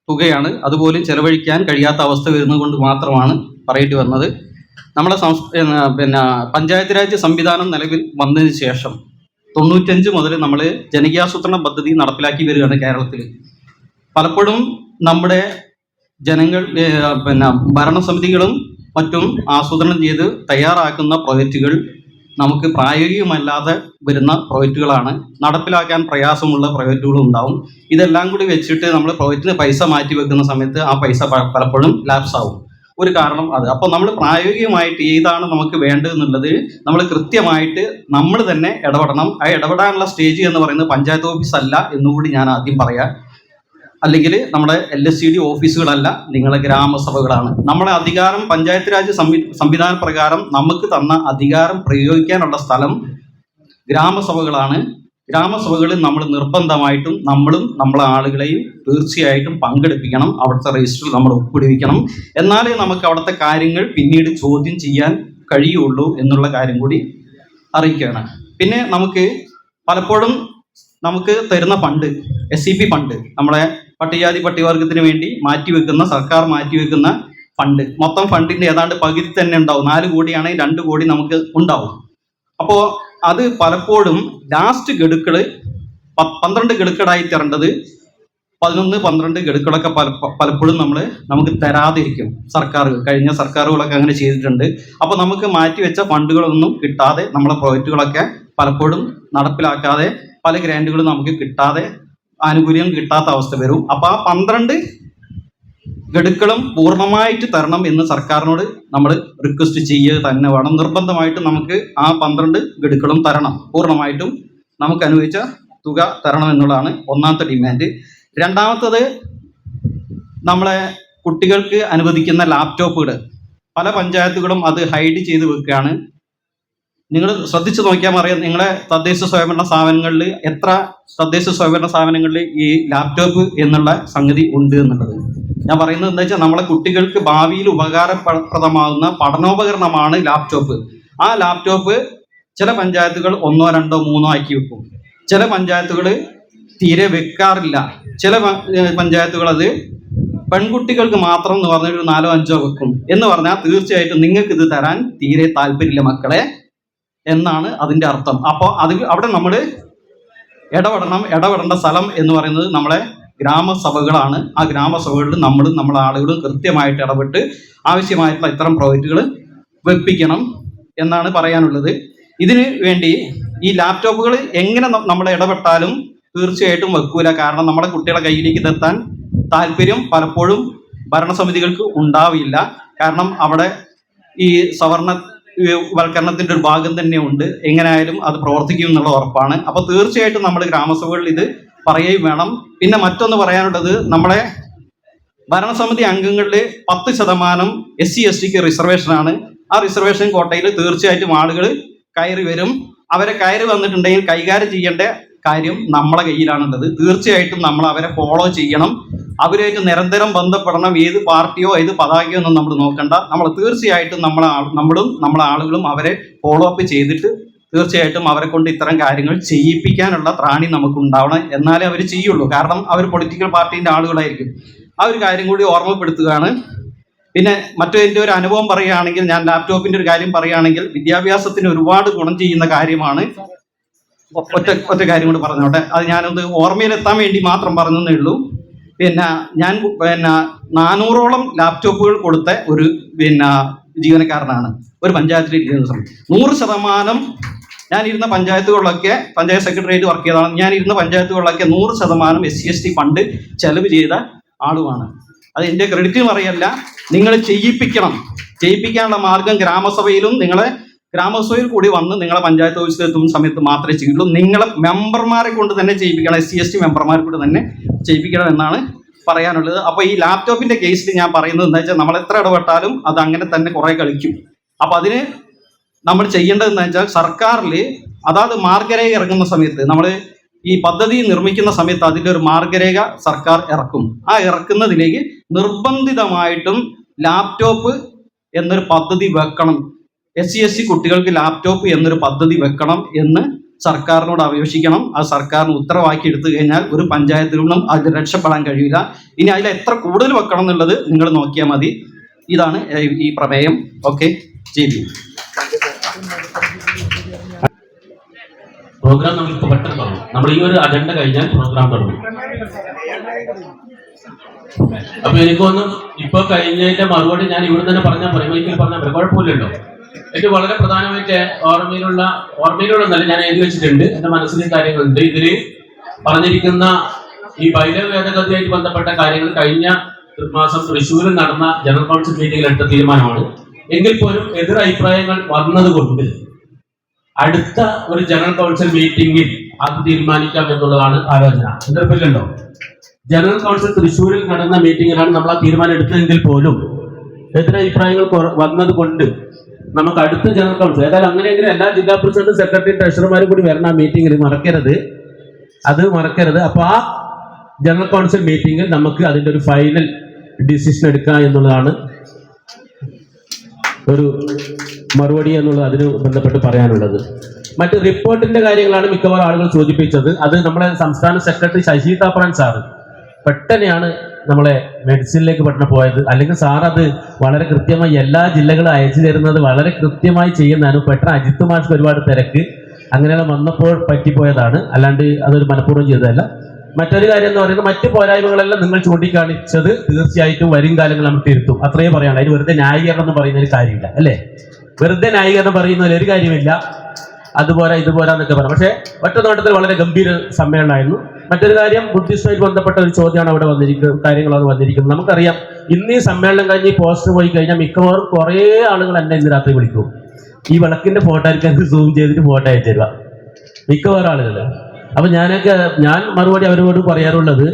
തുകയാണ്, അതുപോലും ചെലവഴിക്കാൻ കഴിയാത്ത അവസ്ഥ വരുന്നത് കൊണ്ട് മാത്രമാണ് പറയേണ്ടി വന്നത്. നമ്മളെ പഞ്ചായത്ത് രാജ് സംവിധാനം നിലവിൽ വന്നതിന് ശേഷം 95 മുതൽ നമ്മൾ ജനകീയാസൂത്രണ പദ്ധതി നടപ്പിലാക്കി വരികയാണ് കേരളത്തിൽ. പലപ്പോഴും നമ്മുടെ ജനങ്ങൾ ഭരണസമിതികളും മറ്റും ആസൂത്രണം ചെയ്ത് തയ്യാറാക്കുന്ന പ്രോജക്റ്റുകൾ നമുക്ക് പ്രായോഗികമല്ലാതെ വരുന്ന പ്രോജക്റ്റുകളാണ്. നടപ്പിലാക്കാൻ പ്രയാസമുള്ള പ്രോജക്റ്റുകളും ഉണ്ടാവും. ഇതെല്ലാം കൂടി വെച്ചിട്ട് നമ്മൾ പ്രോജക്റ്റിന് പൈസ മാറ്റി വെക്കുന്ന സമയത്ത് ആ പൈസ പലപ്പോഴും ലാപ്സ് ആവും. ഒരു കാരണം അത്. അപ്പോൾ നമ്മൾ പ്രായോഗികമായിട്ട് ഏതാണ് നമുക്ക് വേണ്ടതെന്നുള്ളത് നമ്മൾ കൃത്യമായിട്ട് നമ്മൾ തന്നെ ഇടപെടണം. ആ ഇടപെടാനുള്ള സ്റ്റേജ് എന്ന് പറയുന്നത് പഞ്ചായത്ത് ഓഫീസ് അല്ല എന്നുകൂടി ഞാൻ ആദ്യം പറയാം. അല്ലെങ്കിൽ നമ്മുടെ LSCD ഓഫീസുകളല്ല, നിങ്ങളെ ഗ്രാമസഭകളാണ്. നമ്മളെ അധികാരം പഞ്ചായത്ത് രാജ് സംവിധാന പ്രകാരം നമുക്ക് തന്ന അധികാരം പ്രയോഗിക്കാനുള്ള സ്ഥലം ഗ്രാമസഭകളാണ്. ഗ്രാമസഭകളിൽ നമ്മൾ നിർബന്ധമായിട്ടും നമ്മളും നമ്മളെ ആളുകളെയും തീർച്ചയായിട്ടും പങ്കെടുപ്പിക്കണം. അവിടുത്തെ രജിസ്റ്ററിൽ നമ്മൾ ഒപ്പിടിപ്പിക്കണം. എന്നാലേ നമുക്ക് അവിടുത്തെ കാര്യങ്ങൾ പിന്നീട് ചോദ്യം ചെയ്യാൻ കഴിയുള്ളൂ എന്നുള്ള കാര്യം കൂടി അറിയിക്കുകയാണ്. പിന്നെ നമുക്ക് പലപ്പോഴും നമുക്ക് തരുന്ന ഫണ്ട്, SCP ഫണ്ട്, നമ്മളെ പട്ടികജാതി പട്ടികവർഗത്തിന് വേണ്ടി മാറ്റിവെക്കുന്ന സർക്കാർ മാറ്റിവെക്കുന്ന ഫണ്ട്, മൊത്തം ഫണ്ടിന്റെ ഏതാണ്ട് പകുതി തന്നെ ഉണ്ടാവും. 4 കോടിയാണെങ്കിൽ 2 കോടി നമുക്ക് ഉണ്ടാവും. അപ്പോൾ അത് പലപ്പോഴും ലാസ്റ്റ് ഗഡുക്കള് 12 ഗഡുക്കളായി തരേണ്ടത് 11-12 ഗഡുക്കളൊക്കെ പലപ്പോഴും നമുക്ക് തരാതിരിക്കും സർക്കാരുകൾ. കഴിഞ്ഞ സർക്കാരുകളൊക്കെ അങ്ങനെ ചെയ്തിട്ടുണ്ട്. അപ്പോൾ നമുക്ക് മാറ്റിവെച്ച ഫണ്ടുകളൊന്നും കിട്ടാതെ നമ്മളെ പ്രോജക്റ്റുകളൊക്കെ പലപ്പോഴും നടപ്പിലാക്കാതെ പല ഗ്രാൻറ്റുകളും നമുക്ക് കിട്ടാതെ ആനുകൂല്യം കിട്ടാത്ത അവസ്ഥ വരും. അപ്പോൾ ആ 12 ഗഡുക്കളും പൂർണ്ണമായിട്ട് തരണം എന്ന് സർക്കാരിനോട് നമ്മൾ റിക്വസ്റ്റ് ചെയ്യുക തന്നെ വേണം. നിർബന്ധമായിട്ട് നമുക്ക് ആ 12 ഗഡുക്കളും തരണം, പൂർണ്ണമായിട്ടും നമുക്ക് അനുവദിച്ച തുക തരണം എന്നുള്ളതാണ് ഒന്നാമത്തെ ഡിമാൻഡ്. രണ്ടാമത്തത്, നമ്മളെ കുട്ടികൾക്ക് അനുവദിക്കുന്ന ലാപ്ടോപ്പുകൾ പല പഞ്ചായത്തുകളും അത് ഹൈഡ് ചെയ്ത് വെക്കുകയാണ്. നിങ്ങൾ ശ്രദ്ധിച്ചു നോക്കിയാൽ അറിയാം, നിങ്ങളെ തദ്ദേശ സ്വയംഭരണ സ്ഥാപനങ്ങളിൽ എത്ര തദ്ദേശ സ്വയംഭരണ സ്ഥാപനങ്ങളിൽ ഈ ലാപ്ടോപ്പ് എന്നുള്ള സംഗതി ഉണ്ട് എന്നുള്ളത്. ഞാൻ പറയുന്നത് എന്താ വെച്ചാൽ, നമ്മളെ കുട്ടികൾക്ക് ഭാവിയിൽ ഉപകാരപ്രദമാകുന്ന പഠനോപകരണമാണ് ലാപ്ടോപ്പ്. ആ ലാപ്ടോപ്പ് ചില പഞ്ചായത്തുകൾ 1, 2, 3 ആക്കി വെക്കും. ചില പഞ്ചായത്തുകൾ തീരെ വെക്കാറില്ല. ചില പഞ്ചായത്തുകൾ അത് പെൺകുട്ടികൾക്ക് മാത്രം എന്ന് പറഞ്ഞൊരു 4, 5 വെക്കും. എന്ന് പറഞ്ഞാൽ തീർച്ചയായിട്ടും നിങ്ങൾക്ക് ഇത് തരാൻ തീരെ താല്പര്യമില്ല മക്കളെ എന്നാണ് അതിൻ്റെ അർത്ഥം. അപ്പോൾ അവിടെ നമ്മൾ ഇടപെടേണ്ട സ്ഥലം എന്ന് പറയുന്നത് നമ്മളെ ഗ്രാമസഭകളാണ്. ആ ഗ്രാമസഭകളിൽ നമ്മളെ ആളുകളും കൃത്യമായിട്ട് ഇടപെട്ട് ആവശ്യമായിട്ടുള്ള ഇത്തരം പ്രോജക്റ്റുകൾ വെപ്പിക്കണം എന്നാണ് പറയാനുള്ളത്. ഇതിന് വേണ്ടി ഈ ലാപ്ടോപ്പുകൾ എങ്ങനെ നമ്മൾ ഇടപെട്ടാലും തീർച്ചയായിട്ടും വെക്കൂല. കാരണം നമ്മുടെ കുട്ടികളെ കയ്യിലേക്ക് ഇതെത്താൻ താല്പര്യം പലപ്പോഴും ഭരണസമിതികൾക്ക് ഉണ്ടാവില്ല. കാരണം അവിടെ ഈ സവർണവൽക്കരണത്തിൻ്റെ ഒരു ഭാഗം തന്നെ ഉണ്ട്. എങ്ങനെയായാലും അത് പ്രവർത്തിക്കും എന്നുള്ള ഉറപ്പാണ്. അപ്പോൾ തീർച്ചയായിട്ടും നമ്മൾ ഗ്രാമസഭകളിൽ ഇത് പറയുകയും വേണം. പിന്നെ മറ്റൊന്ന് പറയാനുള്ളത്, നമ്മളെ ഭരണസമിതി അംഗങ്ങളിൽ 10% SC/STക്ക് റിസർവേഷനാണ്. ആ റിസർവേഷൻ കോട്ടയിൽ തീർച്ചയായിട്ടും ആളുകൾ കയറി വരും. അവരെ കയറി വന്നിട്ടുണ്ടെങ്കിൽ കൈകാര്യം ചെയ്യേണ്ട കാര്യം നമ്മളെ കയ്യിലാണുള്ളത്. തീർച്ചയായിട്ടും നമ്മൾ അവരെ ഫോളോ ചെയ്യണം. അവരുമായിട്ട് നിരന്തരം ബന്ധപ്പെടണം. ഏത് പാർട്ടിയോ ഏത് പതാകയോ ഒന്നും നമ്മൾ നോക്കണ്ട. നമ്മൾ തീർച്ചയായിട്ടും നമ്മളെ ആളുകളും അവരെ ഫോളോ അപ്പ് ചെയ്തിട്ട് തീർച്ചയായിട്ടും അവരെ കൊണ്ട് ഇത്തരം കാര്യങ്ങൾ ചെയ്യിപ്പിക്കാനുള്ള ത്രാണി നമുക്ക് ഉണ്ടാവണം. എന്നാലേ അവർ ചെയ്യുള്ളൂ. കാരണം അവർ പൊളിറ്റിക്കൽ പാർട്ടീൻ്റെ ആളുകളായിരിക്കും. ആ ഒരു കാര്യം കൂടി ഓർമ്മപ്പെടുത്തുകയാണ്. പിന്നെ എൻ്റെ ഒരു അനുഭവം പറയുകയാണെങ്കിൽ, ഞാൻ ലാപ്ടോപ്പിൻ്റെ ഒരു കാര്യം പറയുകയാണെങ്കിൽ, വിദ്യാഭ്യാസത്തിന് ഒരുപാട് ഗുണം ചെയ്യുന്ന കാര്യമാണ്. ഒറ്റ കാര്യം കൂടി പറഞ്ഞോട്ടെ, അത് ഞാനത് ഓർമ്മയിലെത്താൻ വേണ്ടി മാത്രം പറഞ്ഞതേ ഉള്ളൂ. ഞാൻ 400ഓളം ലാപ്ടോപ്പുകൾ കൊടുത്ത ഒരു ജീവനക്കാരനാണ് ഒരു പഞ്ചായത്തിൽ ഇരിക്കുന്ന സമയത്ത്. 100% ഞാനിരുന്ന പഞ്ചായത്തുകളിലൊക്കെ, പഞ്ചായത്ത് സെക്രട്ടറിയായിട്ട് വർക്ക് ചെയ്തതാണ്, ഞാനിരുന്ന പഞ്ചായത്തുകളിലൊക്കെ 100% SC/ST ഫണ്ട് ചെലവ് ചെയ്ത ആളുമാണ്. അത് എൻ്റെ ക്രെഡിറ്റ് പറയല്ല, നിങ്ങൾ ചെയ്യിപ്പിക്കാനുള്ള മാർഗം ഗ്രാമസഭയിലും ഗ്രാമസഭയിൽ കൂടി വന്ന് നിങ്ങളെ പഞ്ചായത്ത് ഓഫീസിൽ എത്തുന്ന സമയത്ത് മാത്രമേ ചെയ്യുള്ളൂ. നിങ്ങളെ മെമ്പർമാരെ കൊണ്ട് തന്നെ ചെയ്യിപ്പിക്കണം, SC/ST മെമ്പർമാരെ കൊണ്ട് തന്നെ ചെയ്യിപ്പിക്കണം എന്നാണ് പറയാനുള്ളത്. അപ്പോൾ ഈ ലാപ്ടോപ്പിൻ്റെ കേസിൽ ഞാൻ പറയുന്നത് എന്താ വെച്ചാൽ, നമ്മൾ എത്ര ഇടപെട്ടാലും അത് അങ്ങനെ തന്നെ കുറേ കളിക്കും. അപ്പോൾ അതിന് നമ്മൾ ചെയ്യേണ്ടത് എന്താ വെച്ചാൽ, സർക്കാരിൽ അതാത് മാർഗരേഖ ഇറങ്ങുന്ന സമയത്ത്, നമ്മൾ ഈ പദ്ധതി നിർമ്മിക്കുന്ന സമയത്ത് അതിൻ്റെ ഒരു മാർഗരേഖ സർക്കാർ ഇറക്കും. ആ ഇറക്കുന്നതിലേക്ക് നിർബന്ധിതമായിട്ടും ലാപ്ടോപ്പ് എന്നൊരു പദ്ധതി വെക്കണം. SC/ST കുട്ടികൾക്ക് ലാപ്ടോപ്പ് എന്നൊരു പദ്ധതി വെക്കണം എന്ന് സർക്കാരിനോട് അപേക്ഷിക്കണം. അത് സർക്കാരിന് ഉത്തരവാക്കി എടുത്തു കഴിഞ്ഞാൽ ഒരു പഞ്ചായത്തിലും അത് രക്ഷപ്പെടാൻ കഴിയില്ല. ഇനി അതിൽ എത്ര കൂടുതൽ വെക്കണം എന്നുള്ളത് നിങ്ങൾ നോക്കിയാൽ മതി. ഇതാണ് ഈ പ്രമേയം. ഓക്കെ, ചെയ്തു. പ്രോഗ്രാം നമ്മളിപ്പോൾ പെട്ടെന്ന് തുടങ്ങും. നമ്മൾ ഈ ഒരു അജണ്ട കഴിഞ്ഞാൽ പ്രോഗ്രാം തുടങ്ങും. അപ്പൊ എനിക്ക് തോന്നുന്നു ഇപ്പൊ കഴിഞ്ഞതിന്റെ മറുപടി ഞാൻ ഇവിടെ തന്നെ പറഞ്ഞാൽ കുഴപ്പമില്ലല്ലോ. എനിക്ക് വളരെ പ്രധാനമായിട്ട് ഓർമ്മയിലുള്ളതല്ല, ഞാൻ എഴുതി വെച്ചിട്ടുണ്ട്. എന്റെ മനസ്സിലെ കാര്യങ്ങളുണ്ട്. ഇതില് പറഞ്ഞിരിക്കുന്ന ഈ ബൈലോ ഭേദഗതിയായിട്ട് ബന്ധപ്പെട്ട കാര്യങ്ങൾ കഴിഞ്ഞ മാസം തൃശ്ശൂരിൽ നടന്ന ജനറൽ കൗൺസിൽ മീറ്റിംഗിൽ എടുത്ത തീരുമാനമാണ്. എങ്കിൽ പോലും എതിരഭിപ്രായങ്ങൾ വന്നതുകൊണ്ട് അടുത്ത ഒരു ജനറൽ കൗൺസിൽ മീറ്റിംഗിൽ അത് തീരുമാനിക്കാം എന്നുള്ളതാണ് ആലോചന. എതിർപ്പില്ലല്ലോ. ജനറൽ കൗൺസിൽ തൃശ്ശൂരിൽ നടന്ന മീറ്റിംഗിലാണ് നമ്മൾ ആ തീരുമാനം എടുത്തതെങ്കിൽ പോലും എതിരഭിപ്രായങ്ങൾ വന്നത് കൊണ്ട് നമുക്ക് അടുത്ത ജനറൽ കൗൺസിൽ, ഏതായാലും അങ്ങനെയെങ്കിലും എല്ലാ ജില്ലാ പ്രസിഡന്റ്, സെക്രട്ടറി, ട്രഷറർമാരും കൂടി വരണം ആ മീറ്റിംഗിൽ. മറക്കരുത്. അപ്പോൾ ആ ജനറൽ കൗൺസിൽ മീറ്റിംഗിൽ നമുക്ക് അതിൻ്റെ ഒരു ഫൈനൽ ഡിസിഷൻ എടുക്കുക എന്നുള്ളതാണ് ഒരു മറുപടി എന്നുള്ളത് അതിന് ബന്ധപ്പെട്ട് പറയാനുള്ളത്. മറ്റ് റിപ്പോർട്ടിന്റെ കാര്യങ്ങളാണ് മിക്കവാറും ആളുകൾ സൂചിപ്പിച്ചത്. അത് നമ്മുടെ സംസ്ഥാന സെക്രട്ടറി ശശി താപ്പറൻ സാറ് പെട്ടെന്നെയാണ് നമ്മളെ മെഡിസിനിലേക്ക് പെട്ടെന്ന് പോയത്. അല്ലെങ്കിൽ സാർ അത് വളരെ കൃത്യമായി എല്ലാ ജില്ലകളും അയച്ചു തരുന്നത് വളരെ കൃത്യമായി ചെയ്യുന്നതാണ്. പെട്ടെന്ന് അജിത്ത് മാഷ്ക്ക് ഒരുപാട് തിരക്ക് അങ്ങനെയുള്ള വന്നപ്പോൾ പറ്റിപ്പോയതാണ്, അല്ലാണ്ട് അതൊരു മനഃപൂർവ്വം ചെയ്തതല്ല. മറ്റൊരു കാര്യം എന്ന് പറയുന്നത് മറ്റ് പോരായ്മകളെല്ലാം നിങ്ങൾ ചൂണ്ടിക്കാണിച്ചത് തീർച്ചയായിട്ടും വരും കാലങ്ങൾ നമ്മൾ തിരുത്തും, അത്രയേ പറയാനുള്ളൂ. അതിന് വെറുതെ ന്യായീകരണം എന്ന് പറയുന്ന ഒരു കാര്യമില്ല അല്ലേ, വെറുതെ ന്യായീകരണം പറയുന്നതിൽ ഒരു കാര്യമില്ല. അതുപോലെ ഇതുപോലെ എന്നൊക്കെ പറയാം. പക്ഷേ ഒറ്റ നോട്ടത്തിൽ വളരെ ഗംഭീര സമ്മേളനമായിരുന്നു. മറ്റൊരു കാര്യം, ബുദ്ധിസ്റ്റുമായിട്ട് ബന്ധപ്പെട്ട ഒരു ചോദ്യമാണ് അവിടെ വന്നിരിക്കുന്നത്, കാര്യങ്ങളാണ് വന്നിരിക്കുന്നത്. നമുക്കറിയാം ഇന്ന് ഈ സമ്മേളനം കഴിഞ്ഞ് ഈ പോസ്റ്റർ പോയി കഴിഞ്ഞാൽ മിക്കവാറും കുറേ ആളുകൾ എന്നെ ഇന്ന് രാത്രി വിളിക്കും. ഈ വിളക്കിന്റെ ഫോട്ടോ ആയിരിക്കും സൂം ചെയ്തിട്ട് ഫോട്ടോ അയച്ചു തരിക മിക്കവാറും ആളുകൾ. അപ്പൊ ഞാൻ മറുപടി അവരോട് പറയാറുള്ളത്,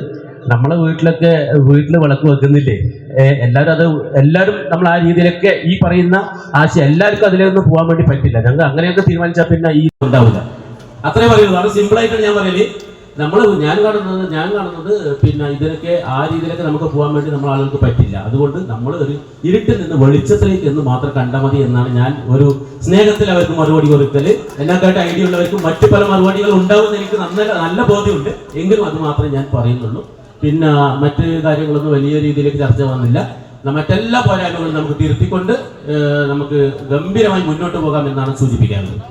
നമ്മളെ വീട്ടിൽ വിളക്ക് വെക്കുന്നില്ലേ, എല്ലാവരും നമ്മൾ ആ രീതിയിലൊക്കെ ഈ പറയുന്ന ആശയം എല്ലാവർക്കും അതിലൊന്നും പോകാൻ വേണ്ടി പറ്റില്ല. ഞങ്ങൾ അങ്ങനെയൊക്കെ തീരുമാനിച്ചാൽ പിന്നെ ഈ ഉണ്ടാവില്ല. അത്രേ പറയുള്ളൂ. വളരെ സിമ്പിളായിട്ട് ഞാൻ പറയല്, ഞാൻ കാണുന്നത് പിന്നെ ഇതിനൊക്കെ ആ രീതിയിലൊക്കെ നമുക്ക് പോകാൻ വേണ്ടി നമ്മൾ ആളുകൾക്ക് പറ്റില്ല. അതുകൊണ്ട് നമ്മൾ ഒരു ഇരുട്ടിൽ നിന്ന് വെളിച്ചത്തിലേക്ക് എന്ന് മാത്രം കണ്ടാൽ മതി എന്നാണ് ഞാൻ ഒരു സ്നേഹത്തിൽ അവർക്ക് മറുപടി കൊടുക്കല്. എന്നെക്കാട്ട് ഐഡിയ ഉള്ളവർക്കും മറ്റു പല മറുപടികൾ ഉണ്ടാവുമെന്ന് എനിക്ക് നല്ല ബോധ്യമുണ്ട്. എങ്കിലും അത് മാത്രമേ ഞാൻ പറയുന്നുള്ളൂ. പിന്നെ മറ്റ് കാര്യങ്ങളൊന്നും വലിയ രീതിയിലേക്ക് ചർച്ച വന്നില്ല. മറ്റെല്ലാ പോരായ്മകളും നമുക്ക് തിരുത്തിക്കൊണ്ട് നമുക്ക് ഗംഭീരമായി മുന്നോട്ട് പോകാം എന്നാണ് സൂചിപ്പിക്കാറുള്ളത്.